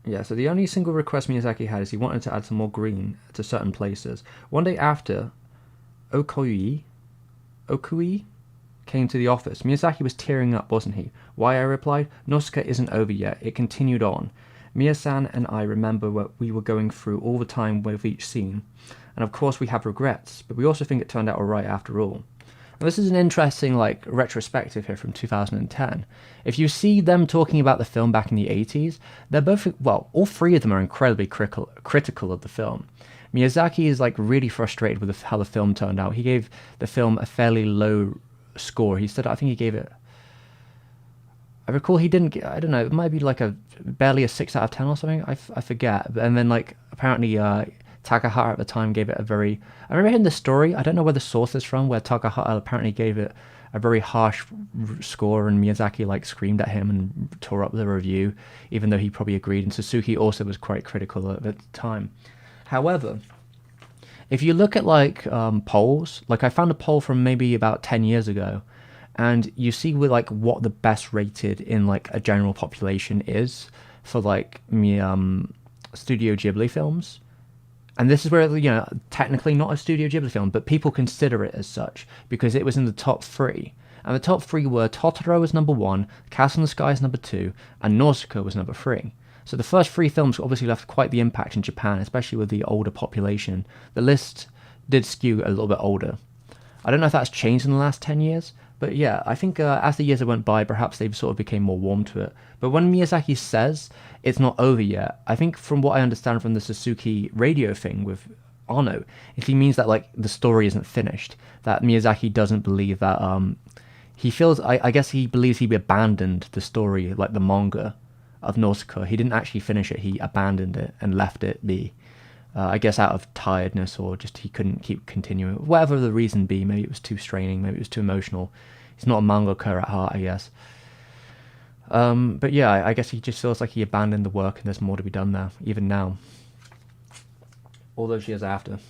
[SPEAKER 2] Yeah, so the only single request Miyazaki had is he wanted to add some more green to certain places. One day after Okui came to the office, Miyazaki was tearing up, wasn't he? Why, I replied, Nausicaa isn't over yet. It continued on. Mia-san and I remember what we were going through all the time with each scene. And of course we have regrets, but we also think it turned out alright after all. Now, this is an interesting like retrospective here from 2010. If you see them talking about the film back in the 80s, they're both, well, all three of them are incredibly critical of the film. Miyazaki is like really frustrated with how the film turned out. He gave the film a fairly low score. He said, I think he gave it, I recall he didn't, I don't know, it might be like barely a 6 out of 10 or something, I forget. And then like apparently Takahata at the time gave it a very, I remember hearing the story, I don't know where the source is from, where Takahata apparently gave it a very harsh score and Miyazaki like screamed at him and tore up the review, even though he probably agreed, and Suzuki also was quite critical at the time. However, if you look at like polls, like I found a poll from maybe about 10 years ago, and you see with like what the best rated in like a general population is for like Studio Ghibli films. And this is where, you know, technically not a Studio Ghibli film, but people consider it as such because it was in the top 3. And the top 3 were Totoro was number 1, Castle in the Sky is number 2, and Nausicaa was number 3. So the first 3 films obviously left quite the impact in Japan, especially with the older population. The list did skew a little bit older. I don't know if that's changed in the last 10 years, but yeah, I think as the years went by, perhaps they've sort of became more warm to it. But when Miyazaki says it's not over yet, I think from what I understand from the Suzuki radio thing with Ono, if he means that like the story isn't finished, that Miyazaki doesn't believe that he feels, I guess he believes he abandoned the story, like the manga of Nausicaa. He didn't actually finish it, he abandoned it and left it be. I guess out of tiredness, or just he couldn't keep continuing. Whatever the reason be, maybe it was too straining, maybe it was too emotional. He's not a mangaka at heart, I guess. But yeah, I guess he just feels like he abandoned the work and there's more to be done there, even now. All those years after.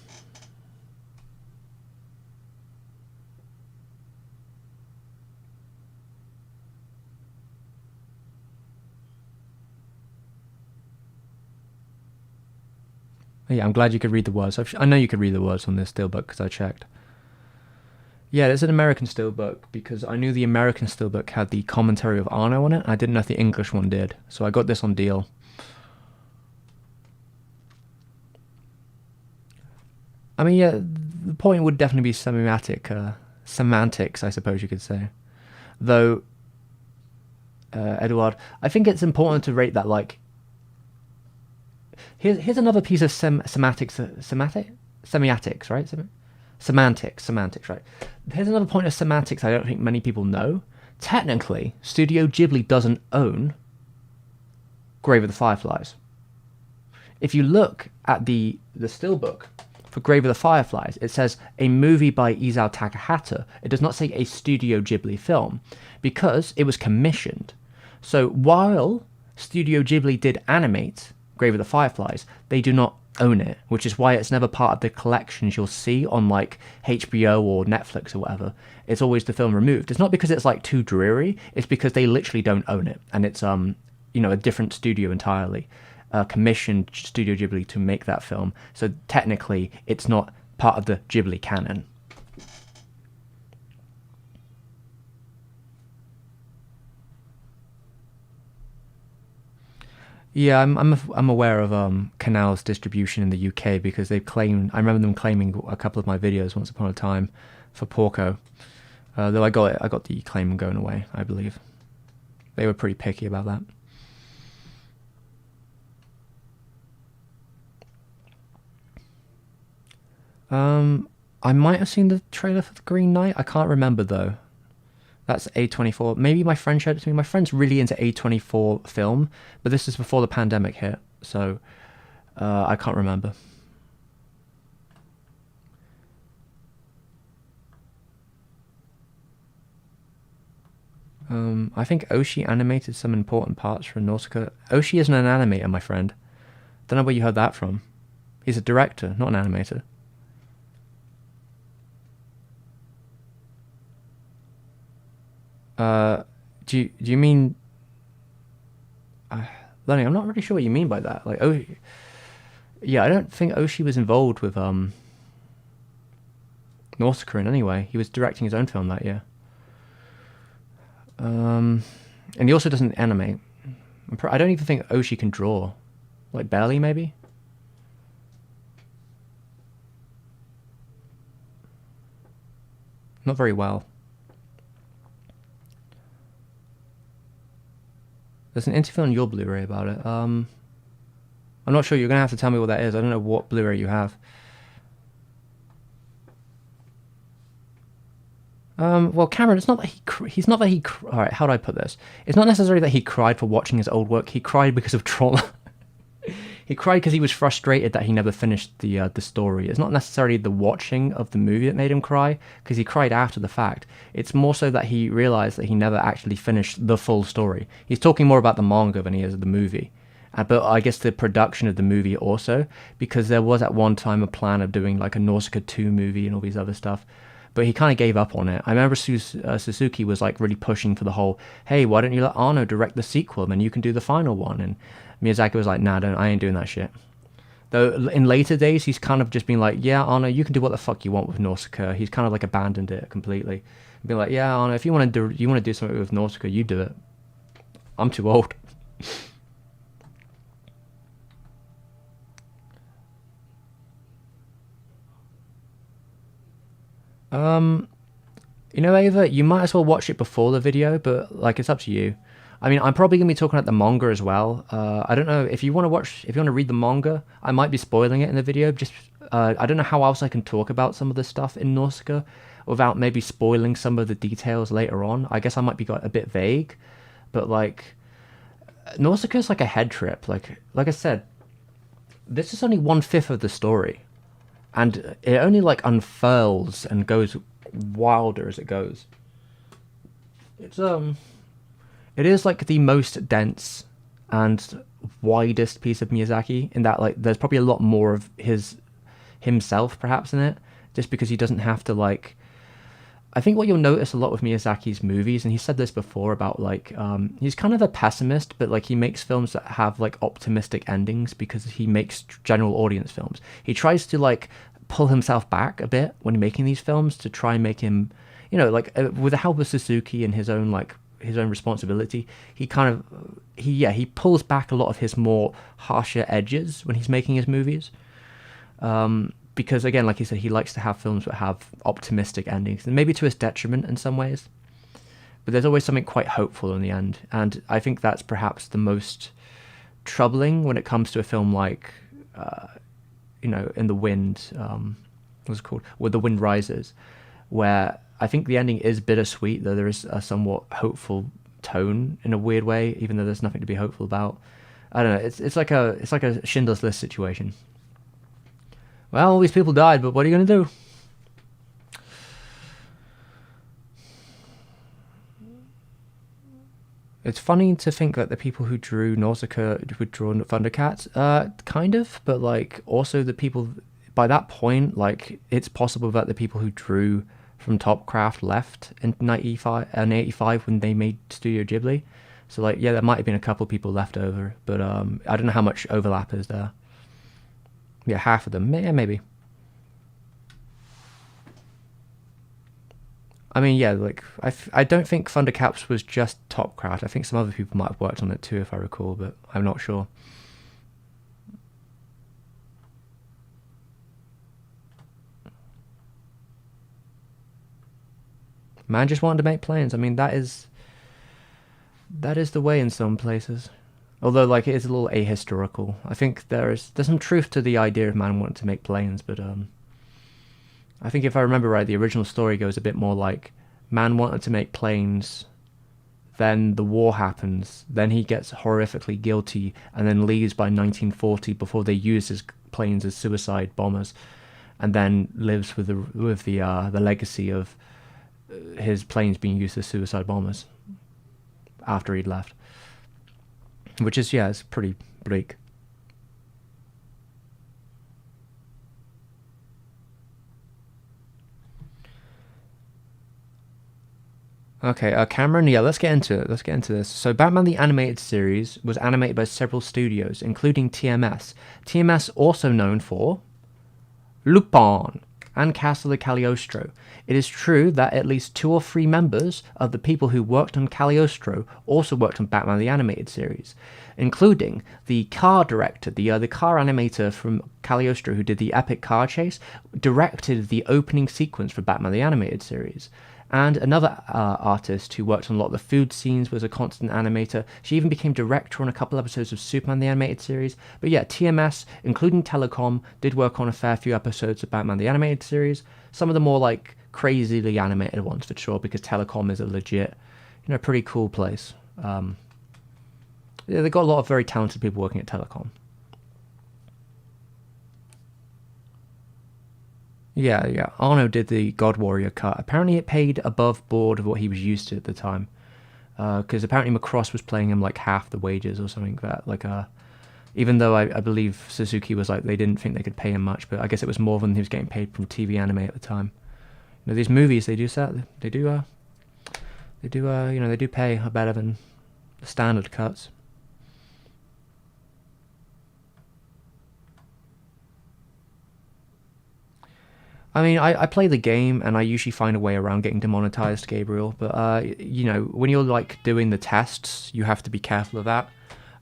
[SPEAKER 2] Yeah, I'm glad you could read the words. I know you could read the words on this steelbook because I checked. Yeah, it's an American steelbook because I knew the American steelbook had the commentary of Arno on it. I didn't know if the English one did, so I got this on deal. I mean, yeah, the point would definitely be semantics, I suppose you could say. Though, Eduard, I think it's important to rate that, like, here's another piece of semantics, right? Semantics, right? Here's another point of semantics I don't think many people know. Technically, Studio Ghibli doesn't own Grave of the Fireflies. If you look at the steelbook for Grave of the Fireflies, it says a movie by Isao Takahata. It does not say a Studio Ghibli film because it was commissioned. So while Studio Ghibli did animate Grave of the Fireflies, they do not own it, which is why it's never part of the collections you'll see on like HBO or Netflix or whatever. It's always the film removed. It's not because it's like too dreary, it's because they literally don't own it, and it's a different studio entirely. commissioned Studio Ghibli to make that film. So technically, it's not part of the Ghibli canon. Yeah, I'm aware of Canal's distribution in the UK because they claim. I remember them claiming a couple of my videos once upon a time for Porco. Though I got the claim going away, I believe. They were pretty picky about that. I might have seen the trailer for the Green Knight. I can't remember though. That's A24. Maybe my friend showed it to me. My friend's really into A24 film, but this is before the pandemic hit, so I can't remember. I think Oshi animated some important parts for Nausicaa. Oshi isn't an animator, my friend. Don't know where you heard that from. He's a director, not an animator. Do you mean? Lenny, I'm not really sure what you mean by that. Like, oh, yeah, I don't think Oshi was involved with Nausicaa in any way. He was directing his own film that year. And he also doesn't animate. I don't even think Oshi can draw, like barely maybe. Not very well. There's an interview on your Blu-ray about it. I'm not sure. You're gonna have to tell me what that is. I don't know what Blu-ray you have. Well, Cameron, it's not that he's not that he. All right, how do I put this? It's not necessarily that he cried for watching his old work. He cried because of trauma. He cried because he was frustrated that he never finished the story. It's not necessarily the watching of the movie that made him cry, because he cried after the fact. It's more so that he realized that he never actually finished the full story. He's talking more about the manga than he is of the movie. But I guess the production of the movie also, because there was at one time a plan of doing like a Nausicaa 2 movie and all these other stuff. But he kind of gave up on it. I remember Suzuki was like really pushing for the whole, hey, why don't you let Arno direct the sequel and then you can do the final one? And Miyazaki was like, nah, I ain't doing that shit. Though in later days, he's kind of just been like, yeah, Arno, you can do what the fuck you want with Nausicaa. He's kind of like abandoned it completely. Been like, yeah, Arno, if you want to do something with Nausicaa, you do it. I'm too old. Ava, you might as well watch it before the video, but like it's up to you. I mean, I'm probably gonna be talking about the manga as well. I don't know if you want to read the manga. I might be spoiling it in the video. Just I don't know how else I can talk about some of the stuff in Nausicaa without maybe spoiling some of the details later on. I guess I might be got a bit vague, but like Nausicaa is like a head trip. Like I said, this is only 1/5 of the story, and it only like unfurls and goes wilder as it goes. It's It is like the most dense and widest piece of Miyazaki in that like there's probably a lot more of himself perhaps in it, just because he doesn't have to like. I think what you'll notice a lot with Miyazaki's movies, and he said this before about like he's kind of a pessimist, but like he makes films that have like optimistic endings because he makes general audience films. He tries to like pull himself back a bit when making these films to try and make him, like with the help of Suzuki and his own responsibility, he kind of he pulls back a lot of his more harsher edges when he's making his movies, because again, like he said, he likes to have films that have optimistic endings, and maybe to his detriment in some ways, but there's always something quite hopeful in the end. And I think that's perhaps the most troubling when it comes to a film like In the Wind, what's it called, Where the Wind Rises, where I think the ending is bittersweet, though there is a somewhat hopeful tone in a weird way, even though there's nothing to be hopeful about. I don't know. It's like a Schindler's List situation. Well, all these people died, but what are you going to do? It's funny to think that the people who drew Nausicaa would draw Thundercats, kind of, but like also the people by that point, like it's possible that the people who drew from Topcraft left in 85 when they made Studio Ghibli. So like, yeah, there might have been a couple people left over, but I don't know how much overlap is there. Yeah, half of them, yeah, maybe. I mean, yeah, like I don't think Thundercaps was just Topcraft. I think some other people might have worked on it too, if I recall, but I'm not sure. Man just wanted to make planes. I mean, that is the way in some places. Although, like, it is a little ahistorical. I think there's some truth to the idea of man wanting to make planes, but I think if I remember right, the original story goes a bit more like man wanted to make planes, then the war happens, then he gets horrifically guilty, and then leaves by 1940 before they use his planes as suicide bombers, and then lives with the legacy of his planes being used as suicide bombers after he'd left. Which is, yeah, it's pretty bleak. Okay, Cameron, yeah, let's get into it. Let's get into this. So, Batman the Animated Series was animated by several studios, including TMS. TMS, also known for Lupin and Castle of Cagliostro. It is true that at least 2 or 3 members of the people who worked on Cagliostro also worked on Batman the Animated Series, including the car director, the car animator from Cagliostro who did the epic car chase, directed the opening sequence for Batman the Animated Series. And another artist who worked on a lot of the food scenes was a constant animator. She even became director on a couple episodes of Superman the Animated Series. But yeah, TMS, including Telecom, did work on a fair few episodes of Batman the Animated Series. Some of the more like crazily animated ones for sure, because Telecom is a legit, pretty cool place. Yeah, they've got a lot of very talented people working at Telecom. Yeah. Arno did the God Warrior cut. Apparently, it paid above board of what he was used to at the time. Because apparently Macross was paying him like half the wages or something like that. Like, even though I believe Suzuki was like they didn't think they could pay him much, but I guess it was more than he was getting paid from TV anime at the time. These movies they do pay better than the standard cuts. I mean, I play the game and I usually find a way around getting demonetized, Gabriel. But when you're like doing the tests, you have to be careful of that.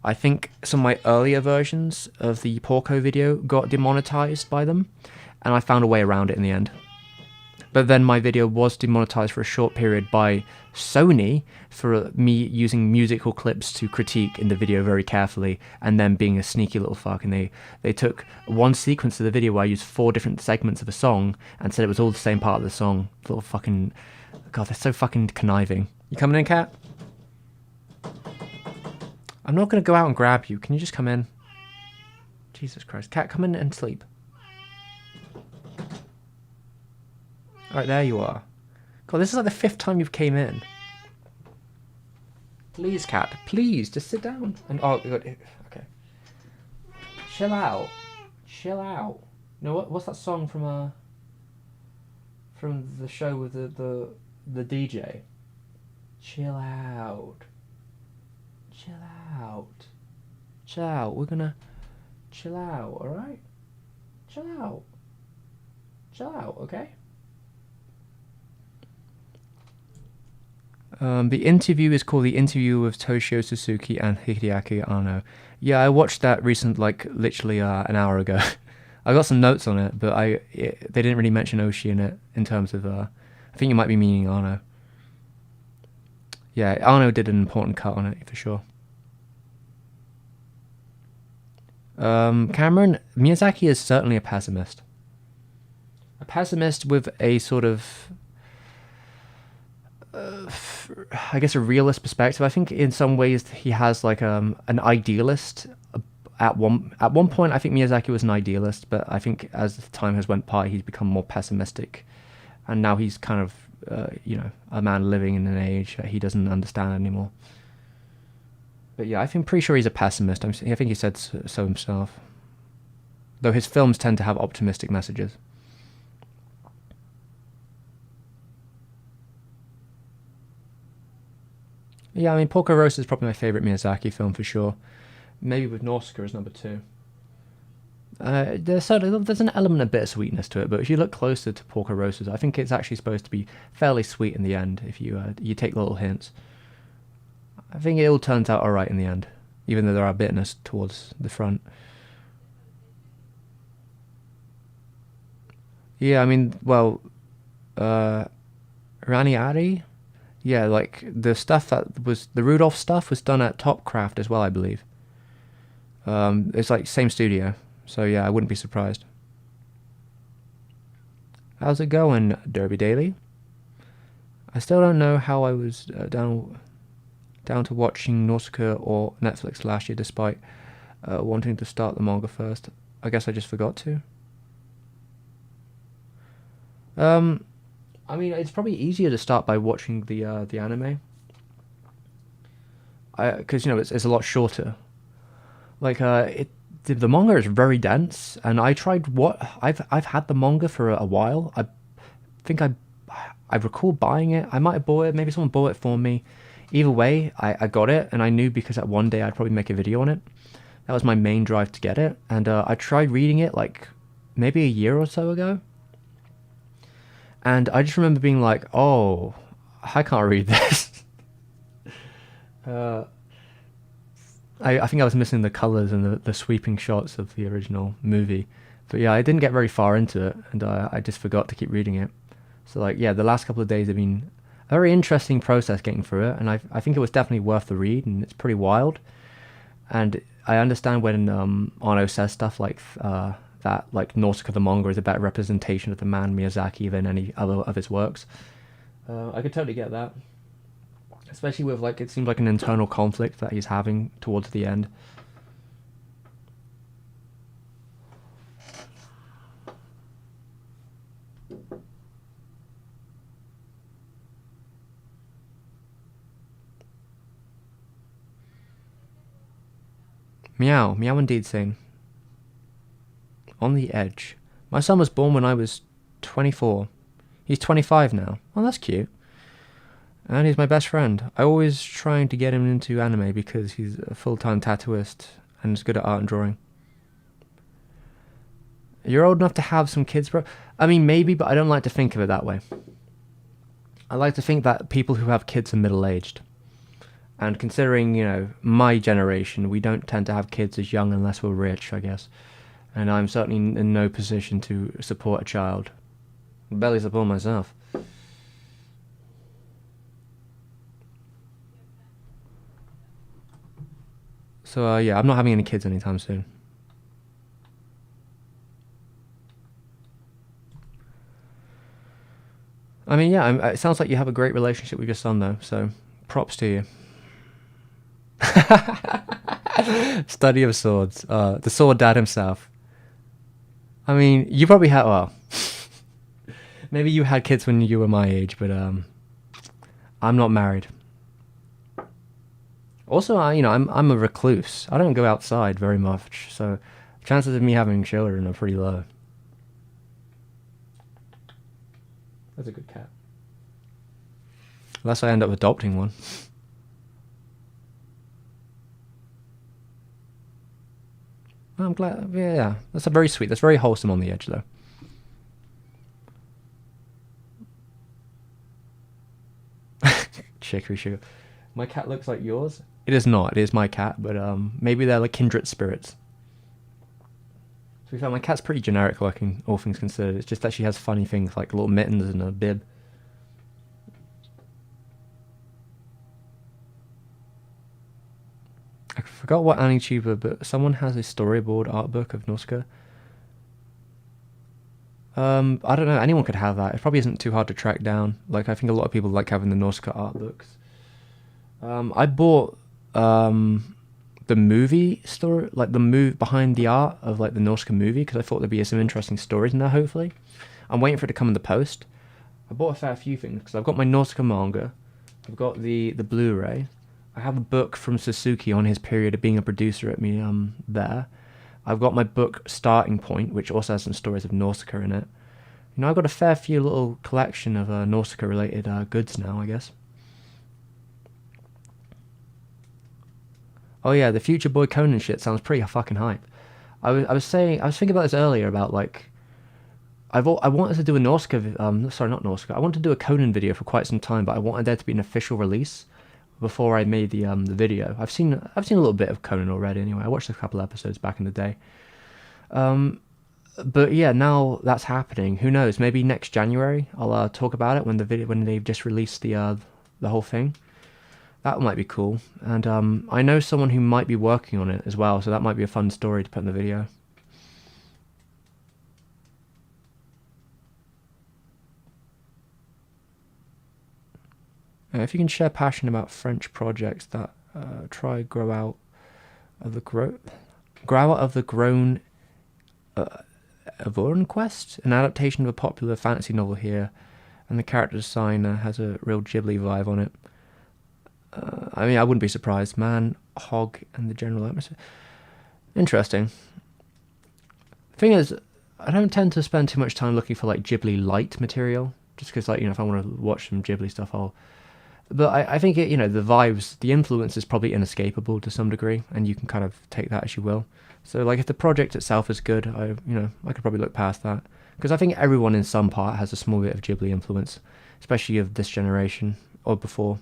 [SPEAKER 2] I think some of my earlier versions of the Porco video got demonetized by them, and I found a way around it in the end. But then my video was demonetized for a short period by Sony for me using musical clips to critique in the video very carefully, and then being a sneaky little fuck. And they took one sequence of the video where I used 4 different segments of a song and said it was all the same part of the song. Little fucking... God, they're so fucking conniving. You coming in, cat? I'm not going to go out and grab you. Can you just come in? Jesus Christ. Cat, come in and sleep. Alright, there you are. God, this is like the 5th time you've came in. Please, cat. Please, just sit down. And oh, God. Okay. Chill out. Chill out. No, what's that song from the show with the DJ? Chill out. Chill out. Chill out. We're gonna chill out, alright? Chill out. Chill out, okay? The interview is called The Interview with Toshio Suzuki and Hideaki Anno. Yeah, I watched that literally an hour ago. I got some notes on it, but they didn't really mention Oshi in it in terms of... I think you might be meaning Anno. Yeah, Anno did an important cut on it, for sure. Cameron, Miyazaki is certainly a pessimist. A pessimist with a sort of... I guess a realist perspective. I think in some ways he has like an idealist. At one point, I think Miyazaki was an idealist, but I think as time has went by, he's become more pessimistic, and now he's kind of a man living in an age that he doesn't understand anymore. But yeah, pretty sure he's a pessimist. I think he said so himself. Though his films tend to have optimistic messages. Yeah, I mean, Porco Rosso is probably my favorite Miyazaki film for sure. Maybe with Nausicaa as number two. There's an element of bittersweetness to it, but if you look closer to Porco Rosso's, I think it's actually supposed to be fairly sweet in the end. If you take little hints, I think it all turns out all right in the end, even though there are bitterness towards the front. Yeah, I mean, well, uh, Rani Ari, yeah, like the stuff that was the Rudolph stuff was done at Topcraft as well, I believe. It's like same studio, so yeah, I wouldn't be surprised. How's it going, Derby Daily? I still don't know how I was down to watching Nausicaa or Netflix last year, despite wanting to start the manga first. I guess I just forgot to. Um, I mean, it's probably easier to start by watching the anime, because it's a lot shorter. Like the manga is very dense, and I tried I've had the manga for a while. Think I recall buying it. I might have bought it. Maybe someone bought it for me. Either way, I got it, and I knew because that one day I'd probably make a video on it. That was my main drive to get it, and I tried reading it like maybe a year or so ago, and I just remember being like, "Oh, I can't read this." uh, I think I was missing the colors and the sweeping shots of the original movie, but yeah, I didn't get very far into it, and I just forgot to keep reading it. So like, yeah, the last couple of days have been a very interesting process getting through it, and I think it was definitely worth the read, and it's pretty wild. And I understand when Arno says stuff like that, like Nausicaa the manga is a better representation of the man Miyazaki than any other of his works. I could totally get that, especially with like it seems like an internal conflict that he's having towards the end. Meow, meow indeed, Sane. On the edge. My son was born when I was 24. He's 25 now. Oh, that's cute. And he's my best friend. I always trying to get him into anime because he's a full-time tattooist and is good at art and drawing. You're old enough to have some kids, bro? I mean, maybe, but I don't like to think of it that way. I like to think that people who have kids are middle-aged. And considering, my generation, we don't tend to have kids as young unless we're rich, I guess. And I'm certainly in no position to support a child. Barely support myself. So, yeah, I'm not having any kids anytime soon. I mean, yeah, it sounds like you have a great relationship with your son, though, so props to you. Study of swords. The sword dad himself. I mean, you probably had, well, maybe you had kids when you were my age, but I'm not married. Also, I'm a recluse. I don't go outside very much, so chances of me having children are pretty low. That's a good cat. Unless I end up adopting one. I'm glad. Yeah, that's a very sweet. That's very wholesome on the edge, though. Chicory sugar. My cat looks like yours. It is not. It is my cat, but maybe they're like kindred spirits. To be fair, my cat's pretty generic looking, all things considered. It's just that she has funny things like little mittens and a bib. I forgot what AniTuber, but someone has a storyboard art book of Nausicaa. I don't know. Anyone could have that. It probably isn't too hard to track down. Like, I think a lot of people like having the Nausicaa art books. I bought the movie story, like the move behind the art of like the Nausicaa movie, because I thought there'd be some interesting stories in there. Hopefully, I'm waiting for it to come in the post. I bought a fair few things because I've got my Nausicaa manga, I've got the Blu-ray, I have a book from Sasuke on his period of being a producer at me there. I've got my book Starting Point, which also has some stories of Nausicaa in it. I've got a fair few little collection of Nausicaa related goods now, I guess. Oh yeah, the Future Boy Conan shit sounds pretty fucking hype. I was thinking about this earlier about like I wanted to do a Norska, sorry, not Norska. I wanted to do a Conan video for quite some time, but I wanted there to be an official release before I made the video. I've seen a little bit of Conan already. Anyway, I watched a couple episodes back in the day. But yeah, now that's happening. Who knows? Maybe next January I'll talk about it when they've just released the whole thing. That might be cool. And I know someone who might be working on it as well, so that might be a fun story to put in the video. If you can share passion about French projects that try grow out of the grown Avoran Quest, an adaptation of a popular fantasy novel here, and the character design has a real Ghibli vibe on it. I mean, I wouldn't be surprised. Man, hog, and the general atmosphere. Interesting. The thing is, I don't tend to spend too much time looking for like Ghibli light material, just because like if I want to watch some Ghibli stuff, I'll. But I think the vibes, the influence is probably inescapable to some degree, and you can kind of take that as you will. So like if the project itself is good, I could probably look past that, because I think everyone in some part has a small bit of Ghibli influence, especially of this generation or before.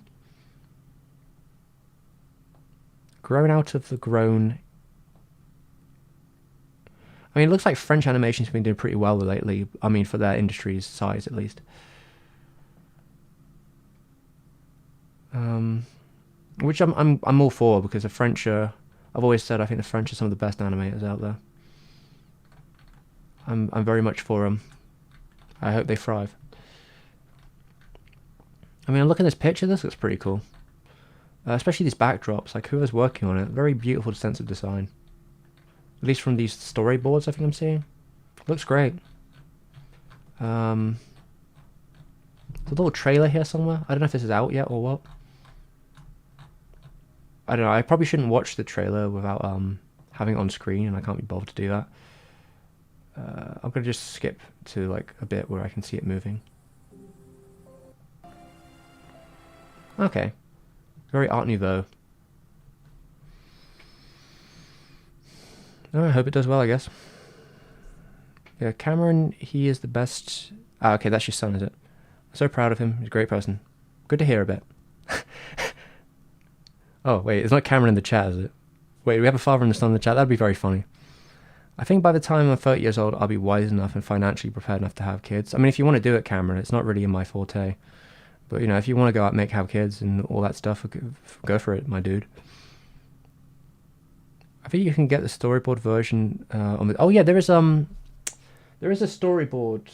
[SPEAKER 2] Grown out of the grown. I mean, it looks like French animation's been doing pretty well lately. I mean, for their industry's size, at least. Which I'm all for, because the French are. I've always said I think the French are some of the best animators out there. I'm very much for them. I hope they thrive. I mean, look at this picture. This looks pretty cool. Especially these backdrops. Like whoever's working on it, very beautiful sense of design. At least from these storyboards, I think I'm seeing. Looks great. There's a little trailer here somewhere. I don't know if this is out yet or what. I don't know. I probably shouldn't watch the trailer without having it on screen, and I can't be bothered to do that. I'm gonna just skip to like a bit where I can see it moving. Okay. Very Art Nouveau. Oh, I hope it does well, I guess. Yeah, Cameron, he is the best. Ah, okay, that's your son, is it? I'm so proud of him. He's a great person. Good to hear a bit. Oh, wait, it's not Cameron in the chat, is it? Wait, we have a father and a son in the chat? That'd be very funny. I think by the time I'm 30 years old, I'll be wise enough and financially prepared enough to have kids. I mean, if you want to do it, Cameron, it's not really in my forte. But, if you want to go out and have kids and all that stuff, go for it, my dude. I think you can get the storyboard version on the... Oh, yeah, there is a storyboard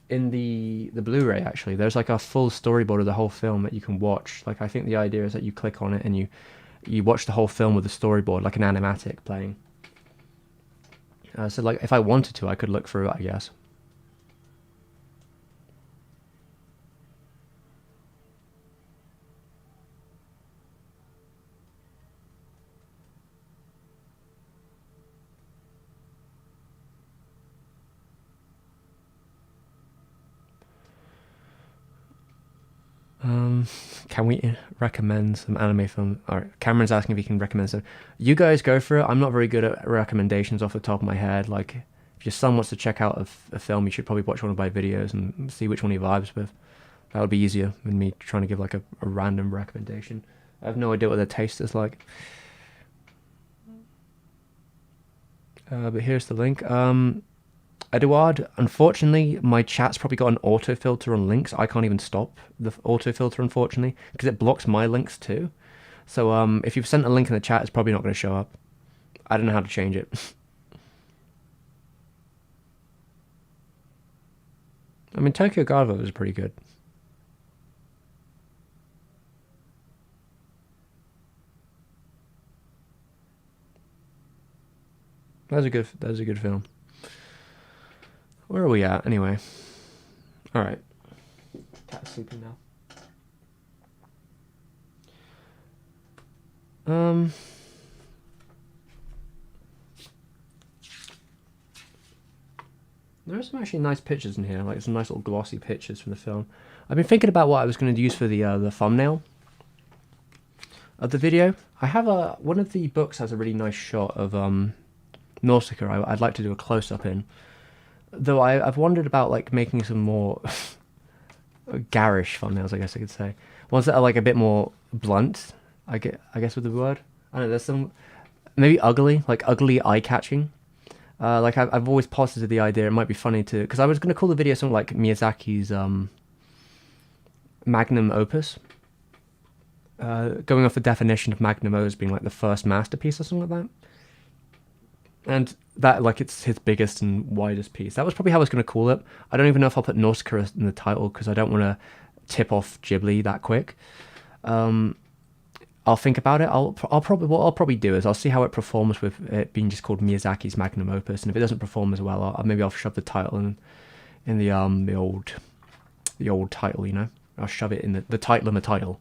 [SPEAKER 2] in the Blu-ray, actually. There's like a full storyboard of the whole film that you can watch. Like, I think the idea is that you click on it and you watch the whole film with the storyboard, like an animatic playing. So, like, if I wanted to, I could look through it, I guess. Can we recommend some anime film? Alright, Cameron's asking if he can recommend some. You guys go for it. I'm not very good at recommendations off the top of my head. Like, if your son wants to check out a film, you should probably watch one of my videos and see which one he vibes with. That would be easier than me trying to give like a random recommendation. I have no idea what their taste is like. But here's the link. Eduard, unfortunately, my chat's probably got an autofilter on links. I can't even stop the autofilter, unfortunately, because it blocks my links too. So if you've sent a link in the chat, it's probably not going to show up. I don't know how to change it. I mean, Tokyo Godfather is pretty good. That was a good film. Where are we at, anyway? Alright. Cat's sleeping now. There are some actually nice pictures in here, like some nice little glossy pictures from the film. I've been thinking about what I was going to use for the thumbnail. Of the video, I have a one of the books has a really nice shot of Nausicaa. I'd like to do a close up in. Though I've wondered about like making some more garish thumbnails, I guess I could say. Ones that are like a bit more blunt. I guess with the word. I don't know. There's some maybe ugly, like ugly eye catching. Like I've always posited the idea it might be funny to because I was gonna call the video something like Miyazaki's magnum opus. Going off the definition of magnum as being like the first masterpiece or something like that. And that, like, it's his biggest and widest piece. That was probably how I was going to call it. I don't even know if I'll put Nausicaa in the title because I don't want to tip off Ghibli that quick. I'll think about it. I'll probably do is I'll see how it performs with it being just called Miyazaki's magnum opus, and if it doesn't perform as well, maybe I'll shove the title in the old title. You know, I'll shove it in the title and the title.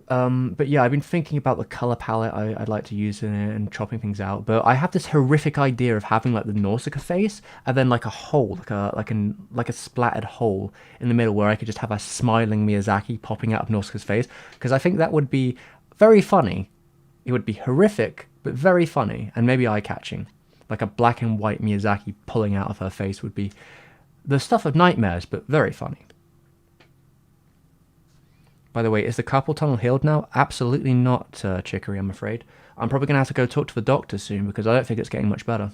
[SPEAKER 2] But yeah, I've been thinking about the color palette I'd like to use in it and chopping things out. But I have this horrific idea of having like the Nausicaa face and then like a hole, like a splattered hole in the middle where I could just have a smiling Miyazaki popping out of Nausicaa's face because I think that would be very funny. It would be horrific, but very funny and maybe eye-catching. Like a black and white Miyazaki pulling out of her face would be the stuff of nightmares, but very funny. By the way, is the carpal tunnel healed now? Absolutely not, Chicory, I'm afraid. I'm probably going to have to go talk to the doctor soon because I don't think it's getting much better.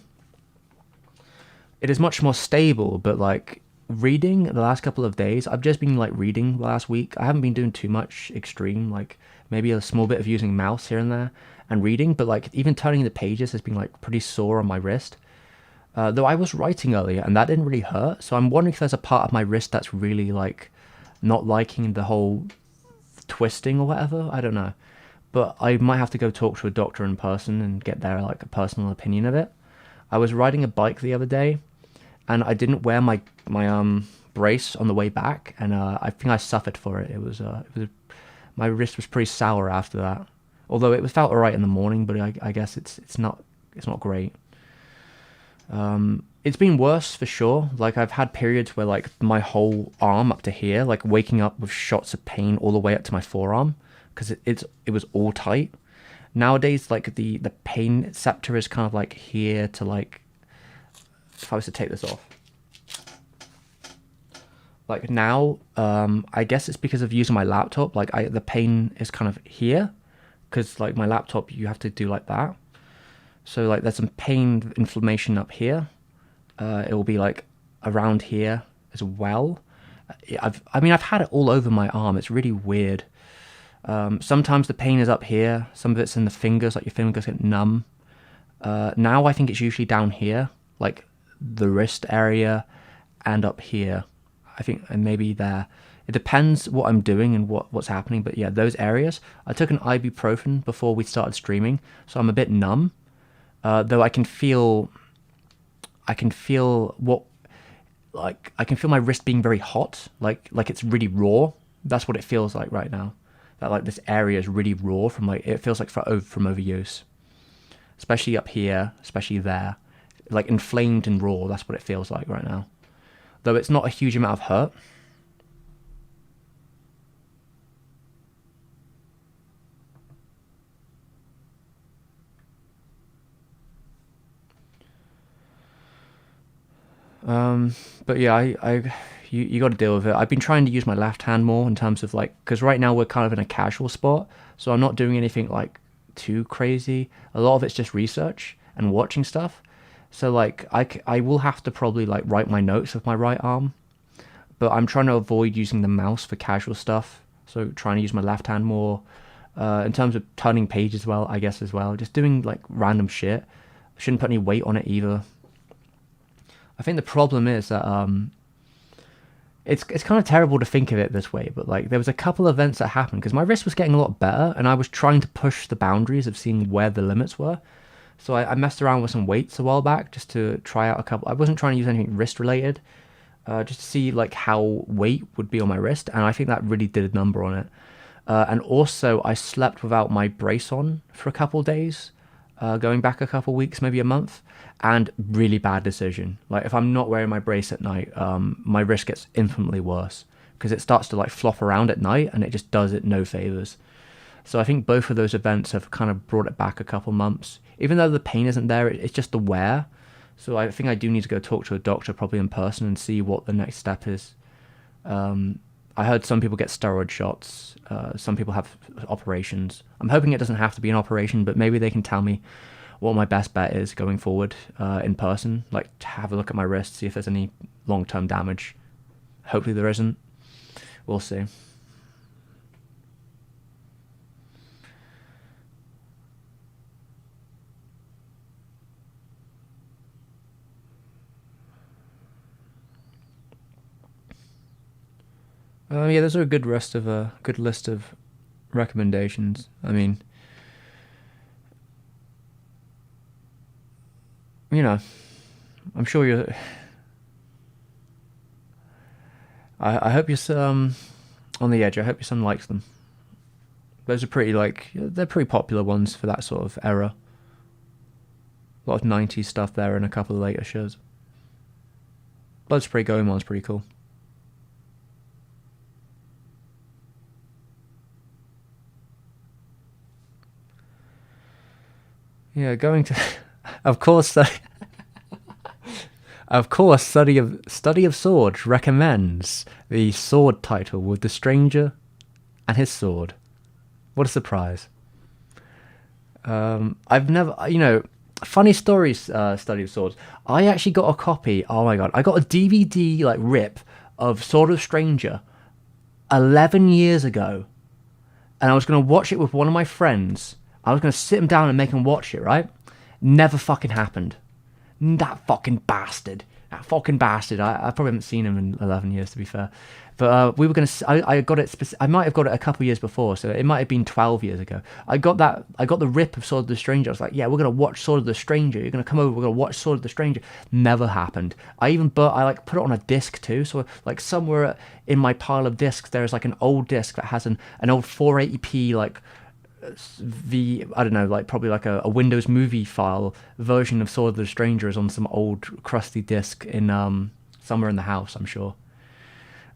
[SPEAKER 2] It is much more stable, but like reading the last couple of days, I've just been like reading the last week. I haven't been doing too much extreme, like maybe a small bit of using mouse here and there and reading, but like even turning the pages has been like pretty sore on my wrist. Though I was writing earlier and that didn't really hurt, so I'm wondering if there's a part of my wrist that's really like not liking the whole twisting or whatever. I don't know, but I might have to go talk to a doctor in person and get their like a personal opinion of it. I was riding a bike the other day and I didn't wear my brace on the way back, and I think I suffered for it. It was my wrist was pretty sour after that, although it was felt alright in the morning, but I guess it's not great. It's been worse for sure. Like I've had periods where like my whole arm up to here, like waking up with shots of pain all the way up to my forearm because it was all tight. Nowadays, like the pain scepter is kind of like here to like, if I was to take this off, like now, I guess it's because of using my laptop. Like the pain is kind of here because like my laptop, you have to do like that. So like there's some pain inflammation up here. It will be like around here as well. I've had it all over my arm. It's really weird. Sometimes the pain is up here. Some of it's in the fingers, like your fingers get numb. Now I think it's usually down here, like the wrist area and up here. I think, and maybe there. It depends what I'm doing and what's happening. But yeah, those areas. I took an ibuprofen before we started streaming, so I'm a bit numb. Though I can feel what, like I can feel my wrist being very hot, like it's really raw. That's what it feels like right now. That like this area is really raw from like it feels like from overuse, especially up here, especially there, like inflamed and raw. That's what it feels like right now. Though it's not a huge amount of hurt. But yeah, you got to deal with it. I've been trying to use my left hand more in terms of like, because right now we're kind of in a casual spot, so I'm not doing anything like too crazy. A lot of it's just research and watching stuff. So like I will have to probably like write my notes with my right arm, but I'm trying to avoid using the mouse for casual stuff. So trying to use my left hand more. In terms of turning pages, well, I guess as well, just doing like random shit. Shouldn't put any weight on it either. I think the problem is that it's kind of terrible to think of it this way, but like there was a couple of events that happened because my wrist was getting a lot better and I was trying to push the boundaries of seeing where the limits were. So I messed around with some weights a while back just to try out a couple. I wasn't trying to use anything wrist related, just to see like how weight would be on my wrist, and I think that really did a number on it. And also I slept without my brace on for a couple of days. Going back a couple weeks, maybe a month, and really bad decision. Like if I'm not wearing my brace at night, my wrist gets infinitely worse because it starts to like flop around at night and it just does it no favors. So I think both of those events have kind of brought it back a couple months. Even though the pain isn't there, it's just the wear. So I think I do need to go talk to a doctor probably in person and see what the next step is. I heard some people get steroid shots. Some people have operations. I'm hoping it doesn't have to be an operation, but maybe they can tell me what my best bet is going forward in person. Like, to have a look at my wrist, see if there's any long-term damage. Hopefully there isn't. We'll see. Yeah, those are a good list of recommendations. I mean, you know, I'm sure you're. I hope you're on the edge. I hope your son likes them. Those are they're pretty popular ones for that sort of era. A lot of 90s stuff there and a couple of later shows. Blood Spray Going one's pretty cool. Yeah, going to, of course, of course, Study of Swords recommends the sword title with the stranger and his sword. What a surprise! I've never, funny stories. Study of Swords. I actually got a copy. Oh my god, I got a DVD like rip of Sword of Stranger 11 years ago, and I was gonna watch it with one of my friends. I was going to sit him down and make him watch it, right? Never fucking happened. That fucking bastard. I probably haven't seen him in 11 years, to be fair. But we were going to... I got it... I might have got it a couple of years before, so it might have been 12 years ago. I got the rip of Sword of the Stranger. I was like, yeah, we're going to watch Sword of the Stranger. You're going to come over, we're going to watch Sword of the Stranger. Never happened. I put it on a disc too, so like somewhere in my pile of discs, there's like an old disc that has an old 480p like... I don't know, like probably like a Windows movie file version of Sword of the Stranger is on some old crusty disc in somewhere in the house, I'm sure.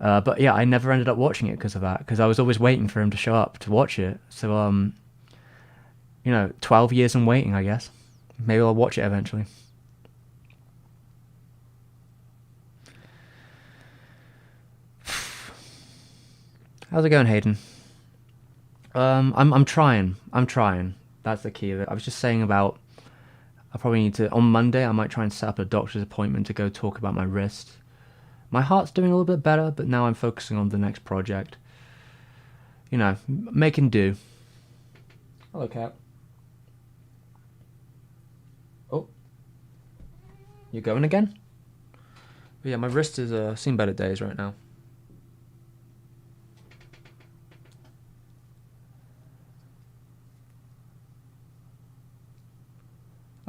[SPEAKER 2] But yeah, I never ended up watching it because of that, because I was always waiting for him to show up to watch it. So 12 years in waiting, I guess. Maybe I'll watch it eventually. How's it going, Hayden? I'm trying. That's the key of it. I was just saying about, I probably need to, on Monday, I might try and set up a doctor's appointment to go talk about my wrist. My heart's doing a little bit better, but now I'm focusing on the next project. Making do. Hello, cat. Oh. You going again? But yeah, my wrist is seen better days right now.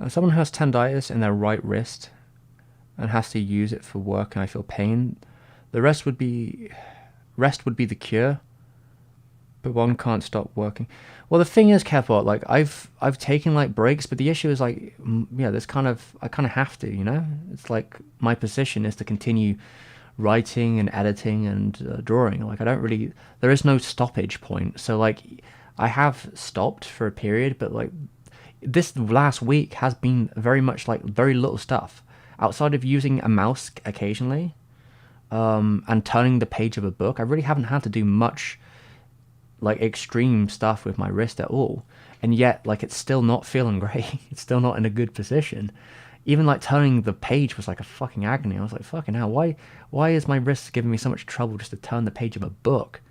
[SPEAKER 2] Someone who has tendinitis in their right wrist and has to use it for work and I feel pain, the rest would be the cure, but one can't stop working. Well, the thing is, Kevbot, like I've taken like breaks, but the issue is like, I kind of have to, It's like my position is to continue writing and editing and drawing. Like there is no stoppage point. So like I have stopped for a period, but like this last week has been very much like very little stuff outside of using a mouse occasionally and turning the page of a book. I really haven't had to do much like extreme stuff with my wrist at all, and yet like it's still not feeling great. It's still not in a good position. Even like turning the page was like a fucking agony. I was like, fucking hell, why is my wrist giving me so much trouble just to turn the page of a book?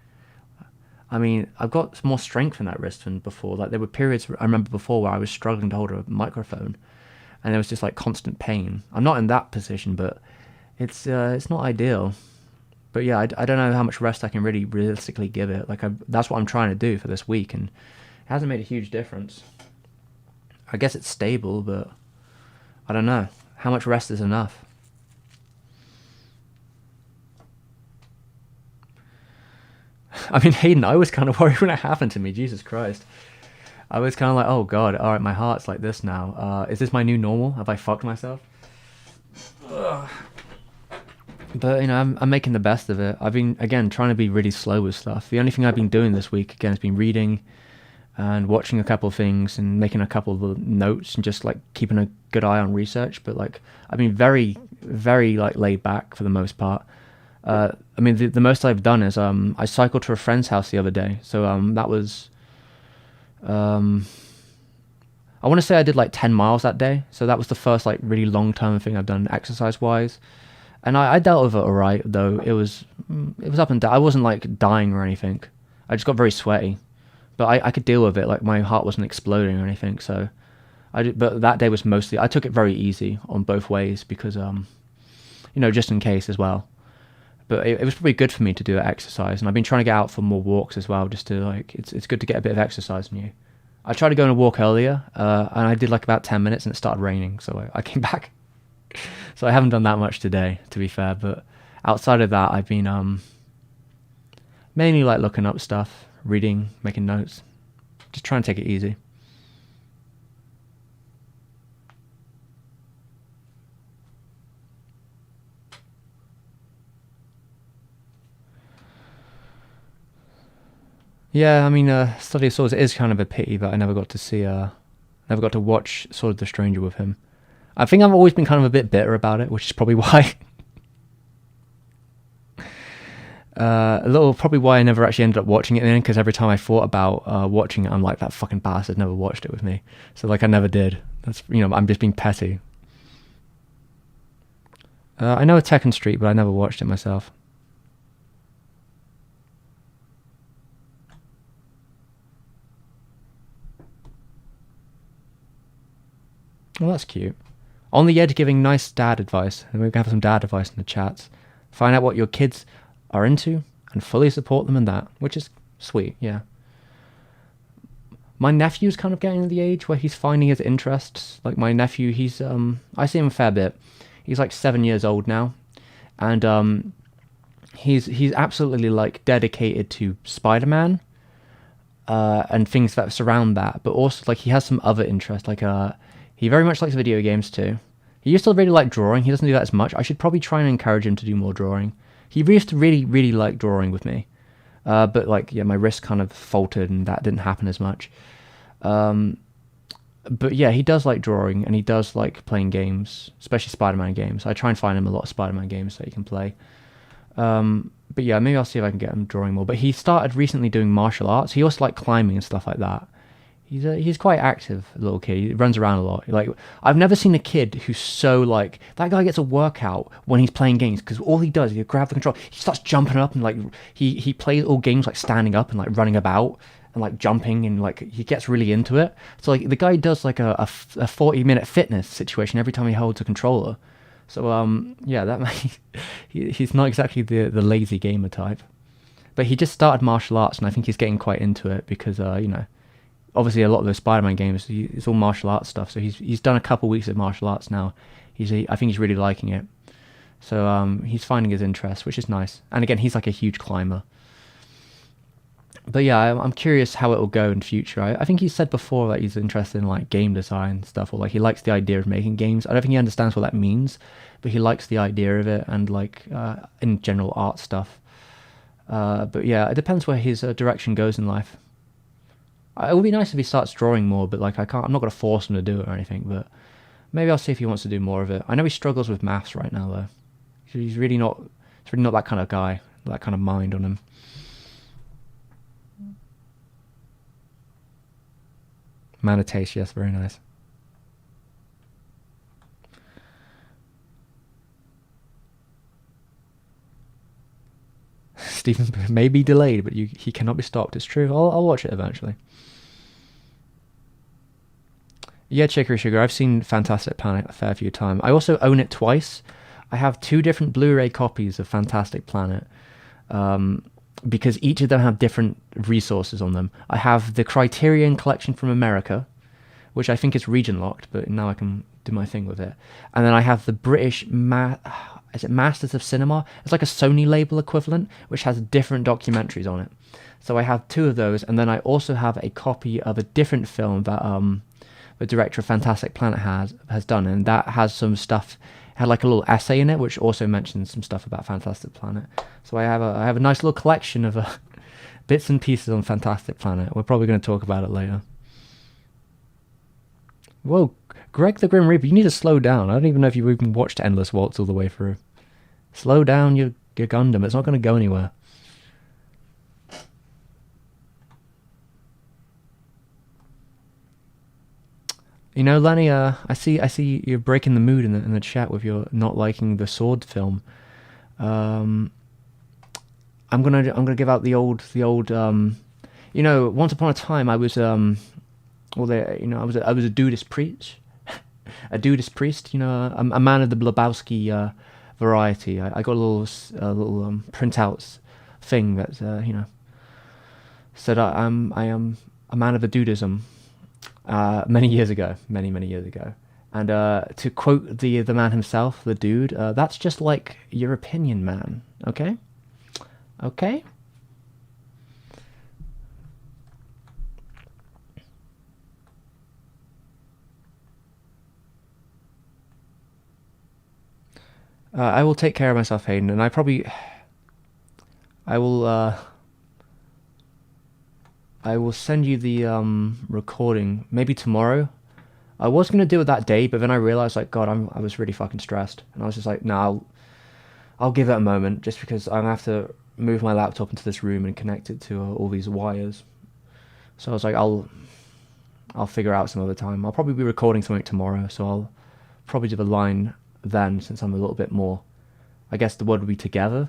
[SPEAKER 2] I mean, I've got more strength in that wrist than before. Like there were periods I remember before where I was struggling to hold a microphone, and there was just like constant pain. I'm not in that position, but it's not ideal. But yeah, I don't know how much rest I can really realistically give it. Like that's what I'm trying to do for this week, and it hasn't made a huge difference. I guess it's stable, but I don't know how much rest is enough. I mean, Hayden, I was kind of worried when it happened to me. Jesus Christ. I was kind of like, oh God, all right, my heart's like this now. Is this my new normal? Have I fucked myself? Ugh. But, I'm making the best of it. I've been, again, trying to be really slow with stuff. The only thing I've been doing this week, again, has been reading, and watching a couple of things and making a couple of notes and just like keeping a good eye on research. But like I've been very, very like laid back for the most part. I mean, the most I've done is I cycled to a friend's house the other day. So that was I want to say I did like 10 miles that day. So that was the first like really long term thing I've done exercise wise. And I dealt with it all right, though it was up and down. I wasn't like dying or anything. I just got very sweaty, but I could deal with it. Like my heart wasn't exploding or anything. So but that day was mostly, I took it very easy on both ways because, just in case as well. But it was probably good for me to do that exercise. And I've been trying to get out for more walks as well, just to like, it's good to get a bit of exercise in you. I tried to go on a walk earlier, and I did like about 10 minutes and it started raining. So I came back. So I haven't done that much today, to be fair. But outside of that, I've been mainly like looking up stuff, reading, making notes, just trying to take it easy. Yeah, I mean, Study of Swords is kind of a pity that I never got to see, never got to watch Sword of the Stranger with him. I think I've always been kind of a bit bitter about it, which is probably why. Probably why I never actually ended up watching it in the end, because every time I thought about watching it, I'm like, that fucking bastard never watched it with me. So like I never did. That's, I'm just being petty. I know Tekken Street, but I never watched it myself. Well, that's cute. On the edge, giving nice dad advice, and we can have some dad advice in the chats. Find out what your kids are into and fully support them in that, which is sweet. Yeah. My nephew's kind of getting to the age where he's finding his interests. Like my nephew, he's I see him a fair bit. He's like 7 years old now, and he's absolutely like dedicated to Spider-Man, and things that surround that. But also like he has some other interests, like he very much likes video games too. He used to really like drawing. He doesn't do that as much. I should probably try and encourage him to do more drawing. He used to really, really like drawing with me. But like, yeah, my wrist kind of faltered and that didn't happen as much. But yeah, he does like drawing and he does like playing games, especially Spider-Man games. I try and find him a lot of Spider-Man games that he can play. But yeah, maybe I'll see if I can get him drawing more. But he started recently doing martial arts. He also like climbing and stuff like that. He's quite active, little kid. He runs around a lot. Like I've never seen a kid who's so like that guy gets a workout when he's playing games, because all he does is he grab the control, he starts jumping up and like he plays all games like standing up and like running about and like jumping, and like he gets really into it. So like the guy does like a 40-minute fitness situation every time he holds a controller. So yeah, that he's not exactly the lazy gamer type, but he just started martial arts and I think he's getting quite into it because obviously a lot of the Spider-Man games, it's all martial arts stuff. So he's done a couple weeks of martial arts now. I think he's really liking it. So he's finding his interest, which is nice. And again, he's like a huge climber. But yeah, I'm curious how it will go in future. I think he said before that he's interested in like game design stuff, or like he likes the idea of making games. I don't think he understands what that means, but he likes the idea of it and like in general art stuff. But yeah, it depends where his direction goes in life. It would be nice if he starts drawing more, but like I'm not going to force him to do it or anything, but maybe I'll see if he wants to do more of it. I know he struggles with maths right now though. He's really not that kind of guy, that kind of mind on him. Man of taste, yes, very nice. Stephen may be delayed, but he cannot be stopped. It's true. I'll watch it eventually. Yeah, Chicory Sugar. I've seen Fantastic Planet a fair few times. I also own it twice. I have 2 different Blu-ray copies of Fantastic Planet, because each of them have different resources on them. I have the Criterion Collection from America, which I think is region locked, but now I can do my thing with it. And then I have the British is it Masters of Cinema? It's like a Sony label equivalent, which has different documentaries on it. So I have 2 of those, and then I also have a copy of a different film that the director of Fantastic Planet has done, and that has some stuff. Had like a little essay in it, which also mentions some stuff about Fantastic Planet. So I have a nice little collection of Bits and pieces on Fantastic Planet. We're probably going to talk about it later. Whoa, Greg the Grim Reaper, you need to slow down. I don't even know if you've even watched Endless Waltz all the way through. Slow down your Gundam. It's not going to go anywhere. You know, Lenny, I see you're breaking the mood in the chat with your not liking the sword film. I'm gonna give out the old you know, once upon a time I was I was a Dudist priest, a Dudist priest, you know, a man of the Blabowski variety. I got a little printouts thing that you know said I am a man of the Dudism. Many years ago, many years ago, and to quote the man himself, the dude, that's just like your opinion, man. Okay, okay. I will take care of myself, Hayden, and I will send you the recording maybe tomorrow. I was gonna do it that day, but then I realized, like, God, I was really fucking stressed, and I was just like, no, I'll give it a moment, just because I'm gonna have to move my laptop into this room and connect it to all these wires. So I was like, I'll figure out some other time. I'll probably be recording something tomorrow, so I'll probably do the line then, since I'm a little bit more. I guess the word would be together.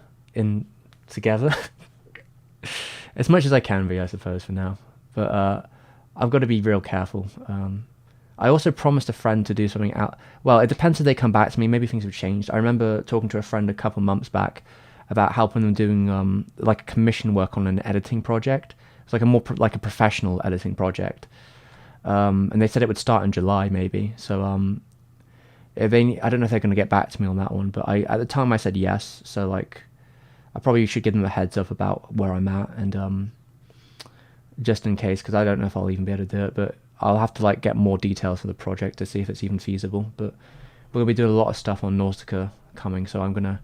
[SPEAKER 2] As much as I can be, I suppose, for now. But I've got to be real careful. I also promised a friend to do something out. Well, it depends if they come back to me. Maybe things have changed. I remember talking to a friend a couple months back about helping them doing like commission work on an editing project. It's like a more like a professional editing project. And they said it would start in July, maybe. So I don't know if they're going to get back to me on that one. But at the time I said yes. So like, I probably should give them a heads up about where I'm at, and just in case, because I don't know if I'll even be able to do it, but I'll have to like get more details for the project to see if it's even feasible. But we're gonna be doing a lot of stuff on Nausicaa coming, so I'm gonna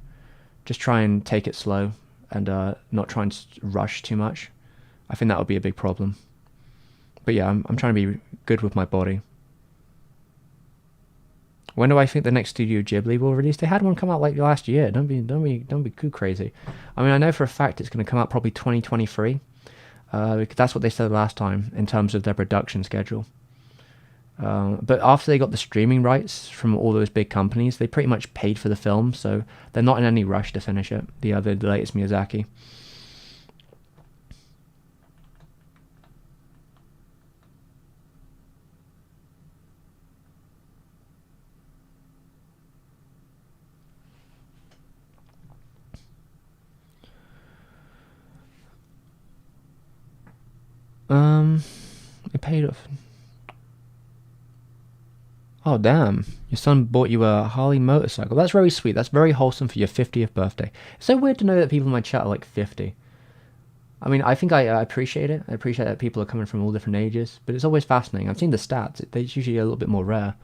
[SPEAKER 2] just try and take it slow and not try and rush too much. I think that would be a big problem. But yeah, I'm trying to be good with my body. When do I think the next Studio Ghibli will release? They had one come out like last year. Don't be too crazy. I mean, I know for a fact it's going to come out probably 2023. Because that's what they said last time in terms of their production schedule. But after they got the streaming rights from all those big companies, they pretty much paid for the film, so they're not in any rush to finish it. The latest Miyazaki. It paid off. Oh damn! Your son bought you a Harley motorcycle. That's very sweet. That's very wholesome for your 50th birthday. It's so weird to know that people in my chat are like 50. I mean, I think I appreciate it. I appreciate that people are coming from all different ages, but it's always fascinating. I've seen the stats. It's usually a little bit more rare.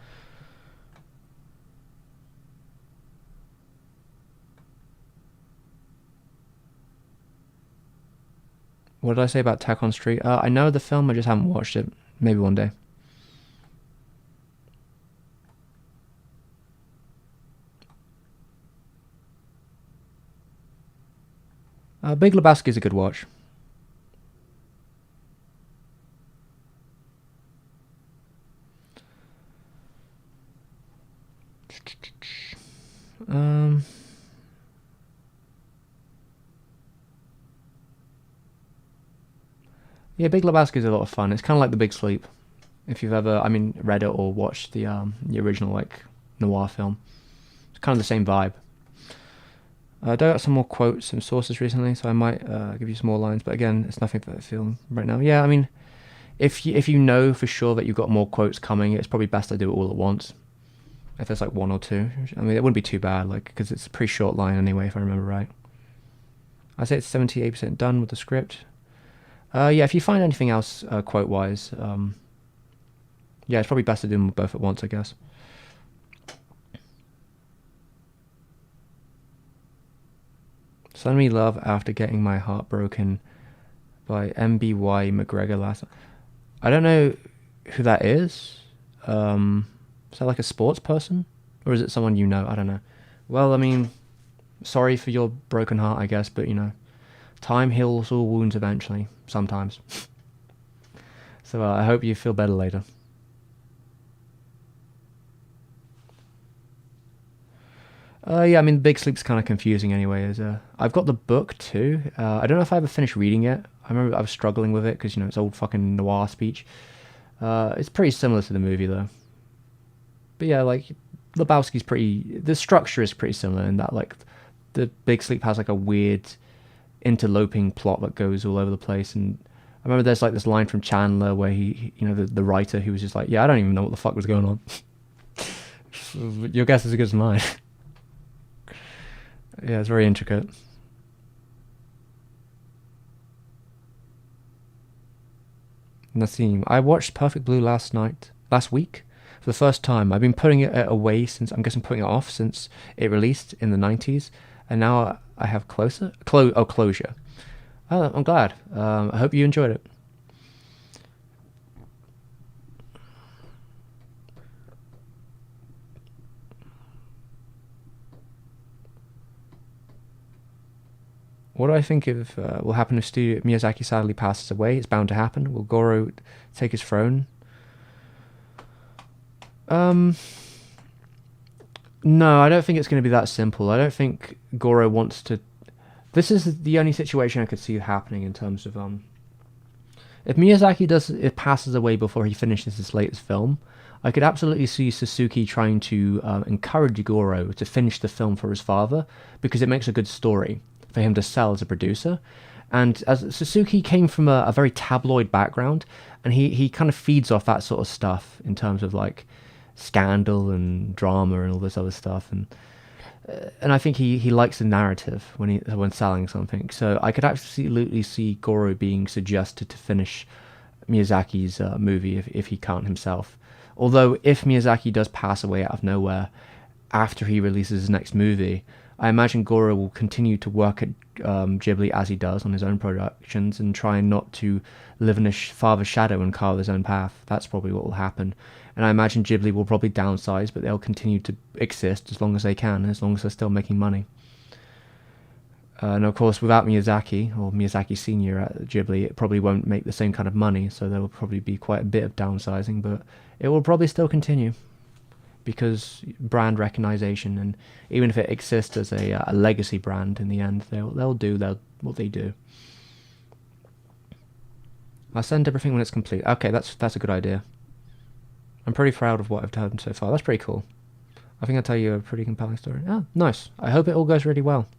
[SPEAKER 2] What did I say about Attack on Street? I know the film, I just haven't watched it. Maybe one day. Big Lebowski is a good watch. Yeah, Big Lebowski is a lot of fun. It's kind of like The Big Sleep, if you've ever, I mean, read it or watched the original like noir film. It's kind of the same vibe. I got some more quotes and sources recently, so I might give you some more lines. But again, it's nothing that I feel right now. Yeah, I mean, if you know for sure that you've got more quotes coming, it's probably best to do it all at once. If there's like one or two, I mean, it wouldn't be too bad, like, because it's a pretty short line anyway, if I remember right. I say it's 78% done with the script. Yeah, if you find anything else quote-wise, yeah, it's probably best to do them both at once, I guess. Send me love after getting my heart broken by MBY McGregor last. I don't know who that is. Is that like a sports person? Or is it someone you know? I don't know. Well, I mean, sorry for your broken heart, I guess, but time heals all wounds eventually, sometimes. So I hope you feel better later. Yeah, I mean, Big Sleep's kind of confusing anyway. I've got the book too. I don't know if I ever finished reading it. I remember I was struggling with it because it's old fucking noir speech. It's pretty similar to the movie though. But yeah, like Lebowski's pretty. The structure is pretty similar in that like the Big Sleep has like a weird interloping plot that goes all over the place. And I remember there's like this line from Chandler where the writer who was just like, yeah, I don't even know what the fuck was going on. Your guess is as good as mine. Yeah, it's very intricate. Nassim, I watched Perfect Blue last week, for the first time. I've been putting it away since, I'm guessing putting it off since it released in the 90s, and now I have closure. Oh, I'm glad. I hope you enjoyed it. What do I think will happen if Studio Miyazaki sadly passes away? It's bound to happen. Will Goro take his throne? No, I don't think it's going to be that simple. I don't think Goro wants to. This is the only situation I could see happening in terms of if Miyazaki it passes away before he finishes his latest film. I could absolutely see Suzuki trying to encourage Goro to finish the film for his father because it makes a good story for him to sell as a producer. And as Suzuki came from a very tabloid background, and he kind of feeds off that sort of stuff in terms of like scandal and drama and all this other stuff, and I think he likes the narrative when selling something. So I could absolutely see Goro being suggested to finish Miyazaki's movie if he can't himself. Although if Miyazaki does pass away out of nowhere after he releases his next movie, I imagine Goro will continue to work at Ghibli as he does on his own productions and try not to live in his father's shadow and carve his own path. That's probably what will happen. And I imagine Ghibli will probably downsize, but they'll continue to exist as long as they can, as long as they're still making money. And of course, without Miyazaki, or Miyazaki Senior at Ghibli, it probably won't make the same kind of money, so there will probably be quite a bit of downsizing, but it will probably still continue. Because brand recognition, and even if it exists as a legacy brand in the end, they'll do what they do. I'll send everything when it's complete. Okay, that's a good idea. I'm pretty proud of what I've done so far. That's pretty cool. I think I'll tell you a pretty compelling story. Oh, nice. I hope it all goes really well.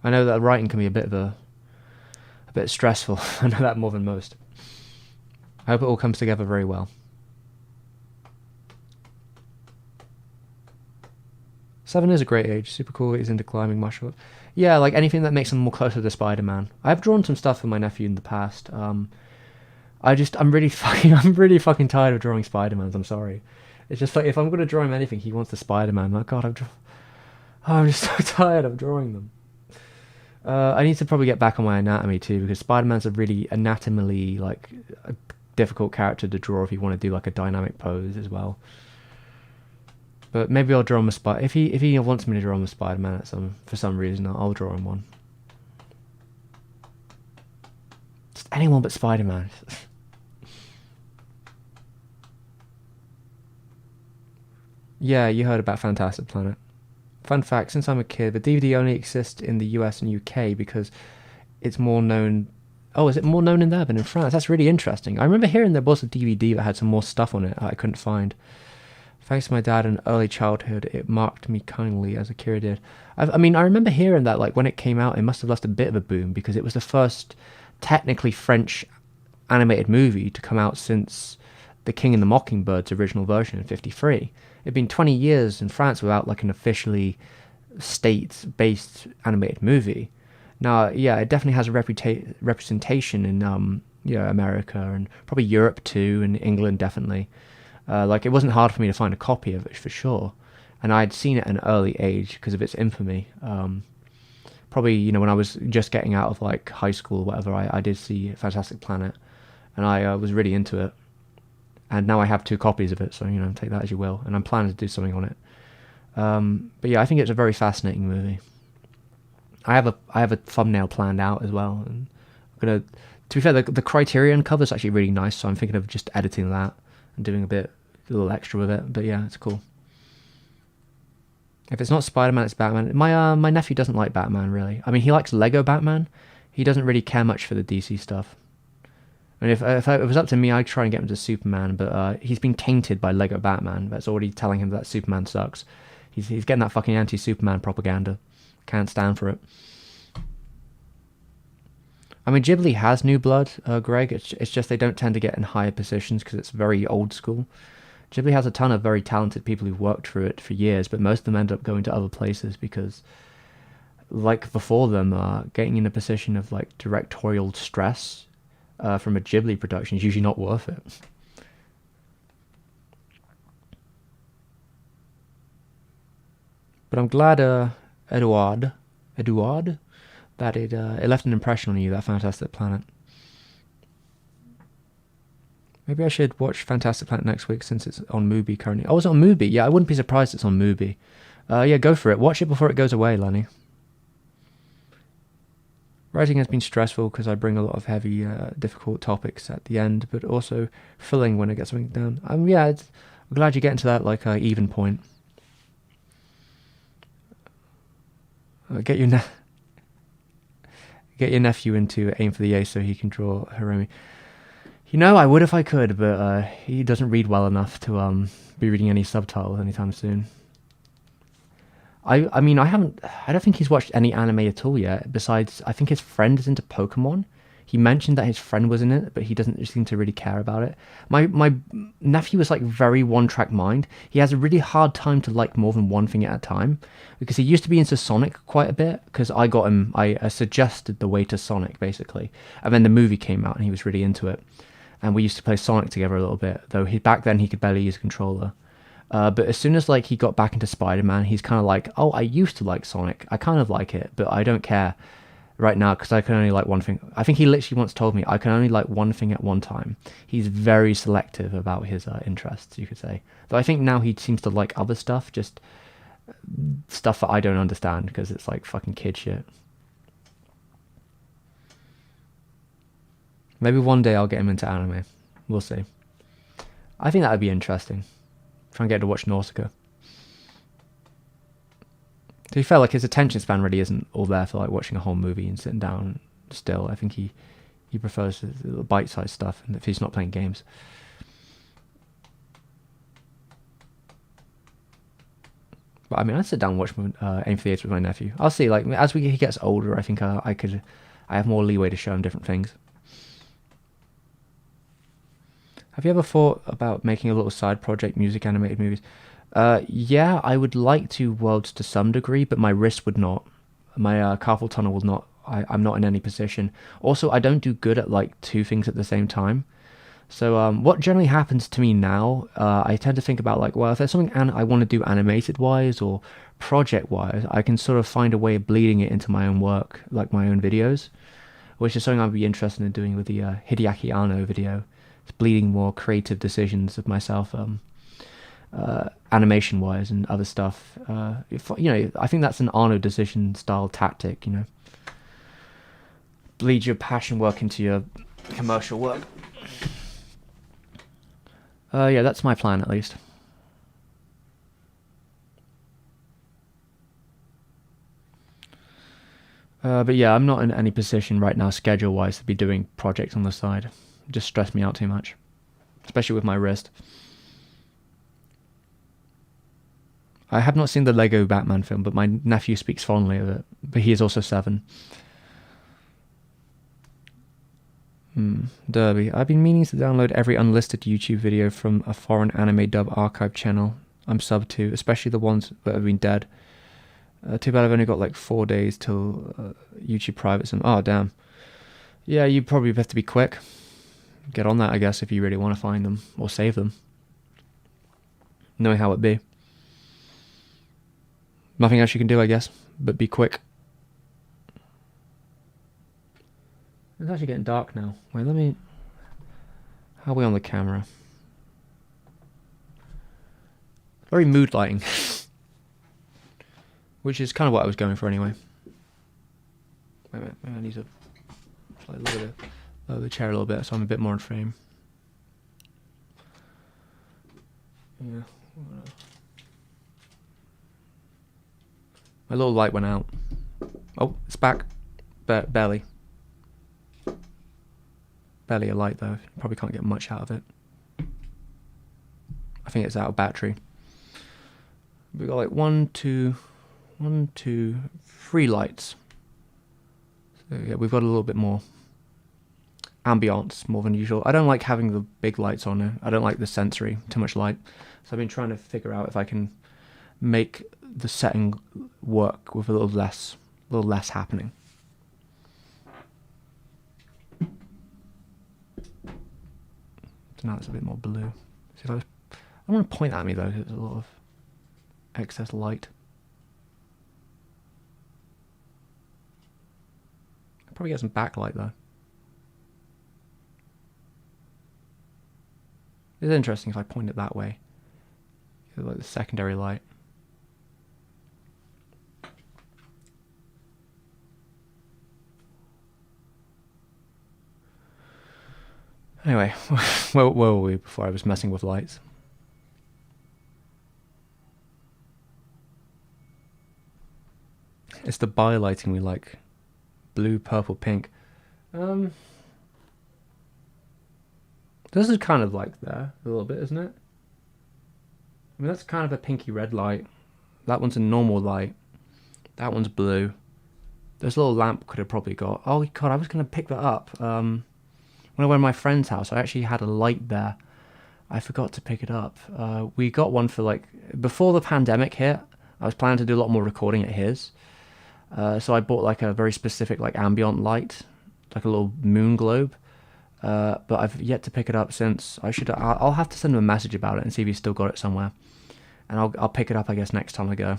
[SPEAKER 2] I know that writing can be a bit stressful. I know that more than most. I hope it all comes together very well. 7 is a great age. Super cool. He's into climbing martial arts. Yeah, like anything that makes him more closer to Spider-Man. I've drawn some stuff for my nephew in the past. I'm really fucking tired of drawing Spider-Mans. I'm sorry. It's just like if I'm gonna draw him anything, he wants the Spider-Man. Like God, I'm just so tired of drawing them. I need to probably get back on my anatomy too because Spider-Man's a really anatomically like a difficult character to draw if you want to do like a dynamic pose as well. But maybe I'll draw him a Spider. If he wants me to draw him a Spider-Man for some reason, I'll draw him one. Just anyone but Spider-Man. Yeah, you heard about Fantastic Planet. Fun fact: since I'm a kid, the DVD only exists in the US and UK because it's more known. Oh, is it more known in there than in France? That's really interesting. I remember hearing there was a DVD that had some more stuff on it I couldn't find. Thanks to my dad and early childhood, it marked me kindly as a kid. I mean, I remember hearing that like when it came out, it must have lost a bit of a boom because it was the first technically French animated movie to come out since The King and the Mockingbird's original version in '53. It'd been 20 years in France without like an officially state-based animated movie. Now, yeah, it definitely has a representation in America and probably Europe too, and England definitely. Like it wasn't hard for me to find a copy of it for sure, and I'd seen it at an early age because of its infamy. probably, when I was just getting out of like high school or whatever, I did see Fantastic Planet, and I was really into it. And now I have 2 copies of it, so take that as you will. And I'm planning to do something on it. But yeah, I think it's a very fascinating movie. I have a thumbnail planned out as well, and I'm gonna. To be fair, the Criterion cover is actually really nice, so I'm thinking of just editing that and doing a little extra with it. But yeah, it's cool. If it's not Spider-Man, it's Batman. My nephew doesn't like Batman really. I mean, he likes Lego Batman. He doesn't really care much for the DC stuff. I mean, if it was up to me, I'd try and get him to Superman, but he's been tainted by Lego Batman. That's already telling him that Superman sucks. He's getting that fucking anti-Superman propaganda. Can't stand for it. I mean, Ghibli has new blood, Greg. It's just they don't tend to get in higher positions because it's very old school. Ghibli has a ton of very talented people who've worked through it for years, but most of them end up going to other places because, like before them, getting in a position of like directorial stress from a Ghibli production is usually not worth it. But I'm glad, Eduard, that it left an impression on you, that Fantastic Planet. Maybe I should watch Fantastic Planet next week since it's on Mubi currently. Oh, it's on Mubi? Yeah, I wouldn't be surprised it's on Mubi. Yeah, go for it. Watch it before it goes away, Lenny. Writing has been stressful because I bring a lot of heavy, difficult topics at the end, but also filling when I get something down. Yeah, I'm glad you're getting to that like even point. Get your nephew into Aim for the Ace so he can draw Hiromi. I would if I could, but he doesn't read well enough to be reading any subtitles anytime soon. I mean, I don't think he's watched any anime at all yet, besides, I think his friend is into Pokemon. He mentioned that his friend was in it, but he doesn't seem to really care about it. My nephew is like very one-track mind. He has a really hard time to like more than one thing at a time, because he used to be into Sonic quite a bit, because I suggested the way to Sonic, basically. And then the movie came out, and he was really into it. And we used to play Sonic together a little bit, though back then he could barely use a controller. But as soon as like he got back into Spider-Man, he's kind of like, oh, I used to like Sonic. I kind of like it, but I don't care right now because I can only like one thing. I think he literally once told me I can only like one thing at one time. He's very selective about his interests, you could say. Though I think now he seems to like other stuff, just stuff that I don't understand because it's like fucking kid shit. Maybe one day I'll get him into anime. We'll see. I think that would be interesting. Try and get to watch Nausicaa. To be fair, like his attention span really isn't all there for like watching a whole movie and sitting down still. I think he prefers the bite-sized stuff, and if he's not playing games. But I mean, I'd sit down and watch Aim for the Ace with my nephew. I'll see. Like as he gets older, I think I have more leeway to show him different things. Have you ever thought about making a little side project, music animated movies? Yeah, I would like to worlds to some degree, but my wrist would not. My carpal tunnel will not. I'm not in any position. Also, I don't do good at like 2 things at the same time. So what generally happens to me now, I tend to think about like, well, if there's something I want to do animated wise or project wise, I can sort of find a way of bleeding it into my own work, like my own videos, which is something I'd be interested in doing with the Hideaki Anno video. It's bleeding more creative decisions of myself, animation wise and other stuff. I think that's an Arno decision style tactic. Bleed your passion work into your commercial work. Yeah, that's my plan at least. But yeah, I'm not in any position right now, schedule wise, to be doing projects on the side. It just stressed me out too much, especially with my wrist. I have not seen the Lego Batman film, but my nephew speaks fondly of it. But he is also 7. Derby. I've been meaning to download every unlisted YouTube video from a foreign anime dub archive channel I'm sub to, especially the ones that have been dead. Too bad I've only got like 4 days till YouTube privates them. Oh, damn. Yeah, you probably have to be quick. Get on that, I guess, if you really want to find them or save them. Knowing how it be. Nothing else you can do, I guess, but be quick. It's actually getting dark now. Wait, let me... How are we on the camera? Very mood lighting. Which is kind of what I was going for anyway. Wait a minute, maybe I need to lower the chair a little bit so I'm a bit more in frame. Yeah. My little light went out. Oh, it's back. Barely. Barely a light though. You probably can't get much out of it. I think it's out of battery. We got like 1, 2, 3 lights. So yeah, we've got a little bit more ambiance more than usual. I don't like having the big lights on it. I don't like the sensory, too much light. So I've been trying to figure out if I can make the setting work with a little less happening. So now it's a bit more blue. See if I don't want to point at me though, there's a lot of excess light. I'll probably get some backlight though. It's interesting if I point it that way. Like the secondary light. Anyway, where were we before I was messing with lights? It's the bi-lighting we like. Blue, purple, pink. This is kind of like there, a little bit, isn't it? I mean, that's kind of a pinky red light. That one's a normal light. That one's blue. This little lamp could have probably got... Oh, God, I was going to pick that up. When I went to my friend's house, I actually had a light there. I forgot to pick it up. We got one for, like... Before the pandemic hit, I was planning to do a lot more recording at his. So I bought, like, a very specific, like, ambient light. Like a little moon globe. But I've yet to pick it up since. I'll have to send him a message about it and see if he's still got it somewhere. And I'll pick it up, I guess, next time I go.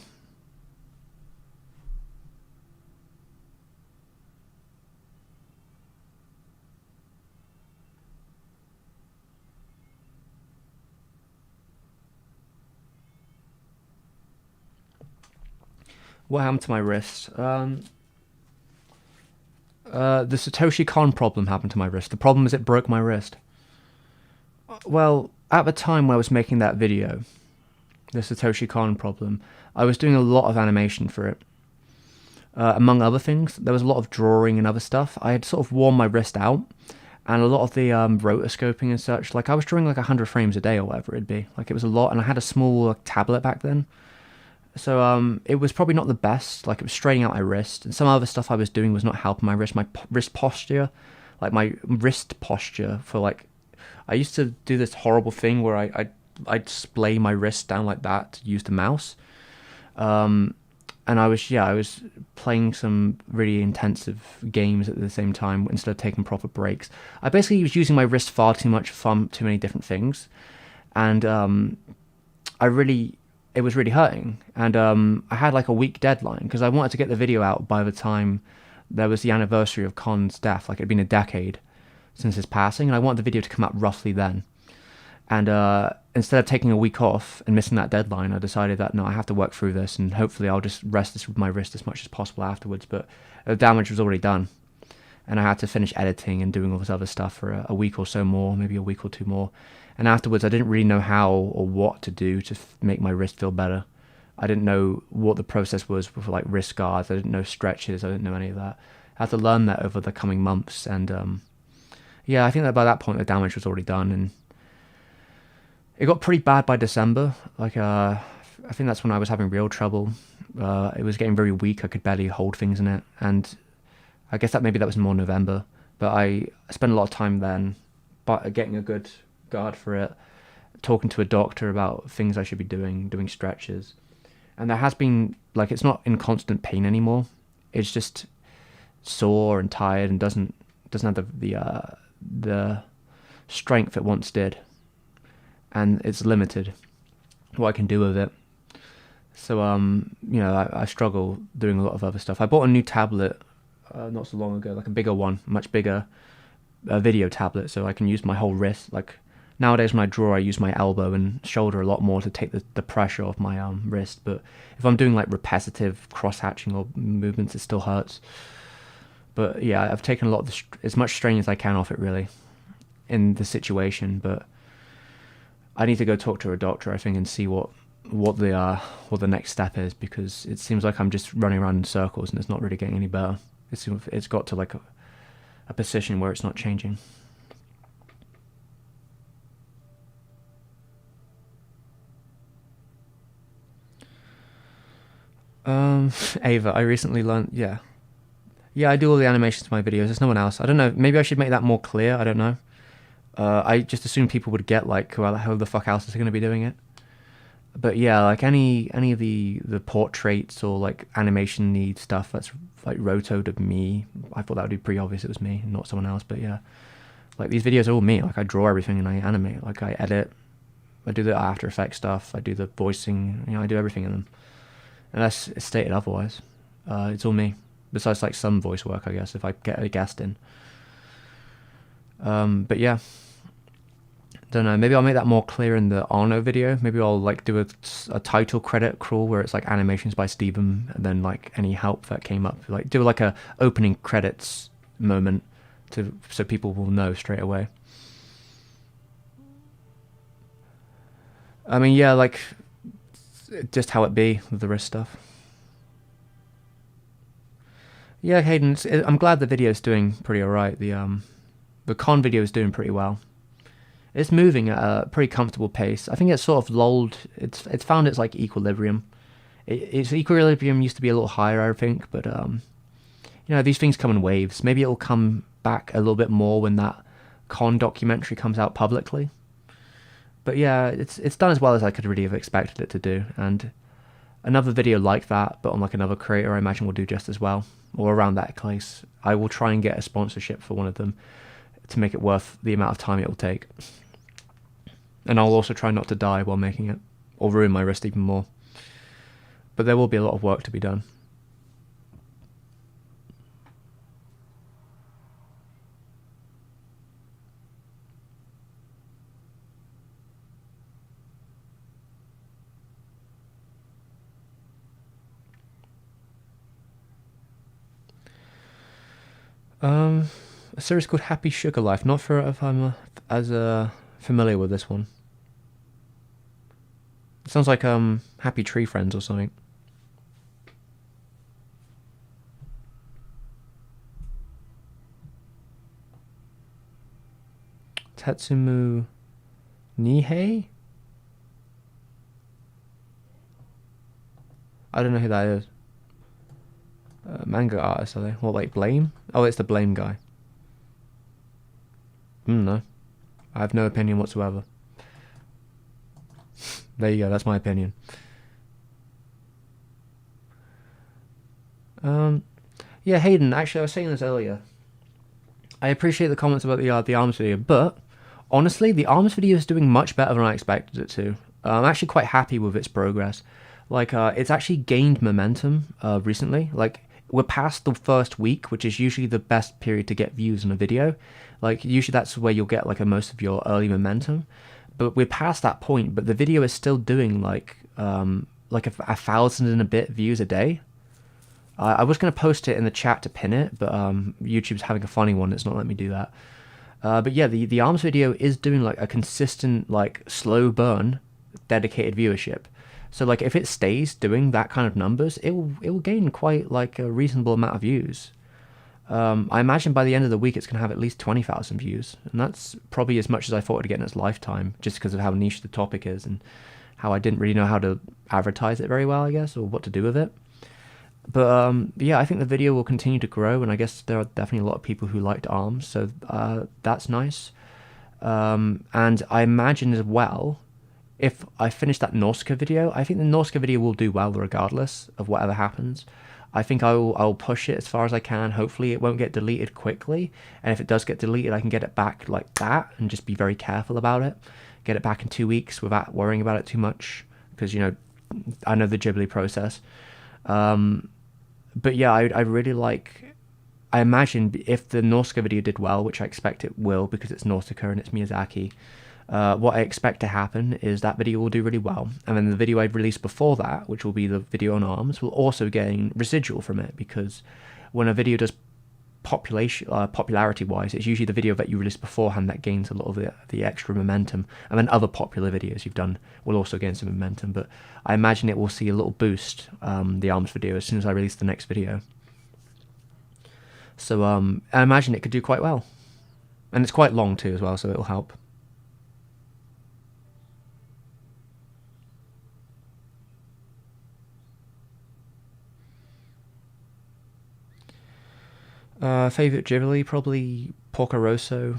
[SPEAKER 2] What happened to my wrist? The Satoshi Kon problem happened to my wrist. The problem is it broke my wrist. Well, at the time when I was making that video, the Satoshi Kon problem, I was doing a lot of animation for it. Among other things, there was a lot of drawing and other stuff. I had sort of worn my wrist out, and a lot of the rotoscoping and such. Like, I was drawing like 100 frames a day or whatever it'd be. Like, it was a lot, and I had a small tablet back then. So it was probably not the best. Like, it was straining out my wrist, and some other stuff I was doing was not helping my wrist. My wrist posture, like my wrist posture for like, I used to do this horrible thing where I'd splay my wrist down like that to use the mouse. And I was playing some really intensive games at the same time instead of taking proper breaks. I basically was using my wrist far too much for too many different things, and it was really hurting. And I had like a week deadline because I wanted to get the video out by the time there was the anniversary of Con's death. Like, it had been a decade since his passing, and I wanted the video to come out roughly then. And instead of taking a week off and missing that deadline, I decided that, no, I have to work through this, and hopefully I'll just rest this with my wrist as much as possible afterwards. But the damage was already done, and I had to finish editing and doing all this other stuff for a week or so more, maybe a week or two more. And afterwards, I didn't really know how or what to do to make my wrist feel better. I didn't know what the process was for like wrist guards. I didn't know stretches. I didn't know any of that. I had to learn that over the coming months. And yeah, I think that by that point the damage was already done, and it got pretty bad by December. Like I think that's when I was having real trouble. It was getting very weak. I could barely hold things in it, and I guess that was more November. But I spent a lot of time then, getting a good guard for it, talking to a doctor about things I should be doing stretches. And there has been, like, it's not in constant pain anymore. It's just sore and tired and doesn't have the strength it once did. And it's limited what I can do with it. So I struggle doing a lot of other stuff. I bought a new tablet not so long ago, like a bigger one, much bigger video tablet, so I can use my whole wrist. Like nowadays when I draw, I use my elbow and shoulder a lot more to take the pressure off my wrist. But if I'm doing like repetitive cross hatching or movements, it still hurts. But yeah, I've taken a lot of as much strain as I can off it really in the situation. But I need to go talk to a doctor, I think, and see what the next step is, because it seems like I'm just running around in circles and it's not really getting any better. It's got to like a position where it's not changing. Ava, I recently learned, yeah. Yeah, I do all the animations to my videos. There's no one else. I don't know. Maybe I should make that more clear. I don't know. I just assumed people would get like who the fuck else is going to be doing it. But yeah, like any of the portraits or like animation need stuff that's like rotoed of me. I thought that would be pretty obvious it was me, not someone else. But yeah, like these videos are all me. Like I draw everything and I animate. Like I edit. I do the After Effects stuff. I do the voicing. You know, I do everything in them. Unless it's stated otherwise, it's all me. Besides like some voice work, I guess, if I get a guest in. But yeah, don't know. Maybe I'll make that more clear in the Arno video. Maybe I'll like do a title credit crawl where it's like animations by STEVEM, and then like any help that came up. Like do like a opening credits moment so people will know straight away. I mean, yeah, like just how it be with the wrist stuff. Yeah, Hayden, I'm glad the video's doing pretty alright. The con video is doing pretty well. It's moving at a pretty comfortable pace. I think it's sort of lulled. It's found its like equilibrium. Its equilibrium used to be a little higher, I think, but you know, these things come in waves. Maybe it'll come back a little bit more when that con documentary comes out publicly. But yeah, it's done as well as I could really have expected it to do, and another video like that, but on like another creator, I imagine will do just as well, or around that place. I will try and get a sponsorship for one of them to make it worth the amount of time it will take. And I'll also try not to die while making it, or ruin my wrist even more. But there will be a lot of work to be done. A series called Happy Sugar Life. Not sure if I'm as familiar with this one. It sounds like Happy Tree Friends or something. Tetsumu Nihei? I don't know who that is. Manga artist, are they? What, like Blame? Oh, it's the Blame guy. No. I have no opinion whatsoever. There you go, that's my opinion. Yeah, Hayden, actually I was saying this earlier. I appreciate the comments about the ARMS video, but honestly, the ARMS video is doing much better than I expected it to. I'm actually quite happy with its progress. Like, it's actually gained momentum recently. Like, we're past the first week, which is usually the best period to get views on a video. Like, usually that's where you'll get like most of your early momentum. But we're past that point, but the video is still doing like 1,000 and a bit views a day. I was going to post it in the chat to pin it, but YouTube's having a funny one. It's not letting me do that. But yeah, the ARMS video is doing like a consistent, like slow burn, dedicated viewership. So like if it stays doing that kind of numbers, it will gain quite like a reasonable amount of views. I imagine by the end of the week it's going to have at least 20,000 views, and that's probably as much as I thought it'd get in its lifetime, just because of how niche the topic is and how I didn't really know how to advertise it very well, I guess, or what to do with it. But yeah, I think the video will continue to grow, and I guess there are definitely a lot of people who liked ARMS, so that's nice. And I imagine as well, if I finish that Nausicaa video, I think the Nausicaa video will do well regardless of whatever happens. I think I'll push it as far as I can. Hopefully it won't get deleted quickly, and if it does get deleted, I can get it back like that and just be very careful about it. Get it back in 2 weeks without worrying about it too much, because, you know, I know the Ghibli process. But yeah, I really like I imagine if the Nausicaa video did well, which I expect it will because it's Nausicaa and it's Miyazaki, what I expect to happen is that video will do really well, and then the video I'd released before that, which will be the video on ARMS, will also gain residual from it, because when a video does popularity wise, it's usually the video that you release beforehand that gains a lot of the extra momentum, and then other popular videos you've done will also gain some momentum. But I imagine it will see a little boost, the ARMS video, as soon as I release the next video. So I imagine it could do quite well, and it's quite long too as well, so it'll help. Favorite Ghibli, probably Porco Rosso,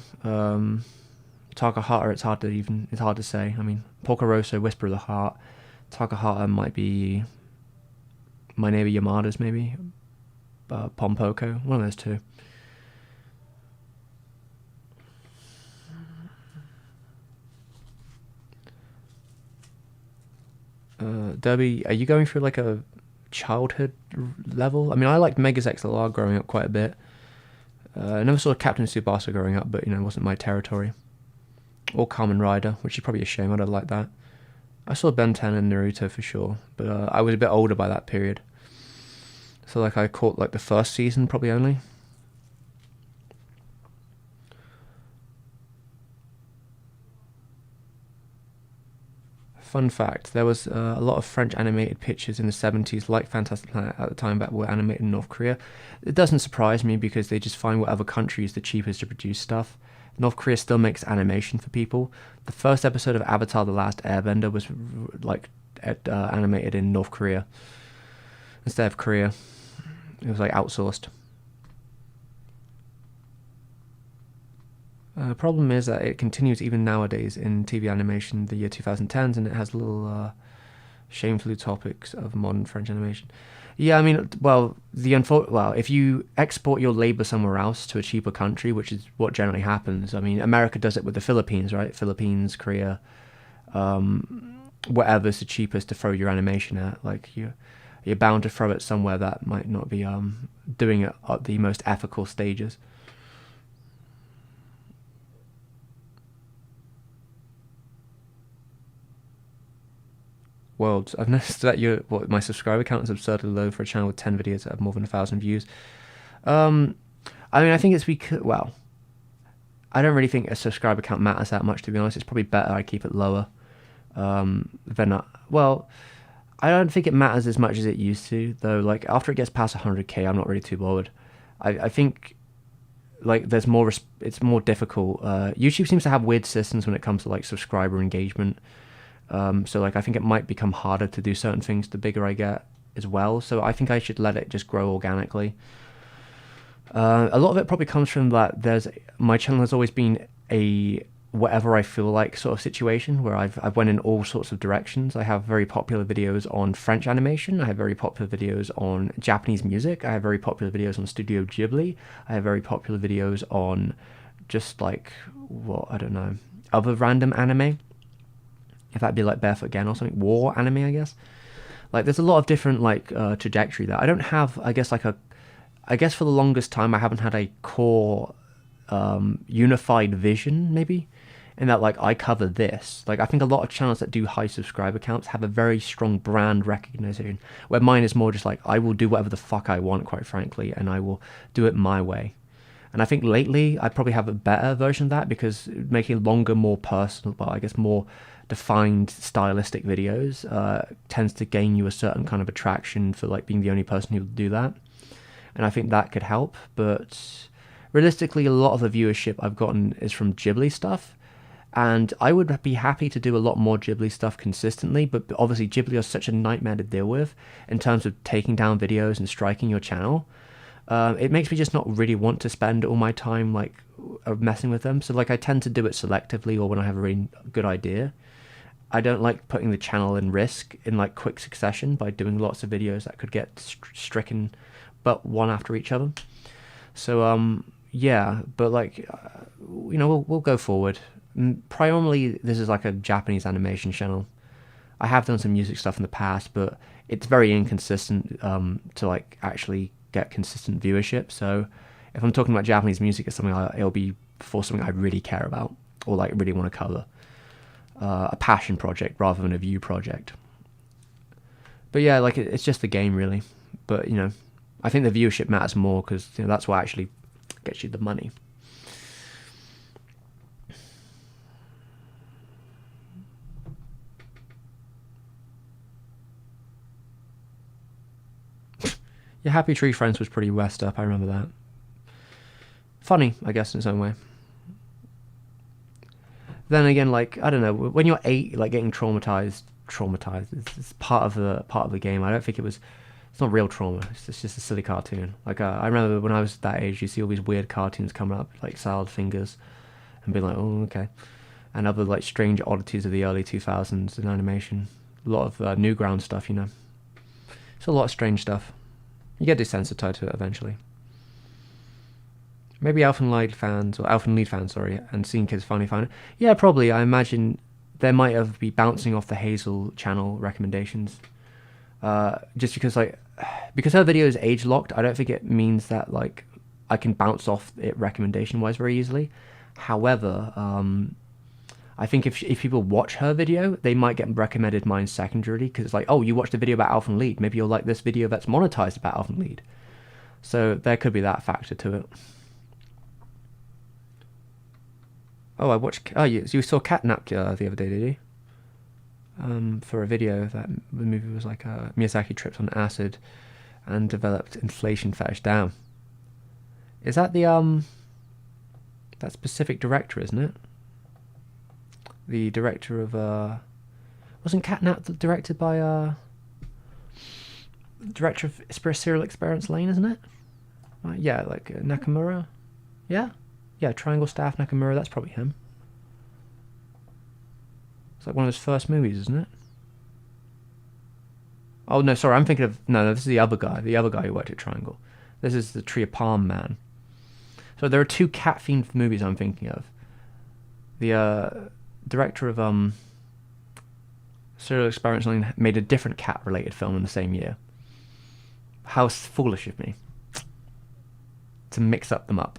[SPEAKER 2] Takahata. It's hard to say. I mean, Porco Rosso, Whisper of the Heart. Takahata might be My Neighbor Yamada's, maybe. Pompoko, one of those two. Derby, are you going through like a childhood level? I mean, I liked Megas XLR growing up quite a bit. I never saw Captain Tsubasa growing up, but it wasn't my territory. Or Kamen Rider, which is probably a shame. I'd have liked that. I saw Ben 10 and Naruto for sure, but I was a bit older by that period. So like I caught like the first season probably only. Fun fact, there was a lot of French animated pictures in the 70s, like Fantastic Planet at the time, that were animated in North Korea. It doesn't surprise me because they just find whatever country is the cheapest to produce stuff. North Korea still makes animation for people. The first episode of Avatar: The Last Airbender was animated in North Korea instead of Korea. It was like outsourced. Problem is that it continues even nowadays in TV animation, the year 2010s, and it has little shameful topics of modern French animation. Yeah, I mean, if you export your labor somewhere else to a cheaper country, which is what generally happens. I mean, America does it with the Philippines, right? Philippines, Korea, whatever's the cheapest to throw your animation at. Like you're bound to throw it somewhere that might not be doing it at the most ethical stages. Worlds. I've noticed that my subscriber count is absurdly low for a channel with 10 videos that have more than 1,000 views. I mean, I think it's because, well, I don't really think a subscriber count matters that much, to be honest. It's probably better I keep it lower well, I don't think it matters as much as it used to, though. Like, after it gets past 100k, I'm not really too bothered. I think, like, it's more difficult. YouTube seems to have weird systems when it comes to, like, subscriber engagement. So like I think it might become harder to do certain things the bigger I get as well. So I think I should let it just grow organically. A lot of it probably comes from that my channel has always been a whatever I feel like sort of situation where I've went in all sorts of directions. I have very popular videos on French animation. I have very popular videos on Japanese music. I have very popular videos on Studio Ghibli. I have very popular videos on just like, I don't know, other random anime. If that'd be like Barefoot Again or something, war anime, I guess. Like, there's a lot of different like trajectory there. I don't have, I guess for the longest time I haven't had a core unified vision, maybe, in that like I cover this. Like, I think a lot of channels that do high subscriber counts have a very strong brand recognition, where mine is more just like I will do whatever the fuck I want, quite frankly, and I will do it my way. And I think lately I probably have a better version of that, because making longer, more personal, but I guess more defined stylistic videos tends to gain you a certain kind of attraction for like being the only person who will do that. And I think that could help. But realistically, a lot of the viewership I've gotten is from Ghibli stuff. And I would be happy to do a lot more Ghibli stuff consistently, but obviously Ghibli are such a nightmare to deal with in terms of taking down videos and striking your channel. It makes me just not really want to spend all my time like messing with them. So like I tend to do it selectively, or when I have a really good idea. I don't like putting the channel in risk in like quick succession by doing lots of videos that could get stricken, but one after each other. So yeah, but like we'll go forward. Primarily, this is like a Japanese animation channel. I have done some music stuff in the past, but it's very inconsistent to like actually get consistent viewership. So if I'm talking about Japanese music or something, it'll be for something I really care about or like really want to cover. A passion project rather than a view project. But yeah, like it's just the game really. But you know, I think the viewership matters more because you know that's what actually gets you the money. Yeah, Happy Tree Friends was pretty messed up. I remember that. Funny, I guess, in its own way. Then again, like I don't know, when you're 8, like getting traumatized, it's part of the game. I don't think it's not real trauma. It's just a silly cartoon. Like I remember when I was that age, you see all these weird cartoons coming up, like Salad Fingers, and being like, oh okay, and other like strange oddities of the early 2000s in animation. A lot of Newground stuff, you know. It's a lot of strange stuff. You get desensitized to it eventually. Maybe Elfen Lied fans, sorry, and Seeing Kids finally found it. Yeah, probably. I imagine there might have been bouncing off the Hazel channel recommendations. Just because because her video is age locked, I don't think it means that like I can bounce off it recommendation wise very easily. However, I think if people watch her video, they might get recommended mine secondarily because it's like, oh, you watched a video about Elfen Lied, maybe you'll like this video that's monetized about Elfen Lied. So there could be that factor to it. Oh, I watched. Oh, you saw Catnap the other day, did you? For a video that the movie was like Miyazaki tripped on acid and developed inflation fetish. Damn. Is that the that specific director, isn't it? The director of wasn't Catnap directed by director of Serial Experiments Lane, isn't it? Yeah, like Nakamura. Yeah. Yeah, Triangle Staff Nakamura, that's probably him. It's like one of his first movies, isn't it? Oh, no, sorry, I'm thinking of... No, this is the other guy who worked at Triangle. This is the Tree of Palm Man. So there are 2 cat-themed movies I'm thinking of. The director of Serial Experiments Lane made a different cat-related film in the same year. How foolish of me. To mix them up.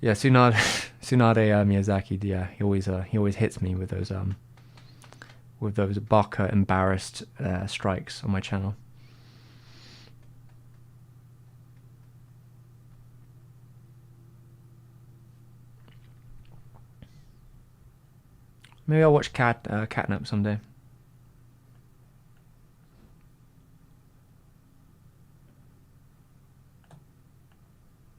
[SPEAKER 2] Yeah, Tsunade Miyazaki. Yeah, he always hits me with those baka embarrassed strikes on my channel. Maybe I'll watch Catnap someday.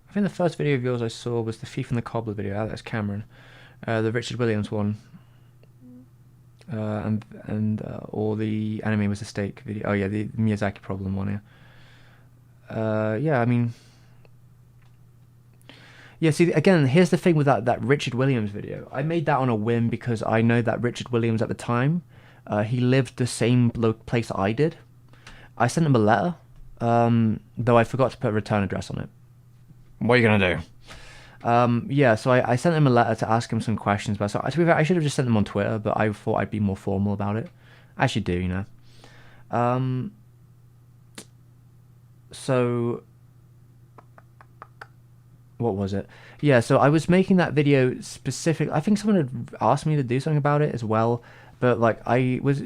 [SPEAKER 2] I think the first video of yours I saw was the Thief and the Cobbler video. Oh, that's Cameron. The Richard Williams one. Or the Anime Was a Steak video. Oh yeah, the Miyazaki Problem one, yeah. Yeah, I mean... Yeah, see, again, here's the thing with that Richard Williams video. I made that on a whim because I know that Richard Williams at the time, he lived the same place I did. I sent him a letter, though I forgot to put a return address on it. What are you gonna do? Yeah, so I sent him a letter to ask him some questions. But so, to be fair, I should have just sent them on Twitter, but I thought I'd be more formal about it. I should do, you know. So what was it? Yeah, so I was making that video specific. I think someone had asked me to do something about it as well, but like I was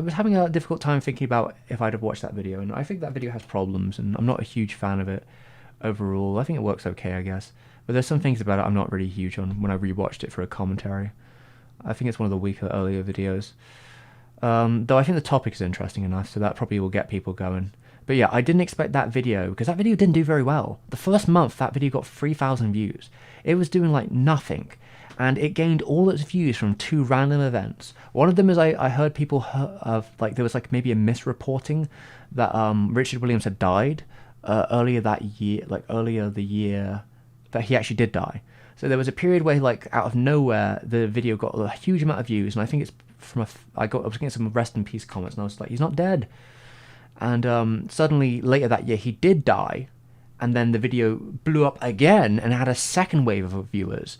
[SPEAKER 2] having a difficult time thinking about if I'd have watched that video, and I think that video has problems, and I'm not a huge fan of it overall. I think it works okay, I guess. But there's some things about it I'm not really huge on when I rewatched it for a commentary. I think it's one of the weaker earlier videos. Though I think the topic is interesting enough, so that probably will get people going. But yeah, I didn't expect that video, because that video didn't do very well. The first month, that video got 3,000 views. It was doing like nothing. And it gained all its views from 2 random events. One of them is I heard people like there was like maybe a misreporting that Richard Williams had died earlier the year that he actually did die. So there was a period where like out of nowhere the video got a huge amount of views, and I think it's from I was getting some rest in peace comments, and I was like, he's not dead. And suddenly later that year he did die, and then the video blew up again and had a second wave of viewers.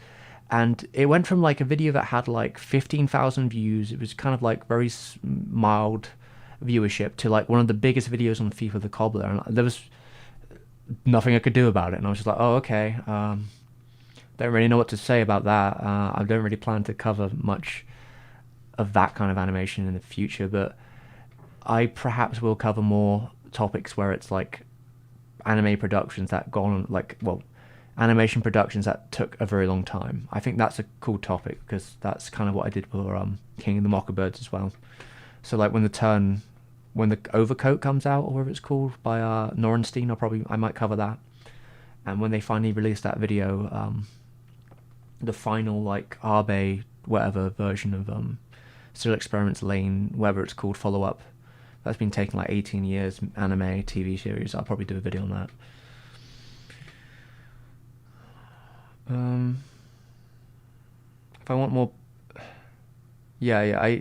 [SPEAKER 2] And it went from like a video that had like 15,000 views. It was kind of like very mild, viewership to like one of the biggest videos on FIFA the Cobbler, and there was nothing I could do about it. And I was just like, oh, okay. Don't really know what to say about that. I don't really plan to cover much of that kind of animation in the future, but I perhaps will cover more topics where it's like anime productions that gone on, like, well, animation productions that took a very long time. I think that's a cool topic because that's kind of what I did for King of the Mockingbirds as well. So like when the Overcoat comes out, or whatever it's called, by Norenstein, I might cover that. And when they finally release that video, the final like Arbe whatever version of Still Experiments Lane, whatever it's called, follow up, that's been taking like 18 years, anime TV series, I'll probably do a video on that. If I want more, yeah,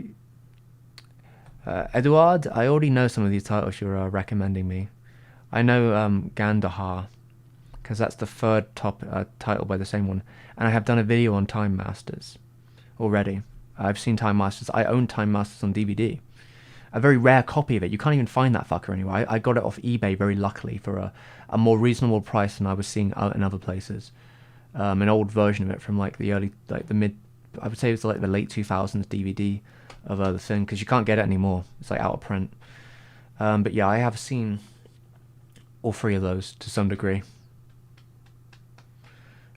[SPEAKER 2] Eduard, I already know some of these titles you're recommending me. I know Gandahar, because that's the third title by the same one, and I have done a video on Time Masters already. I've seen Time Masters. I own Time Masters on DVD. A very rare copy of it. You can't even find that fucker anywhere. I got it off eBay very luckily for a more reasonable price than I was seeing out in other places. An old version of it from like the mid, I would say it was like the late 2000s DVD of the thing, because you can't get it anymore. It's like out of print. But yeah, I have seen all three of those to some degree.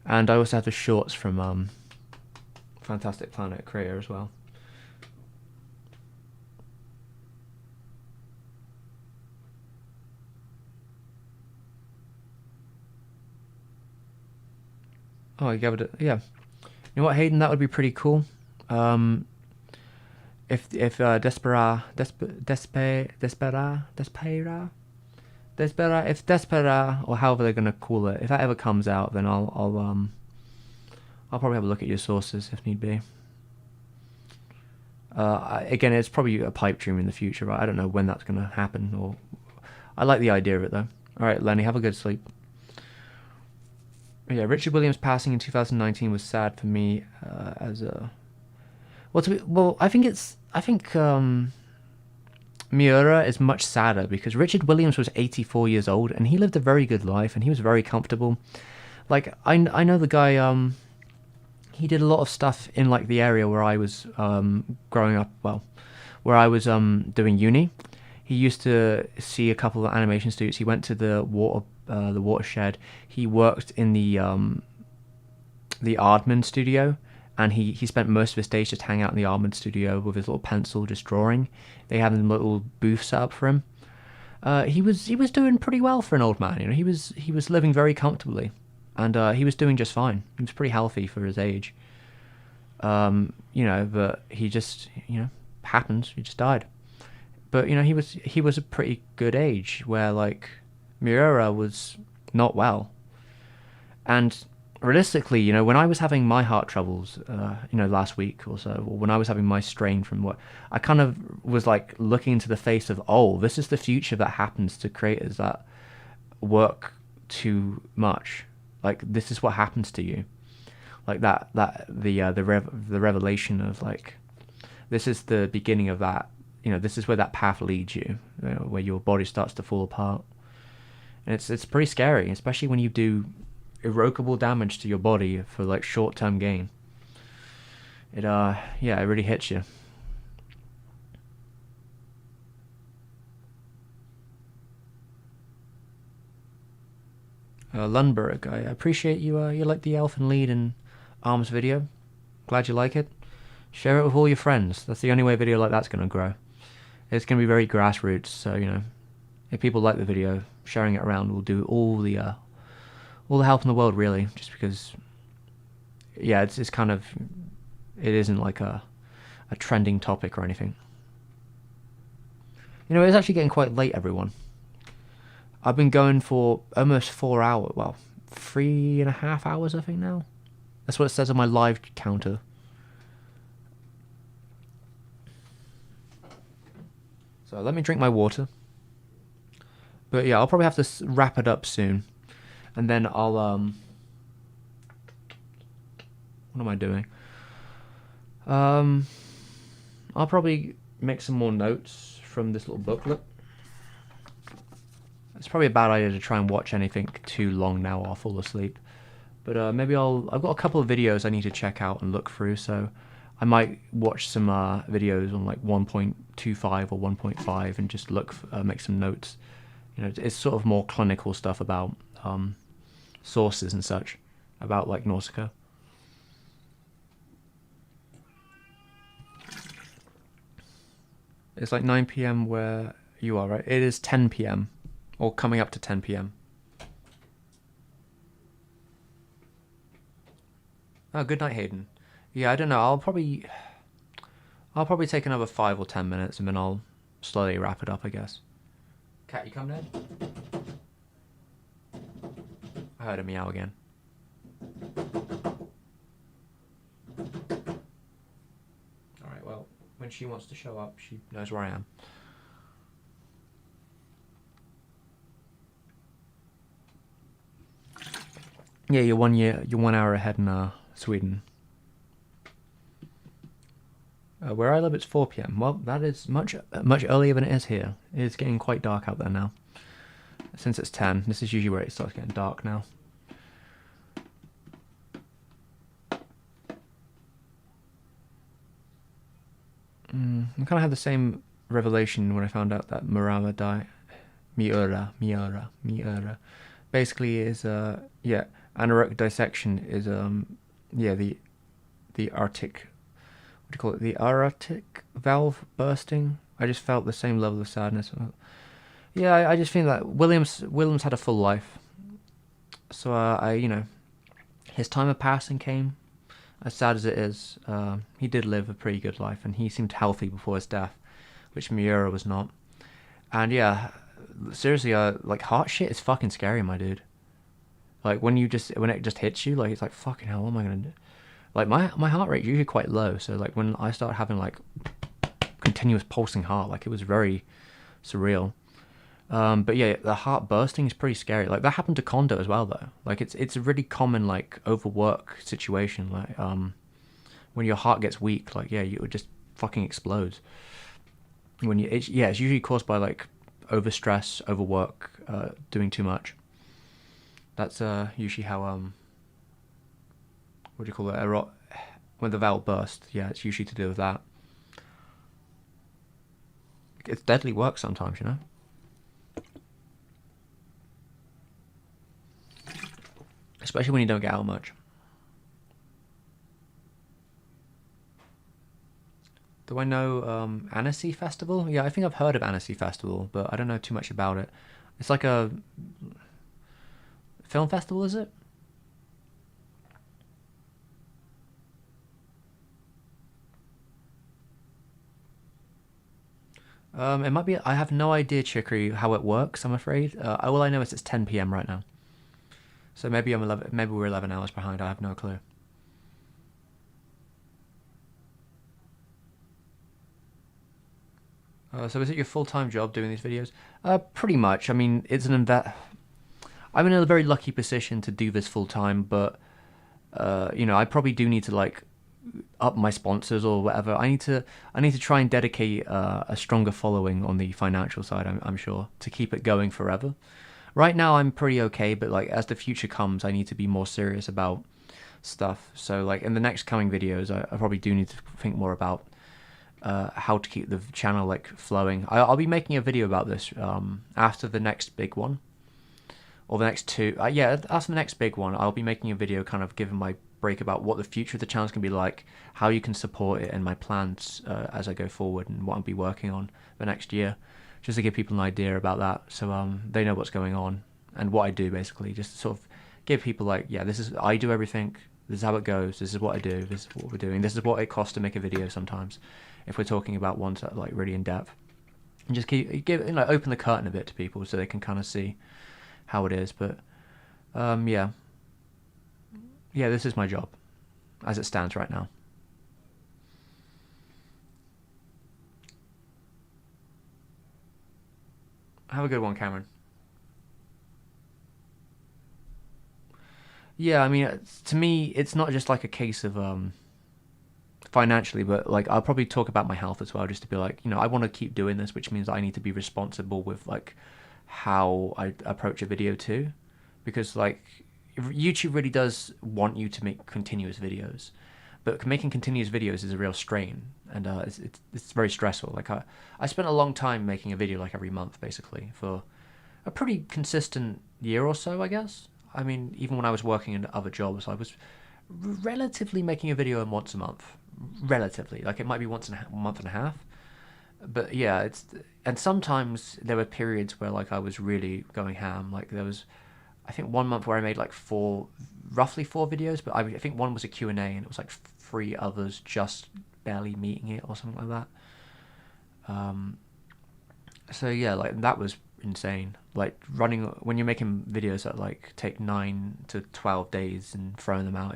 [SPEAKER 2] And I also have the shorts from Fantastic Planet Creator as well. Oh, I gave it yeah. You know what, Hayden? That would be pretty cool. If Despera, or however they're gonna call it, if that ever comes out, then I'll probably have a look at your sources if need be. Again, it's probably a pipe dream in the future, right? I don't know when that's gonna happen, or I like the idea of it though. All right, Lenny, have a good sleep. Yeah, Richard Williams passing in 2019 was sad for me as a I think Miura is much sadder because Richard Williams was 84 years old and he lived a very good life and he was very comfortable. Like I know the guy, he did a lot of stuff in like the area where I was growing up, where I was doing uni. He used to see a couple of animation studios. He went to the watershed. He worked in the Aardman studio, and he spent most of his days just hanging out in the Aardman studio with his little pencil, just drawing. They had a little booth set up for him. He was doing pretty well for an old man. You know, he was living very comfortably, and he was doing just fine. He was pretty healthy for his age. You know, but he just, you know, happens. He just died. But you know, he was a pretty good age where like Miura was not well. And realistically, you know, when I was having my heart troubles, you know, last week or so, or when I was having my strain from what, I kind of was like looking into the face of, oh, this is the future that happens to creators that work too much. Like this is what happens to you. Like the revelation of like, this is the beginning of that. You know, this is where that path leads you, you know, where your body starts to fall apart. And it's pretty scary, especially when you do irrevocable damage to your body for like short-term gain. It it really hits you. Lundberg, I appreciate you. You like the Elfin Lead and Arms video. Glad you like it. Share it with all your friends. That's the only way a video like that's gonna grow. It's gonna be very grassroots. So you know, if people like the video, sharing it around will do all the help in the world, really. Just because, yeah, it's kind of, it isn't like a trending topic or anything. You know, it's actually getting quite late, everyone. I've been going for almost 4 hours. Well, 3.5 hours, I think now. That's what it says on my live counter. So let me drink my water. But yeah, I'll probably have to wrap it up soon. And then I'll, what am I doing? I'll probably make some more notes
[SPEAKER 1] from this little booklet.
[SPEAKER 2] It's probably a bad idea to try and watch anything too long now or I'll fall asleep. But maybe I've got a couple of videos I need to check out and look through, so I might watch some videos on like 1.25 or 1.5 and just make some notes. You know, it's sort of more clinical stuff about sources and such, about like Nausicaa. It's like 9 p.m. where you are, right? It is 10 p.m. or coming up to 10 p.m. Oh, good night, Hayden. Yeah, I don't know. I'll probably take another 5 or 10 minutes and then I'll slowly wrap it up, I guess. Cat, you come in? I heard a meow again. Alright, well, when she wants to show up, she knows where I am. Yeah, you're 1 hour ahead in Sweden. Where I live, it's 4 p.m. Well, that is much earlier than it is here. It's getting quite dark out there now. Since it's 10, this is usually where it starts getting dark now. I kind of had the same revelation when I found out that Miura basically is anorectal dissection is the Arctic, what do you call it, the aortic valve bursting. I just felt the same level of sadness. Yeah, I just feel that Williams had a full life, so his time of passing came. As sad as it is, he did live a pretty good life, and he seemed healthy before his death, which Miura was not. And yeah, seriously, like heart shit is fucking scary, my dude. Like when it just hits you, like it's like fucking hell, what am I gonna do? Like my heart rate is usually quite low, so like when I start having like continuous pulsing heart, like it was very surreal. But yeah, the heart bursting is pretty scary. Like that happened to Kondo as well, though. Like it's a really common like overwork situation. Like when your heart gets weak, like yeah, it just fucking explodes. It's usually caused by like overstress, overwork, doing too much. That's usually how what do you call it? When the valve bursts, yeah, it's usually to do with that. It's deadly work sometimes, you know. Especially when you don't get out much. Do I know Annecy Festival? Yeah, I think I've heard of Annecy Festival, but I don't know too much about it. It's like a film festival, is it? It might be. I have no idea, Chicory, how it works. I'm afraid. All I know is it's 10 p.m. right now. So maybe maybe we're 11 hours behind. I have no clue. So is it your full-time job doing these videos? Pretty much. I mean, I'm in a very lucky position to do this full-time, but I probably do need to like up my sponsors or whatever. I need to try and dedicate a stronger following on the financial side. I'm sure to keep it going forever. Right now I'm pretty okay, but like as the future comes, I need to be more serious about stuff. So like in the next coming videos, I probably do need to think more about how to keep the channel like flowing. I'll be making a video about this after the next big one, or the next two. After the next big one, I'll be making a video kind of giving my break about what the future of the channel is going to be like, how you can support it, and my plans as I go forward, and what I'll be working on the next year, just to give people an idea about that, so they know what's going on and what I do, basically, just to sort of give people like, yeah, I do everything, this is how it goes, this is what I do, this is what we're doing, this is what it costs to make a video sometimes, if we're talking about ones that are like really in depth, and just open the curtain a bit to people so they can kind of see how it is. But yeah, this is my job as it stands right now. Have a good one, Cameron. Yeah, I mean, to me, it's not just like a case of financially, but like I'll probably talk about my health as well, just to be like, I want to keep doing this, which means I need to be responsible with like how I approach a video too, because like YouTube really does want you to make continuous videos, but making continuous videos is a real strain, and it's very stressful. Like I spent a long time making a video like every month, basically, for a pretty consistent year or so, I guess. I mean, even when I was working in other jobs, I was relatively making a video once a month. Relatively, like it might be once in a month and a half, but yeah, and sometimes there were periods where like I was really going ham. Like there was, I think, one month where I made like roughly four videos, but I think one was a Q&A, and it was like three others just barely meeting it or something like that. So yeah, like that was insane. Like running when you're making videos that like take 9 to 12 days and throwing them out,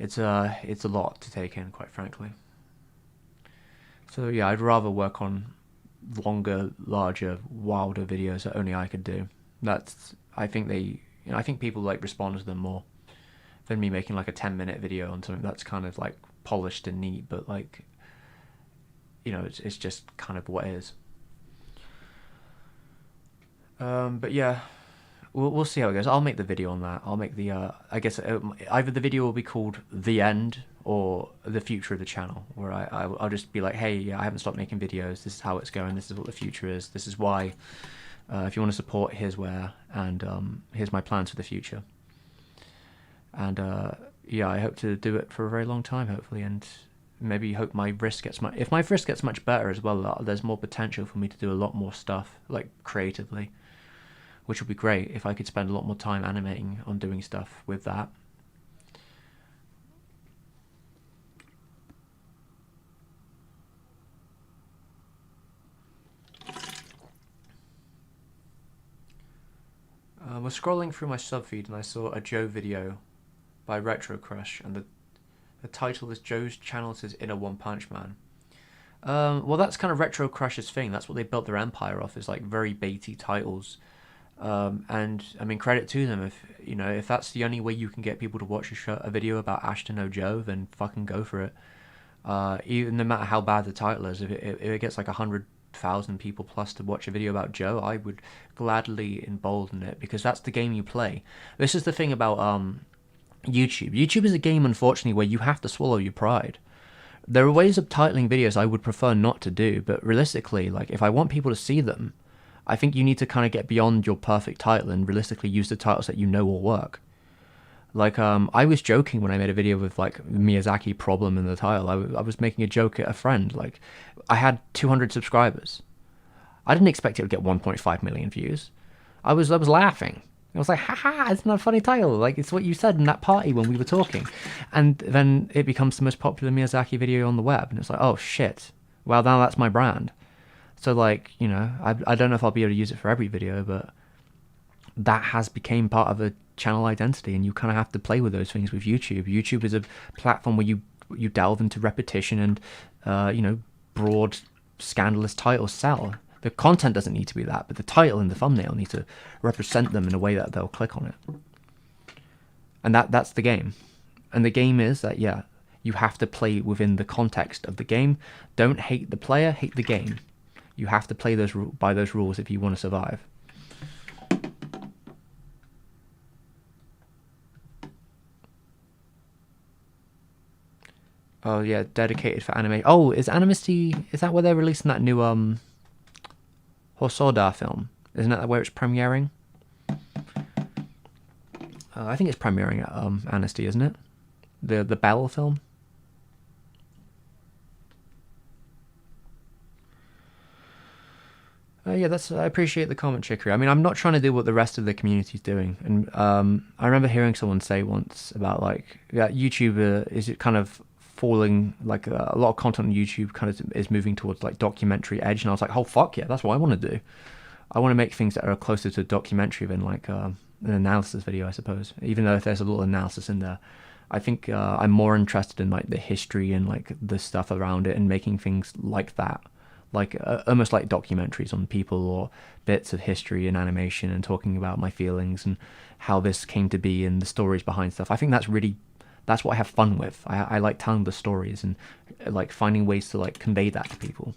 [SPEAKER 2] it's a lot to take in, quite frankly. So yeah, I'd rather work on longer, larger, wilder videos that only I could do. I think I think people like respond to them more than me making like a 10-minute video on something that's kind of like polished and neat, but like, it's just kind of what it is. But yeah, we'll see how it goes. I'll make the video on that. I'll make the I guess either the video will be called The End or The Future of the Channel, where I'll just be like, hey, yeah, I haven't stopped making videos. This is how it's going. This is what the future is. This is why. If you want to support, here's where, and here's my plans for the future. And yeah, I hope to do it for a very long time, hopefully, and maybe hope my wrist gets if my wrist gets much better as well, there's more potential for me to do a lot more stuff, like creatively, which would be great if I could spend a lot more time animating on doing stuff with that. I was scrolling through my subfeed and I saw a Joe video by Retro Crush, and the title is Joe's channel says Inner One Punch Man. Well, that's kind of Retro Crush's thing. That's what they built their empire off, is like very baity titles. And I mean, credit to them. If that's the only way you can get people to watch a video about Ashton or Joe, then fucking go for it. Even no matter how bad the title is, if it gets like 100,000 people plus to watch a video about Joe, I would gladly embolden it, because that's the game you play. This is the thing about YouTube. YouTube is a game, unfortunately, where you have to swallow your pride. There are ways of titling videos I would prefer not to do, but realistically, like if I want people to see them, I think you need to kind of get beyond your perfect title and realistically use the titles that you know will work. Like, I was joking when I made a video with like Miyazaki problem in the title. I was making a joke at a friend. Like, I had 200 subscribers. I didn't expect it would get 1.5 million views. I was laughing. I was like, haha, it's not a funny title. Like, it's what you said in that party when we were talking. And then it becomes the most popular Miyazaki video on the web. And it's like, oh shit. Well, now that's my brand. So like, I don't know if I'll be able to use it for every video, but that has become part of a channel identity, and you kind of have to play with those things with YouTube. YouTube is a platform where you delve into repetition and, broad, scandalous titles sell. The content doesn't need to be that, but the title and the thumbnail need to represent them in a way that they'll click on it. And that's the game. And the game is that, yeah, you have to play within the context of the game. Don't hate the player, hate the game. You have to play by those rules if you want to survive. Oh yeah, dedicated for anime. Oh, is that where they're releasing that new Hosoda film? Isn't that where it's premiering? I think it's premiering at Amnesty, isn't it? The Bell film. Yeah, I appreciate the comment, Chicory. I mean, I'm not trying to do what the rest of the community's doing. And I remember hearing someone say once about like, yeah, YouTube is it kind of falling, like a lot of content on YouTube kind of is moving towards like documentary edge. And I was like, oh fuck yeah, that's what I want to do. I want to make things that are closer to documentary than like an analysis video, I suppose. Even though if there's a little analysis in there, I think I'm more interested in like the history and like the stuff around it and making things like that. Like almost like documentaries on people or bits of history and animation, and talking about my feelings and how this came to be and the stories behind stuff. I think that's that's what I have fun with. I like telling the stories and like finding ways to like convey that to people.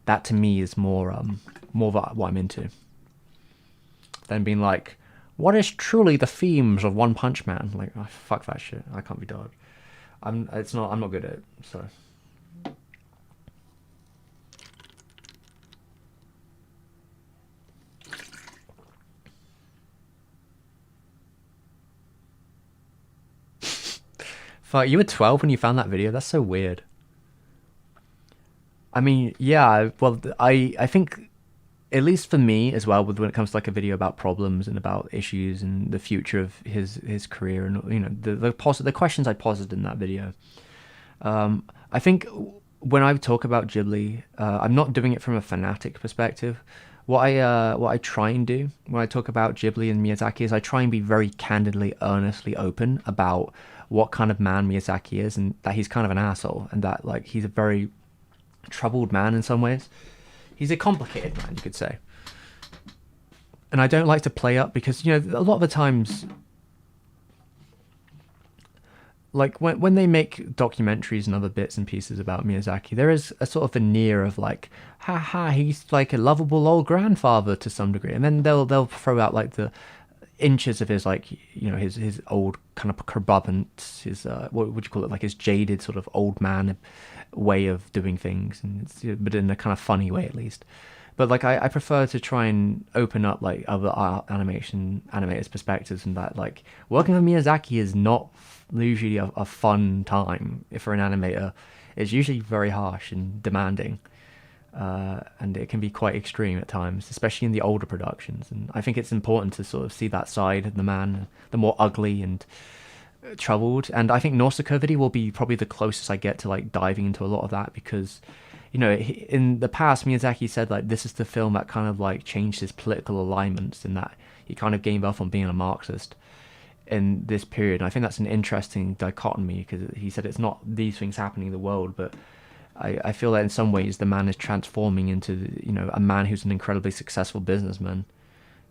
[SPEAKER 2] That to me is more of what I'm into than being like, what is truly the themes of One Punch Man? Like, oh, fuck that shit. I can't be dog. I'm not good at it. So. Fuck, you were 12 when you found that video? That's so weird. I mean, yeah, well, I think, at least for me as well, with when it comes to like a video about problems and about issues and the future of his career and, you know, the questions I posited in that video. I think when I talk about Ghibli, I'm not doing it from a fanatic perspective. What I try and do when I talk about Ghibli and Miyazaki is I try and be very candidly, earnestly open about what kind of man Miyazaki is, and that he's kind of an asshole, and that like he's a very troubled man in some ways. He's a complicated man, you could say. And I don't like to play up because, you know, a lot of the times, like when they make documentaries and other bits and pieces about Miyazaki, there is a sort of veneer of like, haha, he's like a lovable old grandfather to some degree, and then they'll throw out like the inches of his, like, you know, his old kind of kerbubant, his what would you call it, like his jaded sort of old man way of doing things, and it's, but in a kind of funny way at least. But like I prefer to try and open up like other animators' perspectives, and that like working with Miyazaki is not usually a fun time for an animator. It's usually very harsh and demanding, and it can be quite extreme at times, especially in the older productions. And I think it's important to sort of see that side of the man, the more ugly and troubled. And I think Nausicaa video will be probably the closest I get to like diving into a lot of that, because, you know, in the past Miyazaki said like this is the film that kind of like changed his political alignments, and that he kind of gave up on being a Marxist in this period. And I think that's an interesting dichotomy, because he said it's not these things happening in the world, but I feel that in some ways the man is transforming into, you know, a man who's an incredibly successful businessman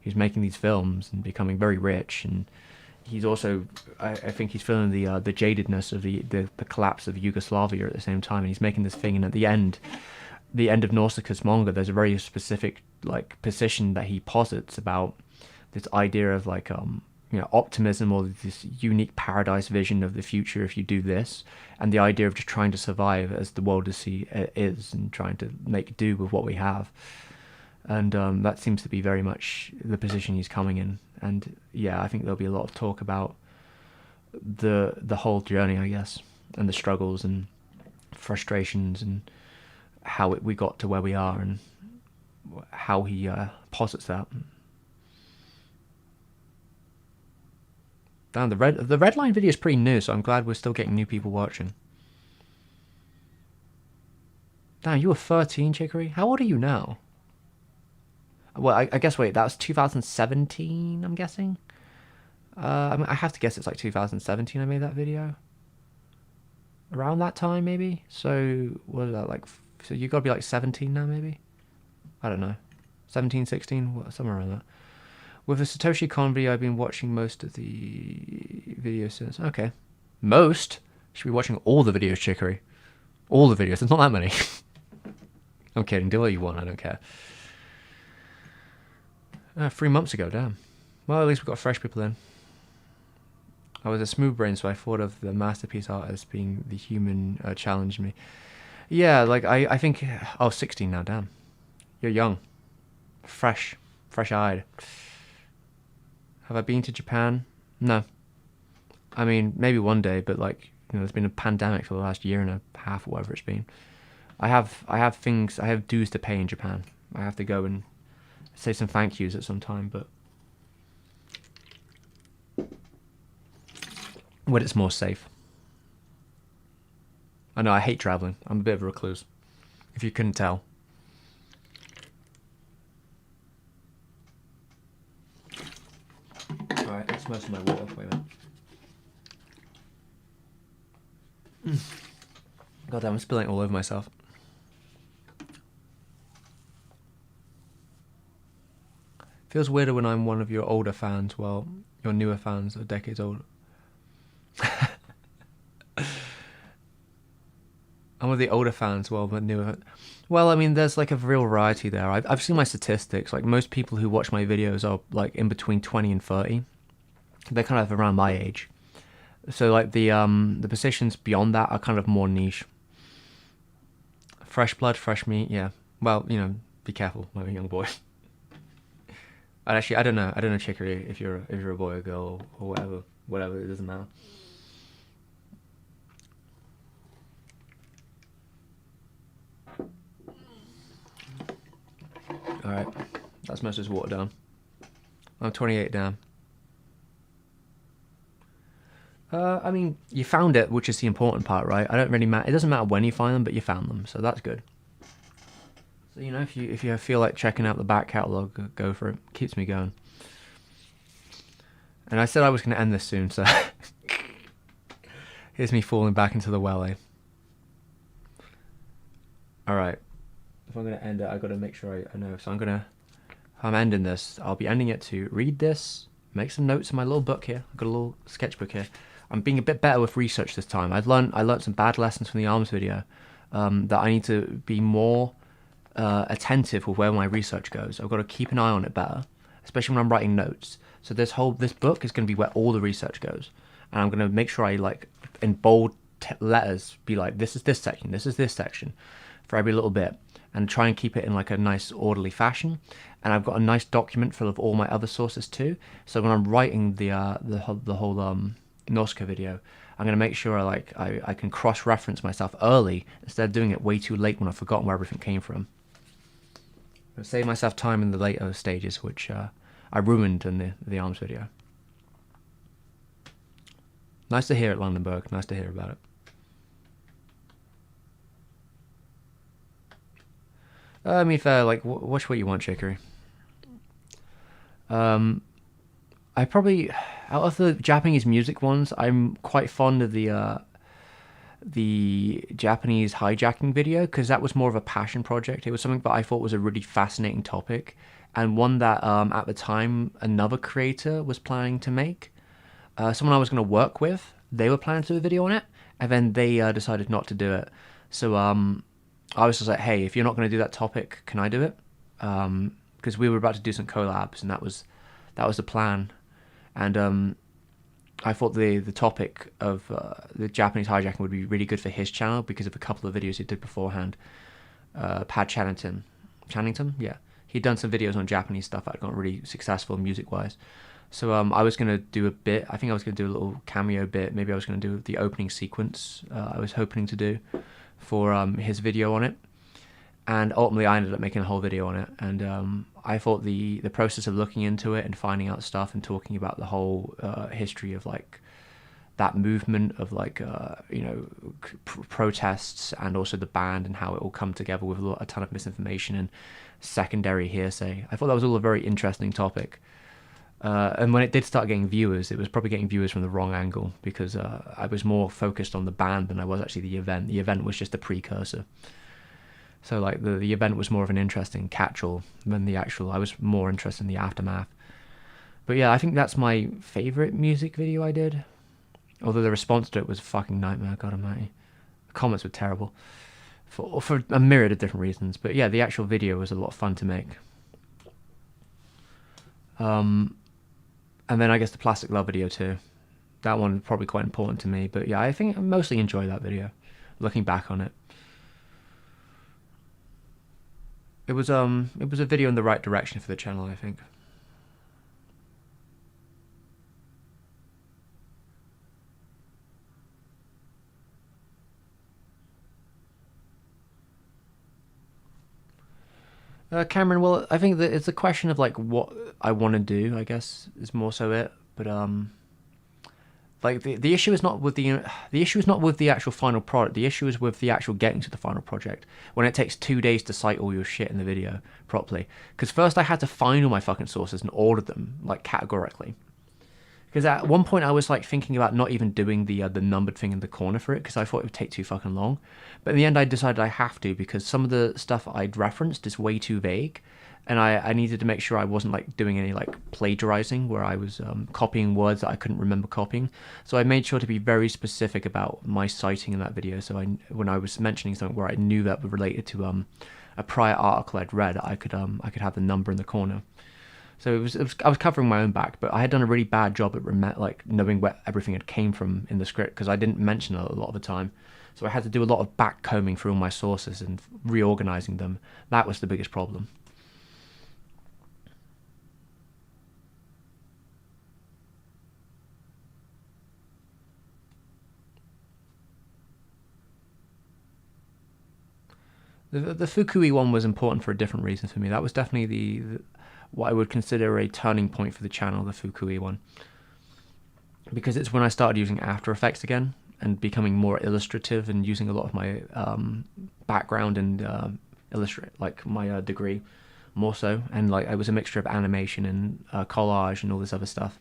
[SPEAKER 2] who's making these films and becoming very rich. And he's also, I think he's feeling the jadedness of the collapse of Yugoslavia at the same time, and he's making this thing. And at the end of Nausicaa's manga, there's a very specific like position that he posits about this idea of like you know, optimism, or this unique paradise vision of the future if you do this, and the idea of just trying to survive as the world is, and trying to make do with what we have. And that seems to be very much the position he's coming in. And yeah, I think there'll be a lot of talk about the whole journey, I guess, and the struggles and frustrations, and how we got to where we are, and how he posits that. Damn, the red line video is pretty new, so I'm glad we're still getting new people watching. Damn, you were 13, Chicory? How old are you now? Well, I guess, wait, that was 2017, I'm guessing? I mean, I have to guess it's like 2017 I made that video. Around that time, maybe? So, what is that, like, so you gotta be like 17 now, maybe? I don't know. 17, 16, somewhere around that. With the Satoshi Kon video, I've been watching most of the videos since. Okay. Most? You should be watching all the videos, Chicory. All the videos. There's not that many. I'm kidding. Do what you want. I don't care. 3 months ago, damn. Well, at least we've got fresh people in. I was a smooth brain, so I thought of the masterpiece artist being the human challenged me. Yeah, like, I think... Oh, 16 now, damn. You're young. Fresh-eyed. Have I been to Japan? No. I mean, maybe one day, but like, you know, there's been a pandemic for the last year and a half, or whatever it's been. I have dues to pay in Japan. I have to go and say some thank yous at some time, but when it's more safe. I know, I hate traveling. I'm a bit of a recluse, if you couldn't tell. Alright, that's most of my water. Wait a minute. God damn, I'm spilling it all over myself. Feels weirder when I'm one of your older fans, while your newer fans are decades older. I'm one of the older fans, well, but newer. Well, I mean, there's like a real variety there. I've seen my statistics. Like most people who watch my videos are like in between 20 and 30. They're kind of around my age. So like the positions beyond that are kind of more niche. Fresh blood, fresh meat, yeah. Well, you know, be careful, my young boy. And actually, I don't know, Chicory, if you're a boy or girl or whatever, it doesn't matter. All right, that's most of his water down. I'm 28 down. I mean, you found it, which is the important part, right? I don't really matter. It doesn't matter when you find them, but you found them, so that's good. So you know, if you feel like checking out the back catalog, go for it. Keeps me going. And I said I was going to end this soon, so here's me falling back into the well, eh? All right. If I'm going to end it, I got to make sure I know. So if I'm ending this, I'll be ending it to read this, make some notes in my little book here. I've got a little sketchbook here. I'm being a bit better with research this time. I learned some bad lessons from the arms video, that I need to be more attentive with where my research goes. I've got to keep an eye on it better, especially when I'm writing notes. So this book is going to be where all the research goes, and I'm going to make sure I like in bold letters be like, this is this section for every little bit, and try and keep it in like a nice orderly fashion. And I've got a nice document full of all my other sources too. So when I'm writing the whole Nausicaa video, I'm gonna make sure I can cross-reference myself early instead of doing it way too late when I've forgotten where everything came from. I'll save myself time in the later stages, which I ruined in the arms video. Nice to hear it, Landenberg. Nice to hear about it. I mean, fair, like, watch what you want, Chicory. I probably, out of the Japanese music ones, I'm quite fond of the Japanese hijacking video, because that was more of a passion project. It was something that I thought was a really fascinating topic, and one that at the time another creator was planning to make. Someone I was going to work with, they were planning to do a video on it, and then they decided not to do it. So I was just like, hey, if you're not going to do that topic, can I do it? Because we were about to do some collabs, and that was the plan. And I thought the topic of the Japanese hijacking would be really good for his channel because of a couple of videos he did beforehand. Pad Channington, yeah, he'd done some videos on Japanese stuff that had gotten really successful music-wise. So I was going to do a bit. I think I was going to do a little cameo bit. Maybe I was going to do the opening sequence. I was hoping to do for his video on it, and ultimately I ended up making a whole video on it. And I thought the process of looking into it and finding out stuff and talking about the whole history of like that movement of like protests, and also the band and how it all come together with a ton of misinformation and secondary hearsay. I thought that was all a very interesting topic. And when it did start getting viewers, it was probably getting viewers from the wrong angle, because I was more focused on the band than I was actually the event. The event was just a precursor. So like the event was more of an interesting catch-all than the actual. I was more interested in the aftermath. But yeah, I think that's my favorite music video I did. Although the response to it was a fucking nightmare, God almighty. The comments were terrible for a myriad of different reasons. But yeah, the actual video was a lot of fun to make. And then I guess the Plastic Love video too. That one probably quite important to me. But yeah, I think I mostly enjoy that video, looking back on it. It was a video in the right direction for the channel, I think. Cameron, well, I think that it's a question of like what I want to do, I guess, is more so it. But like the issue is not with the actual final product. The issue is with the actual getting to the final project, when it takes 2 days to cite all your shit in the video properly. Because first I had to find all my fucking sources and order them like categorically. Because at one point I was like thinking about not even doing the numbered thing in the corner for it because I thought it would take too fucking long. But in the end, I decided I have to because some of the stuff I'd referenced is way too vague, and I needed to make sure I wasn't like doing any like plagiarizing where I was copying words that I couldn't remember copying. So I made sure to be very specific about my citing in that video. So when I was mentioning something where I knew that was related to a prior article I'd read, I could have the number in the corner. So I was covering my own back, but I had done a really bad job at like knowing where everything had came from in the script because I didn't mention it a lot of the time. So I had to do a lot of back combing through all my sources and reorganizing them. That was the biggest problem. The Fukui one was important for a different reason for me. That was definitely the what I would consider a turning point for the channel, the Fukui one, because it's when I started using After Effects again and becoming more illustrative and using a lot of my background and illustrate like my degree more so, and like it was a mixture of animation and collage and all this other stuff.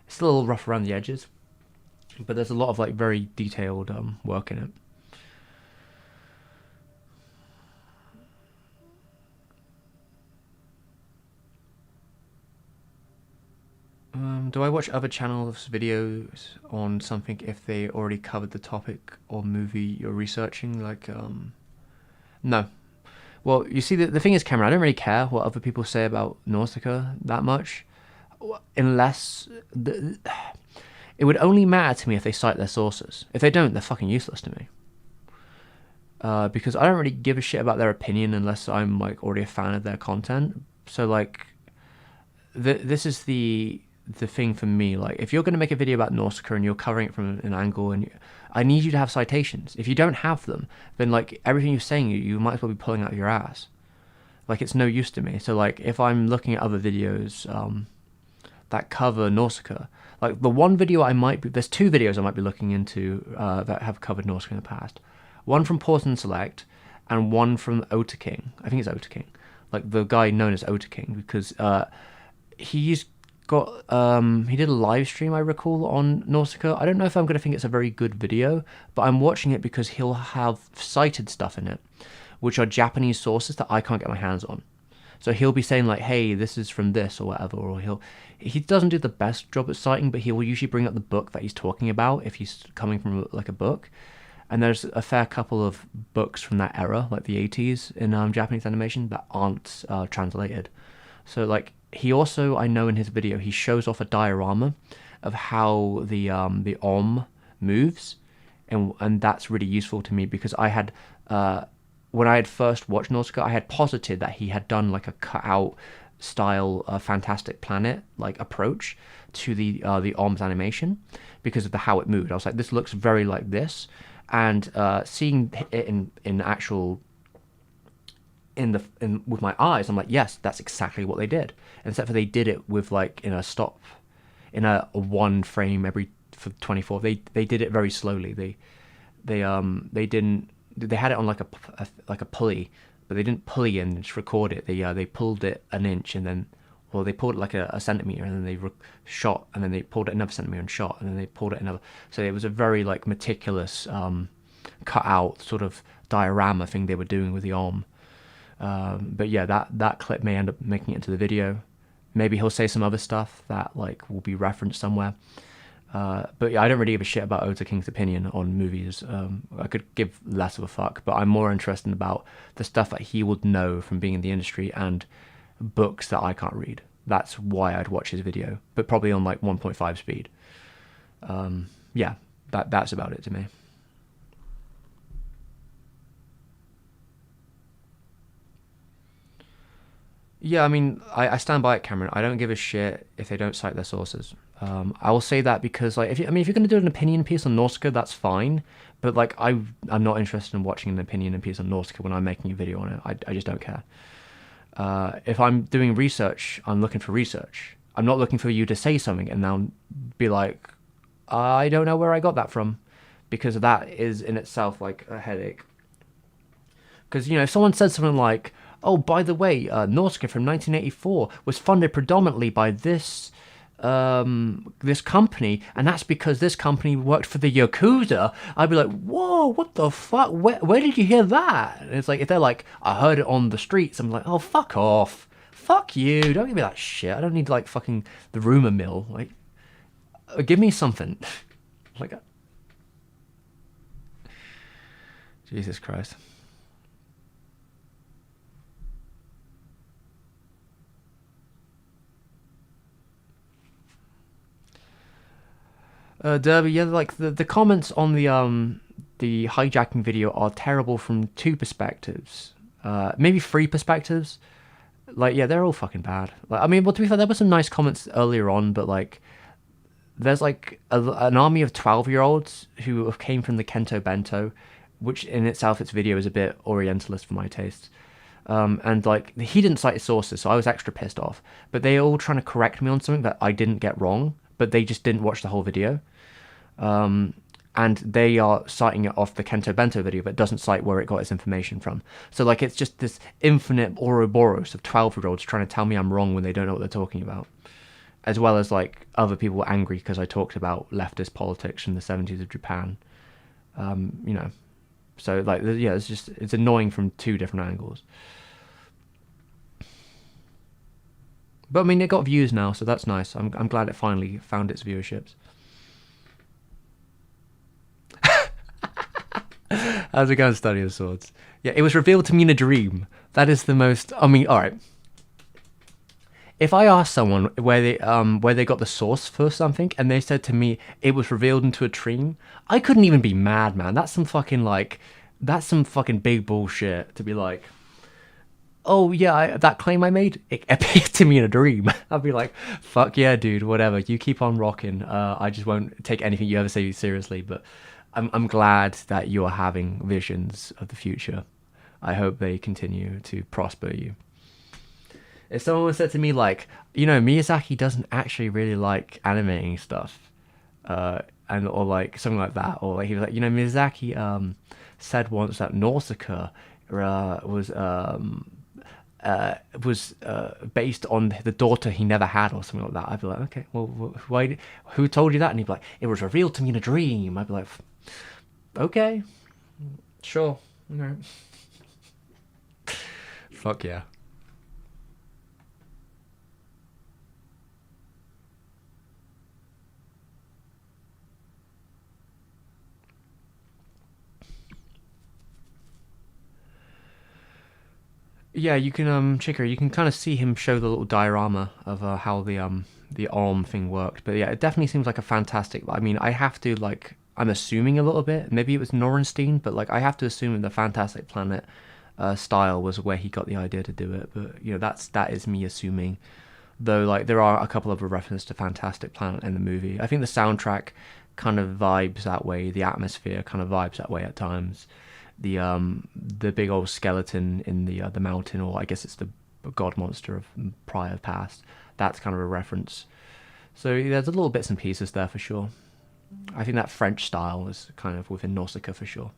[SPEAKER 2] It's still a little rough around the edges, but there's a lot of like very detailed work in it. Do I watch other channels' videos on something if they already covered the topic or movie you're researching? Like, no. Well, you see, the thing is, Cameron, I don't really care what other people say about Nausicaa that much, unless it would only matter to me if they cite their sources. If they don't, they're fucking useless to me. Because I don't really give a shit about their opinion unless I'm like already a fan of their content. So like, this is the thing for me. Like, if you're going to make a video about Nausicaa and you're covering it from an angle, and I need you to have citations. If you don't have them, then like everything you're saying, you might as well be pulling out of your ass. Like, it's no use to me. So like, if I'm looking at other videos that cover Nausicaa, like the one video there's two videos I might be looking into that have covered Nausicaa in the past. One from Pause Select, and one from Ota King. I think it's Ota King, like the guy known as Ota King, because he's got he did a live stream, I recall, on Nausicaa. I don't know if I'm going to think it's a very good video, but I'm watching it because he'll have cited stuff in it which are Japanese sources that I can't get my hands on. So he'll be saying like, hey, this is from this or whatever, or he doesn't do the best job at citing, but he will usually bring up the book that he's talking about if he's coming from like a book. And there's a fair couple of books from that era, like the 80s in Japanese animation, that aren't translated. So like, he also, I know in his video, he shows off a diorama of how the Om moves, and that's really useful to me because I had when I had first watched Nausicaa, I had posited that he had done like a cutout style Fantastic Planet like approach to the Om's animation because of how it moved. I was like, this looks very like this, and seeing it in actual with my eyes, I'm like, yes, that's exactly what they did. Except for they did it with like in a one frame every for 24. They did it very slowly. They had it on like a pulley, but they didn't pulley and just record it. They pulled it an inch and then, well, they pulled it like a centimeter and then they shot, and then they pulled it another centimeter and shot, and then they pulled it another. So it was a very like meticulous cut out sort of diorama thing they were doing with the Om. But yeah, that clip may end up making it into the video. Maybe he'll say some other stuff that like will be referenced somewhere. But yeah, I don't really give a shit about Ota King's opinion on movies. I could give less of a fuck, but I'm more interested about the stuff that he would know from being in the industry and books that I can't read. That's why I'd watch his video, but probably on like 1.5 speed. Yeah, that's about it to me. Yeah, I mean, I stand by it, Cameron. I don't give a shit if they don't cite their sources. I will say that because, like, if you're going to do an opinion piece on Nausicaa, that's fine. But like, I'm not interested in watching an opinion piece on Nausicaa when I'm making a video on it. I just don't care. If I'm doing research, I'm looking for research. I'm not looking for you to say something and then be like, I don't know where I got that from, because that is in itself like a headache. Because, you know, if someone said something like, oh, by the way, Nausicaa from 1984 was funded predominantly by this this company, and that's because this company worked for the Yakuza, I'd be like, whoa, what the fuck? Where did you hear that? And it's like, if they're like, I heard it on the streets, I'm like, oh, fuck off. Fuck you. Don't give me that shit. I don't need like fucking the rumor mill. Like, give me something. Like, Jesus Christ. Derby, yeah, like the comments on the hijacking video are terrible from two perspectives, maybe three perspectives. Like, yeah, they're all fucking bad. Like, I mean, well, to be fair, there were some nice comments earlier on, but like, there's like an army of 12-year-olds who came from the Kento Bento, which in itself, its video is a bit Orientalist for my taste. And like, he didn't cite his sources, so I was extra pissed off. But they all trying to correct me on something that I didn't get wrong, but they just didn't watch the whole video. And they are citing it off the Kento Bento video, but doesn't cite where it got its information from. So like, it's just this infinite Ouroboros of 12-year-olds trying to tell me I'm wrong when they don't know what they're talking about. As well as like other people were angry because I talked about leftist politics in the 70s of Japan. You know, so like, yeah, it's annoying from two different angles. But I mean, it got views now, so that's nice. I'm glad it finally found its viewerships. How's it going, Study of the Swords? Yeah, it was revealed to me in a dream. That is the most. I mean, all right. If I asked someone where they got the source for something, and they said to me it was revealed into a dream, I couldn't even be mad, man. That's some fucking big bullshit to be like, oh yeah, that claim I made, it appeared to me in a dream. I'd be like, fuck yeah, dude, whatever. You keep on rocking. I just won't take anything you ever say seriously. But I'm glad that you're having visions of the future. I hope they continue to prosper you. If someone said to me like, you know, Miyazaki doesn't actually really like animating stuff, and or like something like that, or like he was like, you know, Miyazaki said once that Nausicaa was based on the daughter he never had or something like that. I'd be like, okay, well, why? Who told you that? And he'd be like, it was revealed to me in a dream. I'd be like, okay, sure, no, fuck yeah. Yeah, you can Chicker, you can kind of see him show the little diorama of how the arm thing worked. But yeah, it definitely seems like a fantastic. I mean, I have to like, I'm assuming a little bit. Maybe it was Norenstein, but like I have to assume the Fantastic Planet style was where he got the idea to do it. But you know, that is me assuming. Though like there are a couple of references to Fantastic Planet in the movie. I think the soundtrack kind of vibes that way. The atmosphere kind of vibes that way at times. The big old skeleton in the mountain, or I guess it's the god monster of prior past. That's kind of a reference. So there's a little bits and pieces there for sure. I think that French style is kind of within Nausicaa for sure.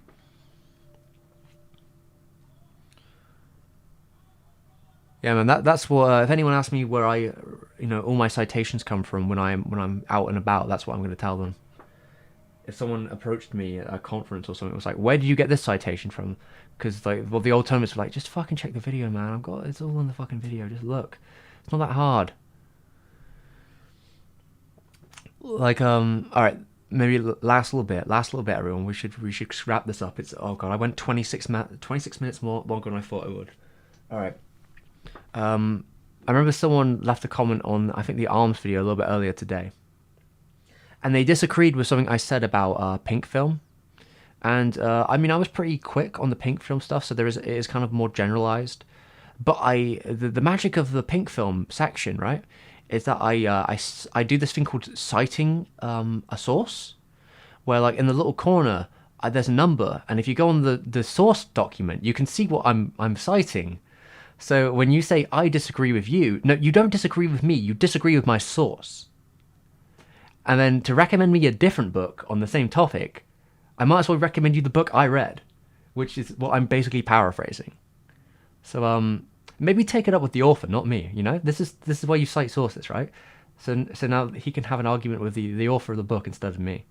[SPEAKER 2] Yeah, man. That's what. If anyone asks me where all my citations come from when I'm out and about, that's what I'm going to tell them. If someone approached me at a conference or something, it was like, where did you get this citation from? Because like, well, the old timers were like, just fucking check the video, man. It's all on the fucking video. Just look. It's not that hard. Like, all right, maybe last little bit, everyone. We should wrap this up. It's, oh god, I went 26 minutes more longer than I thought I would. All right. I remember someone left a comment on, I think, the arms video a little bit earlier today. And they disagreed with something I said about pink film. And I mean, I was pretty quick on the pink film stuff, so it is kind of more generalized. But the magic of the pink film section, right, is that I do this thing called citing a source, where like in the little corner there's a number, and if you go on the source document, you can see what I'm citing. So when you say I disagree with you, no, you don't disagree with me. You disagree with my source. And then to recommend me a different book on the same topic, I might as well recommend you the book I read, which is what I'm basically paraphrasing. So maybe take it up with the author, not me. You know, this is why you cite sources, right? So now he can have an argument with the author of the book instead of me.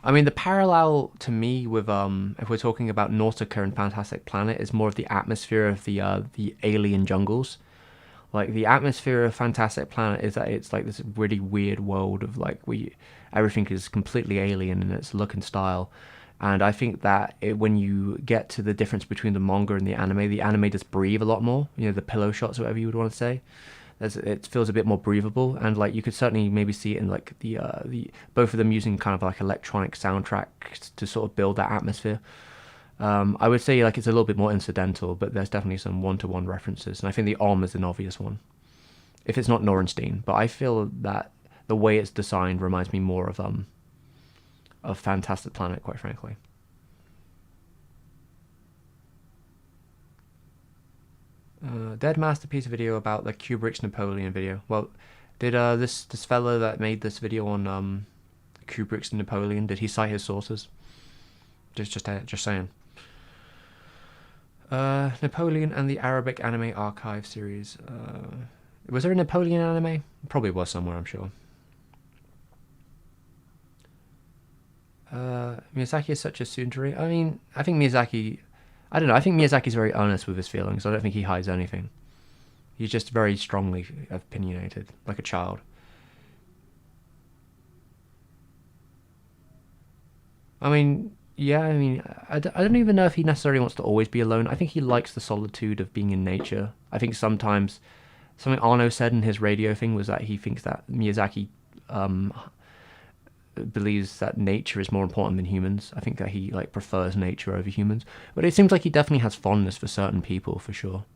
[SPEAKER 2] I mean, the parallel to me with if we're talking about Nautica and Fantastic Planet, is more of the atmosphere of the alien jungles. Like the atmosphere of Fantastic Planet is that it's like this really weird world of like everything is completely alien in its look and style. And I think that when you get to the difference between the manga and the anime does breathe a lot more. You know, the pillow shots, or whatever you would want to say. It feels a bit more breathable, and like you could certainly maybe see it in like the both of them using kind of like electronic soundtracks to sort of build that atmosphere. I would say like it's a little bit more incidental, but there's definitely some one-to-one references, and I think the Om is an obvious one. If it's not Norenstein, but I feel that the way it's designed reminds me more of Fantastic Planet, quite frankly. Dead Masterpiece video about the Kubrick's Napoleon video. Well, did this fellow that made this video on Kubrick's Napoleon, did he cite his sources? Just saying. Napoleon and the Arabic Anime Archive series. Was there a Napoleon anime? Probably was somewhere, I'm sure. Miyazaki is such a tsundere. I mean, I think Miyazaki... I don't know, I think Miyazaki's very honest with his feelings. I don't think he hides anything. He's just very strongly opinionated, like a child. I mean, yeah, I mean, I don't even know if he necessarily wants to always be alone. I think he likes the solitude of being in nature. I think sometimes, something Arno said in his radio thing was that he thinks that Miyazaki believes that nature is more important than humans. I think that he like prefers nature over humans. But it seems like he definitely has fondness for certain people, for sure.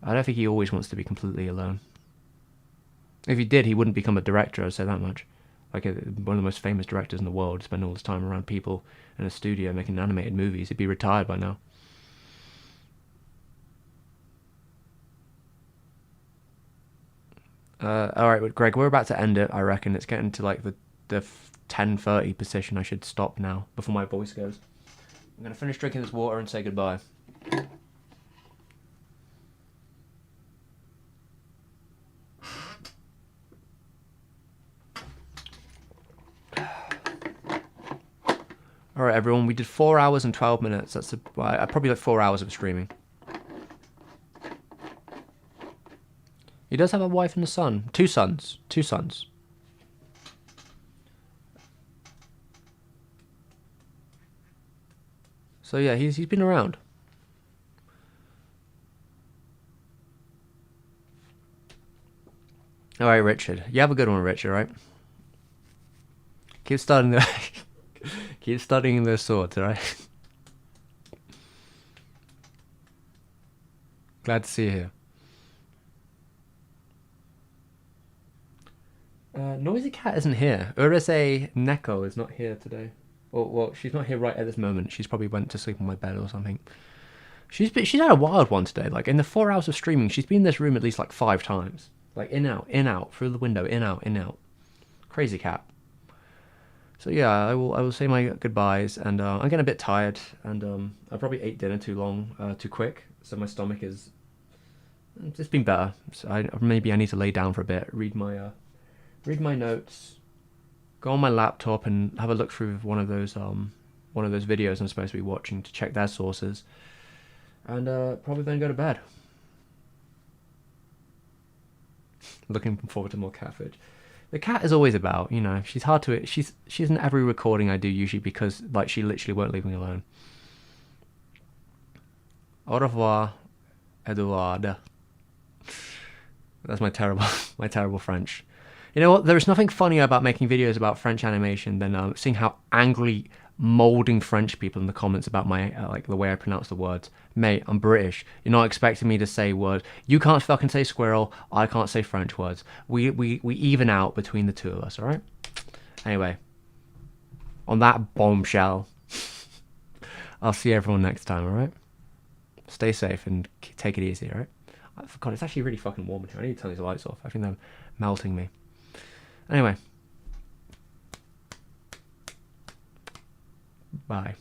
[SPEAKER 2] I don't think he always wants to be completely alone. If he did, he wouldn't become a director, I'd say that much. Like one of the most famous directors in the world, spend all his time around people in a studio making animated movies. He'd be retired by now. All right, Greg, we're about to end it. I reckon it's getting to like the 10:30 position. I should stop now before my voice goes. I'm gonna finish drinking this water and say goodbye. All right, everyone. We did 4 hours and 12 minutes. That's probably like 4 hours of streaming. He does have a wife and a son. Two sons. Two sons. So yeah, he's been around. All right, Richard. You have a good one, Richard. Right? Keep studying the keep studying those swords. All right. Glad to see you here. Noisy Cat isn't here. Urise Neko is not here today. Well, she's not here right at this moment. She's probably went to sleep on my bed or something. She's had a wild one today. Like in the 4 hours of streaming, she's been in this room at least like 5 times. Like in out, through the window, in out. Crazy cat. So yeah, I will say my goodbyes, and I'm getting a bit tired, and I probably ate dinner too quick, so my stomach is. It's been better. So maybe I need to lay down for a bit, read my notes, go on my laptop and have a look through one of those videos I'm supposed to be watching to check their sources, and probably then go to bed. Looking forward to more cat footage. The cat is always about, she's hard to. She's in every recording I do usually because like she literally won't leave me alone. Au revoir, Edouard. That's my terrible French. You know what? There's nothing funnier about making videos about French animation than seeing how angry, molding French people in the comments about my like the way I pronounce the words. Mate, I'm British. You're not expecting me to say words. You can't fucking say squirrel. I can't say French words. We even out between the two of us. All right. Anyway, on that bombshell, I'll see everyone next time. All right. Stay safe and take it easy. All right. God, it's actually really fucking warm in here. I need to turn these lights off. I think they're melting me. Anyway, Bye.